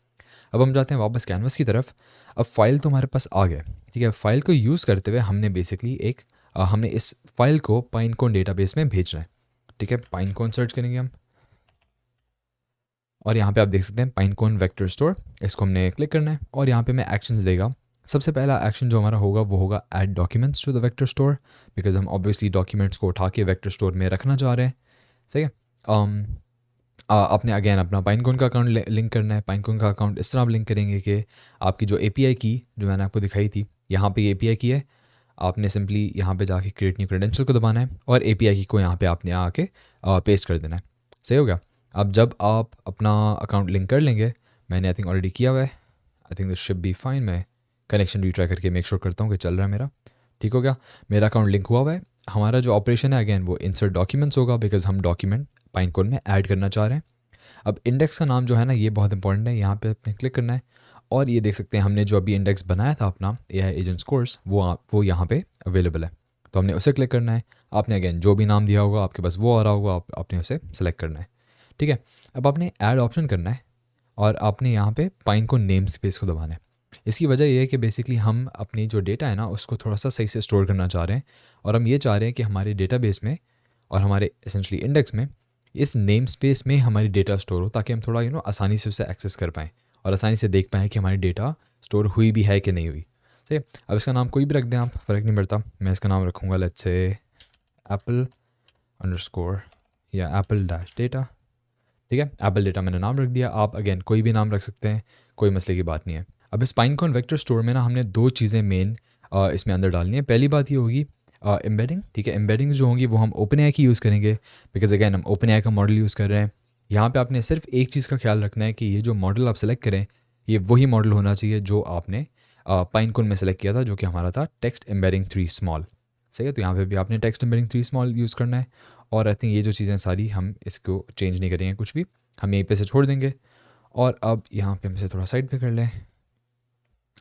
अब हम जाते हैं वापस कैनवस की तरफ। अब फ़ाइल तो हमारे पास आ गया। ठीक है, फ़ाइल को यूज़ करते हुए हमने बेसिकली हमने इस फाइल को पाइनकोन डेटाबेस में भेजना है। ठीक है, पाइनकोन सर्च करेंगे हम, और यहाँ पे आप देख सकते हैं पाइनकोन वेक्टर स्टोर। इसको हमने क्लिक करना है और यहाँ पे मैं एक्शंस देगा सबसे पहला एक्शन जो हमारा होगा वो होगा add documents to the vector store, because हम ऑब्वियसली डॉक्यूमेंट्स को उठा के वेक्टर स्टोर में रखना चाह रहे हैं। सही है। आपने अगेन अपना पाइनकॉन का अकाउंट लिंक करना है। पाइनकॉन का अकाउंट इस तरह आप लिंक करेंगे कि आपकी जो एपीआई की जो मैंने आपको दिखाई थी, यहाँ पे एपीआई की है, आपने सिंपली यहाँ पे जाके क्रिएट न्यू क्रेडेंशियल को दबाना है और एपीआई की को यहाँ पे आपने आके पेस्ट कर देना है। सही हो गया। अब जब आप अपना अकाउंट लिंक कर लेंगे, मैंने आई थिंक ऑलरेडी किया हुआ है, I think this should be fine. मैं कनेक्शन रीट्राई करके मेक श्योर करता हूँ कि चल रहा है मेरा। ठीक हो गया, मेरा अकाउंट लिंक हुआ हुआ है। हमारा जो ऑपरेशन है अगेन वो इंसर्ट डॉक्यूमेंट्स होगा, बिकॉज हम डॉक्यूमेंट पाइनकॉन में ऐड करना चाह रहे हैं। अब इंडेक्स का नाम जो है ना ये बहुत इंपॉर्टेंट है, यहाँ पे अपने क्लिक करना है और ये देख सकते हैं हमने जो अभी इंडेक्स बनाया था अपना AI एजेंट्स कोर्स वो यहाँ पे अवेलेबल है, तो हमने उसे क्लिक करना है। आपने अगेन जो भी नाम दिया होगा आपके पास वो आ रहा होगा, आपने उसे सेलेक्ट करना है। ठीक है, अब आपने ऐड ऑप्शन करना है और आपने यहाँ पे पाइनकॉन नेम स्पेस को दबाना है। इसकी वजह ये है कि बेसिकली हम अपनी जो डेटा है ना उसको थोड़ा सा सही से स्टोर करना चाह रहे हैं और हम ये चाह रहे हैं कि हमारे डेटाबेस में और हमारे एसेंशली इंडेक्स में इस नेम स्पेस में हमारी डेटा स्टोर हो, ताकि हम थोड़ा आसानी से उसे एक्सेस कर पाएँ और आसानी से देख पाएँ कि हमारी डेटा स्टोर हुई भी है कि नहीं हुई। सही है। अब इसका नाम कोई भी रख दें आप, फ़र्क नहीं पड़ता। मैं इसका नाम रखूँगा लेट्स से एप्पल अंडरस्कोर या एप्पल डैश डेटा। ठीक है, एप्पल डेटा मैंने नाम रख दिया। आप अगेन कोई भी नाम रख सकते हैं, कोई मसले की बात नहीं है। अब इस पाइनकॉन वेक्टर स्टोर में ना हमने दो चीज़ें मेन इसमें अंदर डालनी है। पहली बात ये होगी एम्बेडिंग। ठीक है, एम्बेडिंग जो होंगी वो हम ओपन AI की यूज़ करेंगे, बिकॉज अगैन हम ओपन AI का मॉडल यूज़ कर रहे हैं। यहाँ पे आपने सिर्फ एक चीज़ का ख्याल रखना है कि ये जो मॉडल आप सेलेक्ट करें ये वही मॉडल होना चाहिए जो आपने पाइनकॉन में सेलेक्ट किया था, जो कि हमारा था टेक्स्ट एम्बेडिंग 3 स्मॉल। सही है, तो यहाँ पे भी आपने टेक्स्ट एम्बेडिंग 3 स्मॉल यूज़ करना है। और आई थिंक ये जो चीज़ें सारी हम इसको चेंज नहीं करेंगे कुछ भी, हम यहीं पे से छोड़ देंगे। और अब यहाँ पे हम इसे थोड़ा साइड पे कर लें।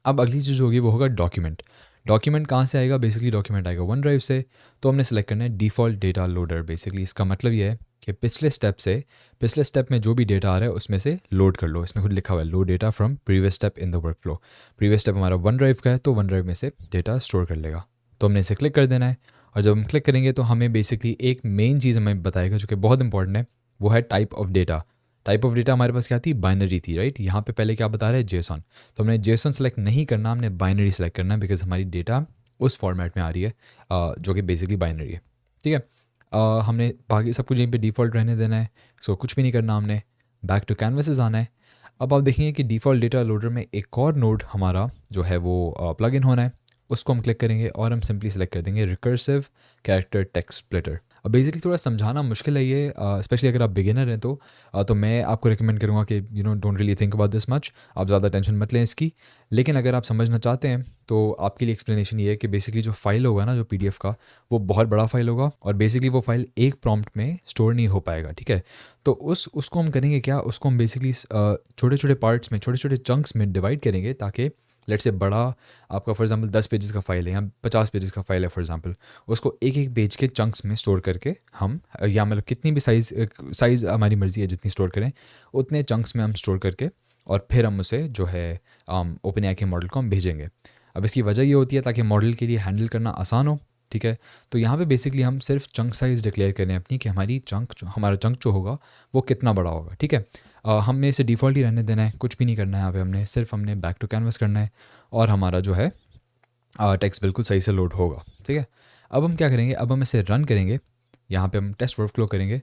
अब अगली चीज़ होगी वो होगा डॉक्यूमेंट। डॉक्यूमेंट कहाँ से आएगा? बेसिकली डॉक्यूमेंट आएगा वन ड्राइव से। तो हमने सेलेक्ट करना है डिफ़ॉल्ट डेटा लोडर। बेसिकली इसका मतलब ये है कि पिछले स्टेप में जो भी डेटा आ रहा है उसमें से लोड कर लो। इसमें खुद लिखा हुआ है load data from previous step in the work flow. Previous step हमारा वन ड्राइव का है तो वन ड्राइव में से डेटा स्टोर कर लेगा। तो हमने इसे क्लिक कर देना है और जब हम क्लिक करेंगे तो हमें बेसिकली एक मेन चीज़ हमें बताएगा जो कि बहुत इंपॉर्टेंट है, वो है type of data. Type of data हमारे पास क्या थी? बाइनरी थी, राइट। यहाँ पे पहले क्या बता रहे हैं? जेसन। तो हमने जेसन सेलेक्ट नहीं करना, हमने बाइनरी सेलेक्ट करना है, बिकॉज हमारी डेटा उस फॉर्मेट में आ रही है जो कि बेसिकली बाइनरी है। ठीक है, हमने बाकी सब कुछ यहीं पे डिफ़ॉल्ट रहने देना है, सो कुछ भी नहीं करना। हमने बैक टू कैनवासेस आना है। अब आप देखेंगे कि डिफ़ॉल्ट डेटा लोडर में एक और नोड हमारा जो है वो प्लग इन होना है। उसको हम क्लिक करेंगे और हम सिंपली सेलेक्ट कर देंगे रिकर्सिव कैरेक्टर टेक्स्ट स्प्लिटर। अब बेसिकली थोड़ा समझाना मुश्किल है ये, स्पेशली अगर आप बिगिनर हैं तो मैं आपको रिकमेंड करूँगा कि don't really think about this much. आप ज़्यादा टेंशन मत लें इसकी। लेकिन अगर आप समझना चाहते हैं तो आपके लिए एक्सप्लेनेशन ये है कि बेसिकली जो फाइल होगा ना, जो PDF का, वो बहुत बड़ा फाइल होगा और बेसिकली वो फाइल एक प्रॉम्प्ट में स्टोर नहीं हो पाएगा। ठीक है, तो उसको हम करेंगे क्या? उसको हम बेसिकली छोटे छोटे पार्ट्स में, छोटे छोटे चंक्स में डिवाइड करेंगे, ताकि लेट से बड़ा आपका फॉर एग्जांपल 10 पेजेस का फाइल है या 50 पेजेस का फाइल है फॉर एग्जांपल, उसको एक एक पेज के चंक्स में स्टोर करके हम, या मतलब कितनी भी साइज़ हमारी मर्ज़ी है जितनी स्टोर करें उतने चंक्स में हम स्टोर करके और फिर हम उसे जो है ओपन AI के मॉडल को हम भेजेंगे। अब इसकी वजह ये होती है ताकि मॉडल के लिए हैंडल करना आसान हो। ठीक है, तो यहाँ पे बेसिकली हम सिर्फ चंक साइज़ डिक्लेयर करें अपनी कि हमारा चंक जो होगा वो कितना बड़ा होगा। ठीक है, हमने इसे डिफ़ॉल्ट ही रहने देना है, कुछ भी नहीं करना है यहाँ पे। हमने बैक टू कैनवस करना है और हमारा जो है टेक्स्ट बिल्कुल सही से लोड होगा। ठीक है, अब हम क्या करेंगे? अब हम इसे रन करेंगे। यहाँ पे हम टेस्ट वर्कफ्लो करेंगे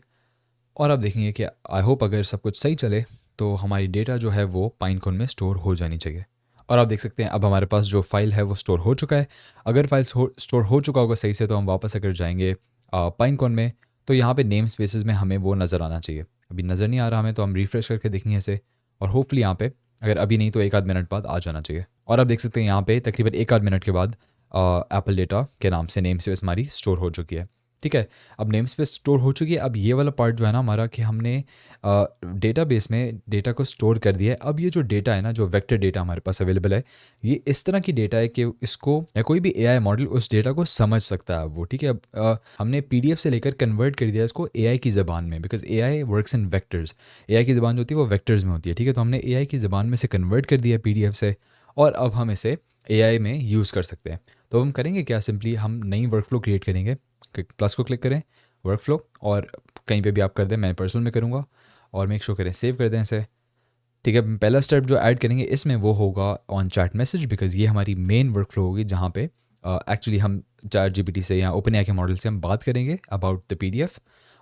और अब देखेंगे कि आई होप अगर सब कुछ सही चले तो हमारी डेटा जो है वो पाइनकॉन में स्टोर हो जानी चाहिए। और आप देख सकते हैं अब हमारे पास जो फाइल है वो स्टोर हो चुका है। अगर फाइल स्टोर हो चुका होगा सही से तो हम वापस अगर जाएंगे पाइनकॉन में तो यहाँ पे नेम स्पेसेस में हमें वो नज़र आना चाहिए। अभी नज़र नहीं आ रहा हमें, तो हम रिफ्रेश करके देखेंगे इसे और होपफुली यहाँ पे अगर अभी नहीं तो एक आध मिनट बाद आ जाना चाहिए। और आप देख सकते हैं यहाँ पे तकरीबन एक आध मिनट के बाद एप्पल डेटा के नाम से नेम स्पेस हमारी स्टोर हो चुकी है। ठीक है, अब नेम स्पेस स्टोर हो चुकी है। अब ये वाला पार्ट जो है ना हमारा, कि हमने डेटाबेस में डेटा को स्टोर कर दिया है। अब ये जो डेटा है ना, जो वेक्टर डेटा हमारे पास अवेलेबल है, ये इस तरह की डेटा है कि इसको या कोई भी AI मॉडल उस डेटा को समझ सकता है वो। ठीक है, अब हमने PDF से लेकर कन्वर्ट कर दिया इसको AI की ज़बान में, because AI works in vectors. AI की ज़बान जो होती है वो वेक्टर्स में होती है। ठीक है, तो हमने AI की ज़बान में से कन्वर्ट कर दिया PDF से और अब हम इसे AI में यूज़ कर सकते हैं। तो हम करेंगे क्या? सिंपली हम नई वर्कफ्लो क्रिएट करेंगे। प्लस को क्लिक करें, वर्कफ्लो, और कहीं पे भी आप कर दें, मैं पर्सनल में करूँगा और मेक श्योर करें सेव कर दें इसे। ठीक है, पहला स्टेप जो ऐड करेंगे इसमें वो होगा ऑन चैट मैसेज, बिकॉज ये हमारी मेन वर्क फ्लो होगी जहाँ पे एक्चुअली हम चैट जीपीटी से या ओपन एआई के मॉडल से हम बात करेंगे अबाउट द पीडीएफ।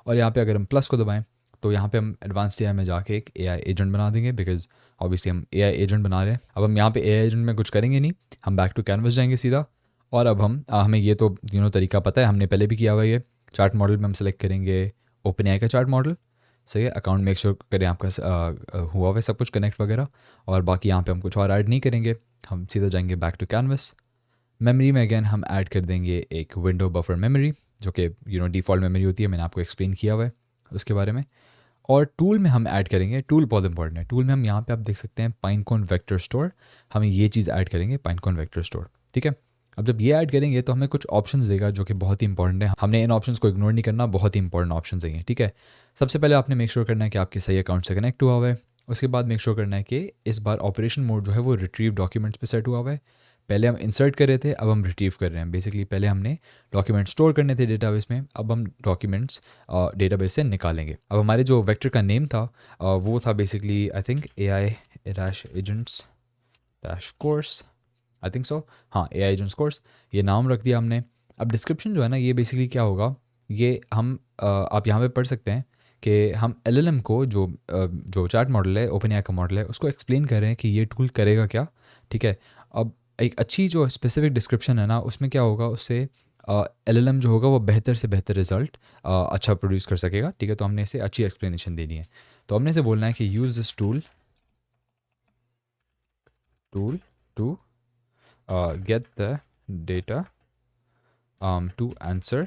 और यहाँ पे अगर हम प्लस को दबाएं तो यहाँ पे हम एडवांस्ड एआई में जाके एक एआई एजेंट बना देंगे, बिकॉज ऑब्वियसली हम एआई एजेंट बना रहे हैं। अब हम यहाँ पे एआई एजेंट में कुछ करेंगे नहीं, हम बैक टू कैनवस जाएंगे सीधा। और अब हमें ये तो तरीका पता है, हमने पहले भी किया हुआ है। ये चार्ट मॉडल में हम सेलेक्ट करेंगे ओपन एआई का चार्ट मॉडल, सही है। अकाउंट मेक श्योर करें आपका हुआ हुआ है सब कुछ कनेक्ट वगैरह। और बाकी यहाँ पे हम कुछ और ऐड नहीं करेंगे, हम सीधा जाएंगे बैक टू कैनवस। मेमोरी में अगेन हम ऐड कर देंगे एक विंडो बफर मेमोरी, जो कि डिफ़ॉल्ट मेमोरी होती है, मैंने आपको एक्सप्लेन किया हुआ है उसके बारे में। और टूल में हम ऐड करेंगे, टूल बहुत इंपॉर्टेंट है। टूल में हम यहाँ पे आप देख सकते हैं पाइनकॉन वेक्टर स्टोर, हम ये चीज़ ऐड करेंगे पाइनकॉन वेक्टर स्टोर, ठीक है। अब जब ये ऐड करेंगे तो हमें कुछ ऑप्शंस देगा जो कि बहुत ही इंपॉर्टेंट है, हमने इन ऑप्शंस को इग्नोर नहीं करना, बहुत ही इंपॉर्टेंट ऑप्शंस हैं, ठीक है। सबसे पहले आपने मेक श्योर करना है कि आपके सही अकाउंट से कनेक्ट हुआ हुआ है। उसके बाद मेक श्योर करना है कि इस बार ऑपरेशन मोड जो है वो रिट्रीव डॉक्यूमेंट्स पे सेट हुआ हुआ है। पहले हम इंसर्ट कर रहे थे, अब हम रिट्रीव कर रहे हैं। बेसिकली पहले हमने डॉक्यूमेंट स्टोर करने थे डेटाबेस में, अब हम डॉक्यूमेंट्स डेटाबेस से निकालेंगे। अब हमारे जो वेक्टर का नेम था वो था basically I think AI dash agents dash course, I think so, हाँ AI एजेंट्स कोर्स, ये नाम रख दिया हमने। अब डिस्क्रिप्शन जो है ना, ये बेसिकली क्या होगा, ये हम आप यहाँ पे पढ़ सकते हैं कि हम LLM को जो चैट मॉडल है, ओपन एआई का मॉडल है, उसको एक्सप्लेन कर रहे हैं कि ये टूल करेगा क्या, ठीक है। अब एक अच्छी जो स्पेसिफिक डिस्क्रिप्शन है ना, उसमें क्या होगा, उससे LLM जो होगा वो बेहतर से बेहतर रिजल्ट अच्छा प्रोड्यूस कर सकेगा, ठीक है। तो हमने इसे अच्छी एक्सप्लेनेशन देनी है, तो हमने इसे बोलना है कि use this tool to get the data to answer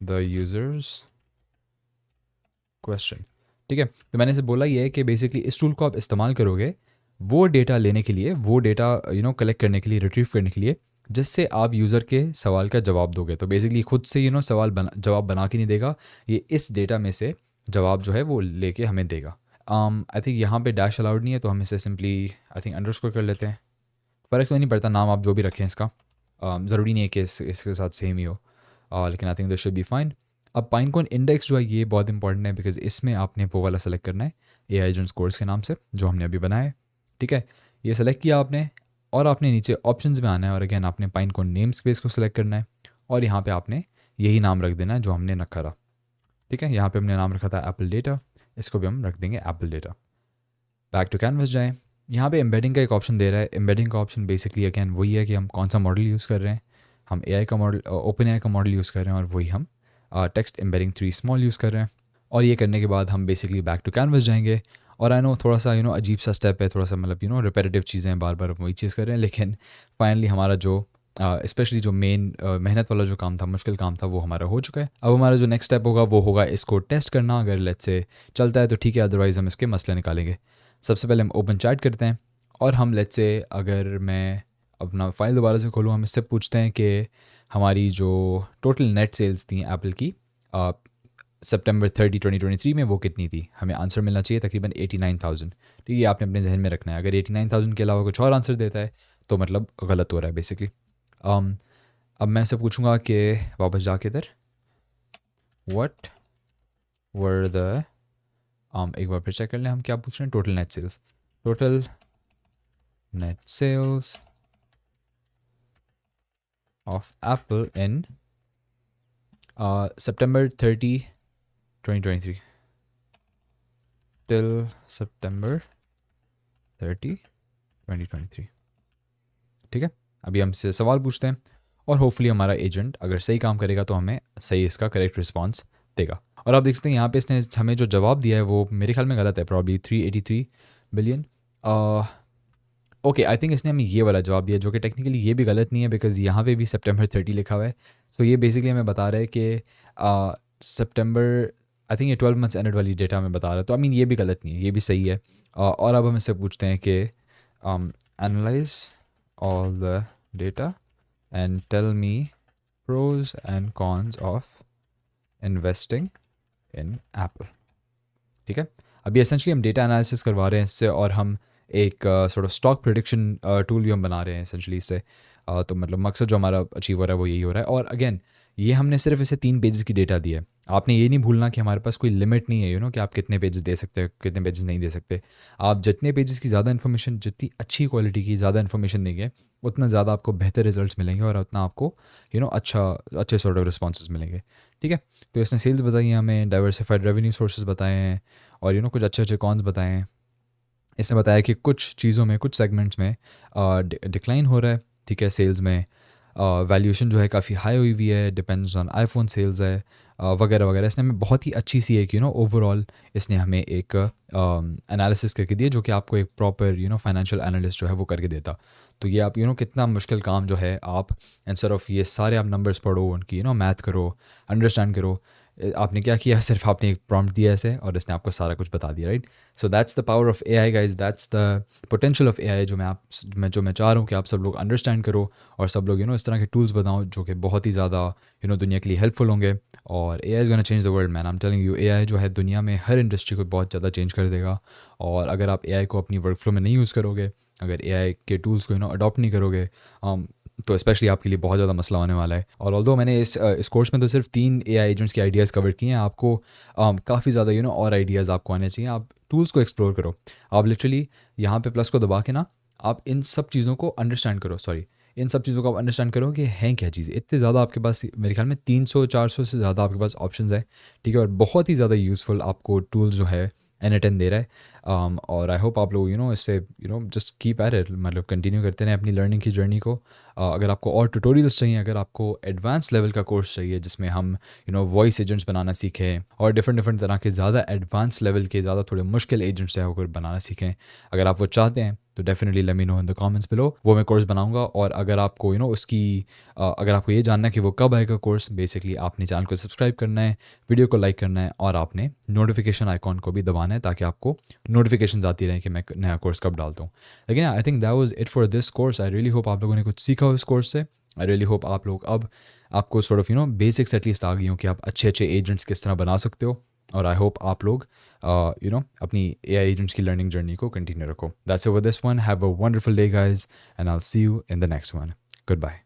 the user's question, ठीक है। तो मैंने इसे बोला ये है कि बेसिकली इस टूल को आप इस्तेमाल करोगे वो डेटा लेने के लिए, वो डेटा कलेक्ट करने के लिए, रिट्रीव करने के लिए, जिससे आप यूज़र के सवाल का जवाब दोगे। तो बेसिकली खुद से जवाब बना के नहीं देगा, ये इस डेटा में से जवाब जो है वो लेके हमें देगा। आई थिंक यहाँ पे डैश अलाउड नहीं है, तो हम इसे सिंपली आई थिंक अंडरस्कोर कर लेते हैं। फ़र्क तो नहीं पड़ता, नाम आप जो भी रखें इसका, ज़रूरी नहीं है कि इसके साथ सेम ही हो, लेकिन I think this should be fine. अब पाइनकॉन इंडेक्स जो है ये बहुत इंपॉर्टेंट है, बिकॉज इसमें आपने वो वाला सेलेक्ट करना है AI एजेंट्स कोर्स के नाम से जो हमने अभी बनाया है, ठीक है। ये सेलेक्ट किया आपने, और आपने नीचे ऑप्शंस में आना है, और अगेन आपने पाइनकॉन नेम स्पेस को सिलेक्ट करना है, और यहाँ पे आपने यही नाम रख देना है जो हमने रखा था, ठीक है। यहाँ पे हमने नाम रखा था एप्पल डेटा, इसको भी हम रख देंगे Apple data. Back to canvas जाएँ, यहाँ पे एम्बेडिंग का एक ऑप्शन दे रहा है। एम्बेडिंग का ऑप्शन बेसिकली अगेन वही है कि हम कौन सा मॉडल यूज़ कर रहे हैं, हम AI का मॉडल, ओपन AI का मॉडल यूज़ कर रहे हैं, और वही हम टेक्स्ट एम्बेडिंग 3 स्मॉल यूज़ कर रहे हैं। और ये करने के बाद हम बेसिकली बैक टू कैनवस जाएंगे। और आई नो थोड़ा सा अजीब सा स्टेप है, थोड़ा सा मतलब रिपेटिटिव चीज़ें हैं, बार बार वही चीज़ कर रहे हैं, लेकिन फाइनली हमारा जो स्पेशली जो मेन मेहनत वाला जो काम था, मुश्किल काम था, वो हमारा हो चुका है। अब हमारा जो नेक्स्ट स्टेप होगा वो होगा इसको टेस्ट करना। अगर लेट्स से चलता है तो ठीक है, अदरवाइज़ हम इसके मसले निकालेंगे। सबसे पहले हम ओपन चैट करते हैं, और हम लेट्स से अगर मैं अपना फ़ाइल दोबारा से खोलूँ, हम इससे पूछते हैं कि हमारी जो टोटल नेट सेल्स थी एप्पल की सितंबर 30, 2023 में वो कितनी थी। हमें आंसर मिलना चाहिए तकरीबन 89,000, ठीक है। ये आपने अपने जहन में रखना है। अगर 89,000 के अलावा कुछ और आंसर देता है तो मतलब गलत हो रहा है बेसिकली। अब मैं से पूछूंगा कि वापस जाके इधर व्हाट वर द एक बार फिर चेक कर लें हम क्या पूछ रहे हैं। Total net sales, total net sales of Apple in September 30, 2023 till September 30, 2023, ठीक है। अभी हमसे सवाल पूछते हैं, और होपफुली हमारा एजेंट अगर सही काम करेगा तो हमें सही इसका करेक्ट रिस्पांस देगा। और आप देख सकते हैं यहाँ पे इसने हमें जो जवाब दिया है वो मेरे ख्याल में गलत है, probably 383 billion. Okay, I think इसने हमें ये वाला जवाब दिया, जो कि टेक्निकली ये भी गलत नहीं है, बिकॉज यहाँ पे भी September 30 लिखा हुआ है। सो ये बेसिकली हमें बता रहा है कि सितंबर, आई थिंक ये 12 मंथ्स एंडेड वाली डेटा हमें बता रहा है। तो आई मीन ये भी गलत नहीं है, ये भी सही है। और अब हम इससे पूछते हैं कि analyse all the data and tell me pros and cons of investing in Apple, ठीक है। अभी एसेंशली हम डेटा एनालिसिस करवा रहे हैं इससे, और हम एक sort of stock prediction tool भी हम बना रहे हैं एसेंशली इससे। तो मतलब मकसद जो हमारा अचीव हो रहा है वो यही हो रहा है। और अगेन ये हमने सिर्फ इसे 3 पेजेस की डेटा दी है। आपने ये नहीं भूलना कि हमारे पास कोई लिमिट नहीं है कि आप कितने पेजेस दे सकते हो, कितने पेजेस नहीं दे सकते। आप जितने पेजेस की ज़्यादा इन्फॉर्मेशन, जितनी अच्छी क्वालिटी की ज़्यादा इन्फॉर्मेशन देंगे, उतना ज़्यादा आपको बेहतर रिजल्ट्स मिलेंगे और उतना आपको अच्छा अच्छे सॉर्ट ऑफ रिस्पॉन्सेज मिलेंगे। ठीक है, तो इसने सेल्स बताई हैं हमें, डाइवर्सिफाइड रेवेन्यू सोर्सेज बताए हैं, और कुछ अच्छे अच्छे कॉन्स बताए हैं। इसने बताया कि कुछ चीज़ों में, कुछ सेगमेंट्स में डिक्लाइन हो रहा है। ठीक है, सेल्स में वैल्यूएशन जो है काफ़ी हाई हुई हुई है, डिपेंड्स ऑन आईफोन सेल्स है, वगैरह वगैरह। इसने हमें बहुत ही अच्छी सी एक ओवरऑल इसने हमें एक एनालिसिस करके दिया, जो कि आपको एक प्रॉपर फाइनेंशियल एनालिस्ट जो है वो करके देता। तो ये आप कितना मुश्किल काम जो है, आप इंस्टेड ऑफ ये सारे आप नंबर्स पढ़ो, उनकी मैथ करो, अंडरस्टैंड करो, आपने क्या किया, सिर्फ आपने एक प्रॉम्प्ट दिया ऐसे और इसने आपको सारा कुछ बता दिया, right. So that's the power of AI guys, that's the potential of AI, जो मैं चाह रहा हूँ कि आप सब लोग अंडरस्टैंड करो और सब लोग इस तरह के टूल्स बताओ जो कि बहुत ही ज़्यादा दुनिया के लिए हेल्पफुल होंगे। और AI is gonna change the world man, I am telling you. AI जो है दुनिया में हर इंडस्ट्री को बहुत ज़्यादा चेंज कर देगा। और अगर आप एआई को अपनी वर्क फ्लो में नहीं यूज़ करोगे, अगर एआई के टूल्स को अडॉप्ट नहीं करोगे, तो स्पेशली आपके लिए बहुत ज़्यादा मसला होने वाला है। और ऑल्दो मैंने इस कोर्स में तो सिर्फ 3 एआई एजेंट्स के आइडियाज़ कवर किए हैं, आपको काफ़ी ज़्यादा और आइडियाज़ आपको आने चाहिए। आप टूल्स को एक्सप्लोर करो, आप लिटरली यहाँ पे प्लस को दबा के ना, आप इन सब चीज़ों को अंडरस्टैंड करो, इन सब चीज़ों को आप अंडरस्टैंड करो कि हैं क्या चीज़ें। इतने ज़्यादा आपके पास, मेरे ख्याल में 300-400 से ज़्यादा आपके पास ऑप्शंस है। ठीक है, और बहुत ही ज़्यादा यूज़फुल आपको टूल्स जो है N10 दे रहा है। और आई होप आप लोग इससे जस्ट कीप एट इट, मतलब कंटिन्यू करते रहें अपनी लर्निंग की जर्नी को। अगर आपको और ट्यूटोरियल्स चाहिए, अगर आपको एडवांस लेवल का कोर्स चाहिए जिसमें हम वॉइस एजेंट्स बनाना सीखें और डिफरेंट डिफरेंट तरह के ज़्यादा एडवांस लेवल के, ज़्यादा थोड़े मुश्किल एजेंट्स हैं वो बनाना सीखें, अगर आप वो चाहते हैं तो definitely let me know in the comments below, वो मैं कोर्स बनाऊंगा। और अगर आपको उसकी अगर आपको ये जानना है कि वो कब आएगा कोर्स, बेसिकली आपने चैनल को सब्सक्राइब करना है, वीडियो को लाइक करना है और आपने नोटिफिकेशन आइकॉन को भी दबाना है, ताकि आपको नोटिफिकेशन आती रहे कि मैं नया कोर्स कब डालता हूँ। लेकिन I think that was it for this course. I really hope आप लोगों ने कुछ सीखा हो इस कोर्स से। आई रियली होप आप लोग अब आपको सॉर्ट ऑफ बेसिक्स एटलीस्ट आ गई हो कि आप अच्छे अच्छे एजेंट्स किस तरह बना सकते हो। और आई होप आप लोग अपनी एआई एजेंट्स की लर्निंग जर्नी को कंटिन्यू रखो। That's it for this one. Have a wonderful day guys, and I will see you in the next one. Good bye.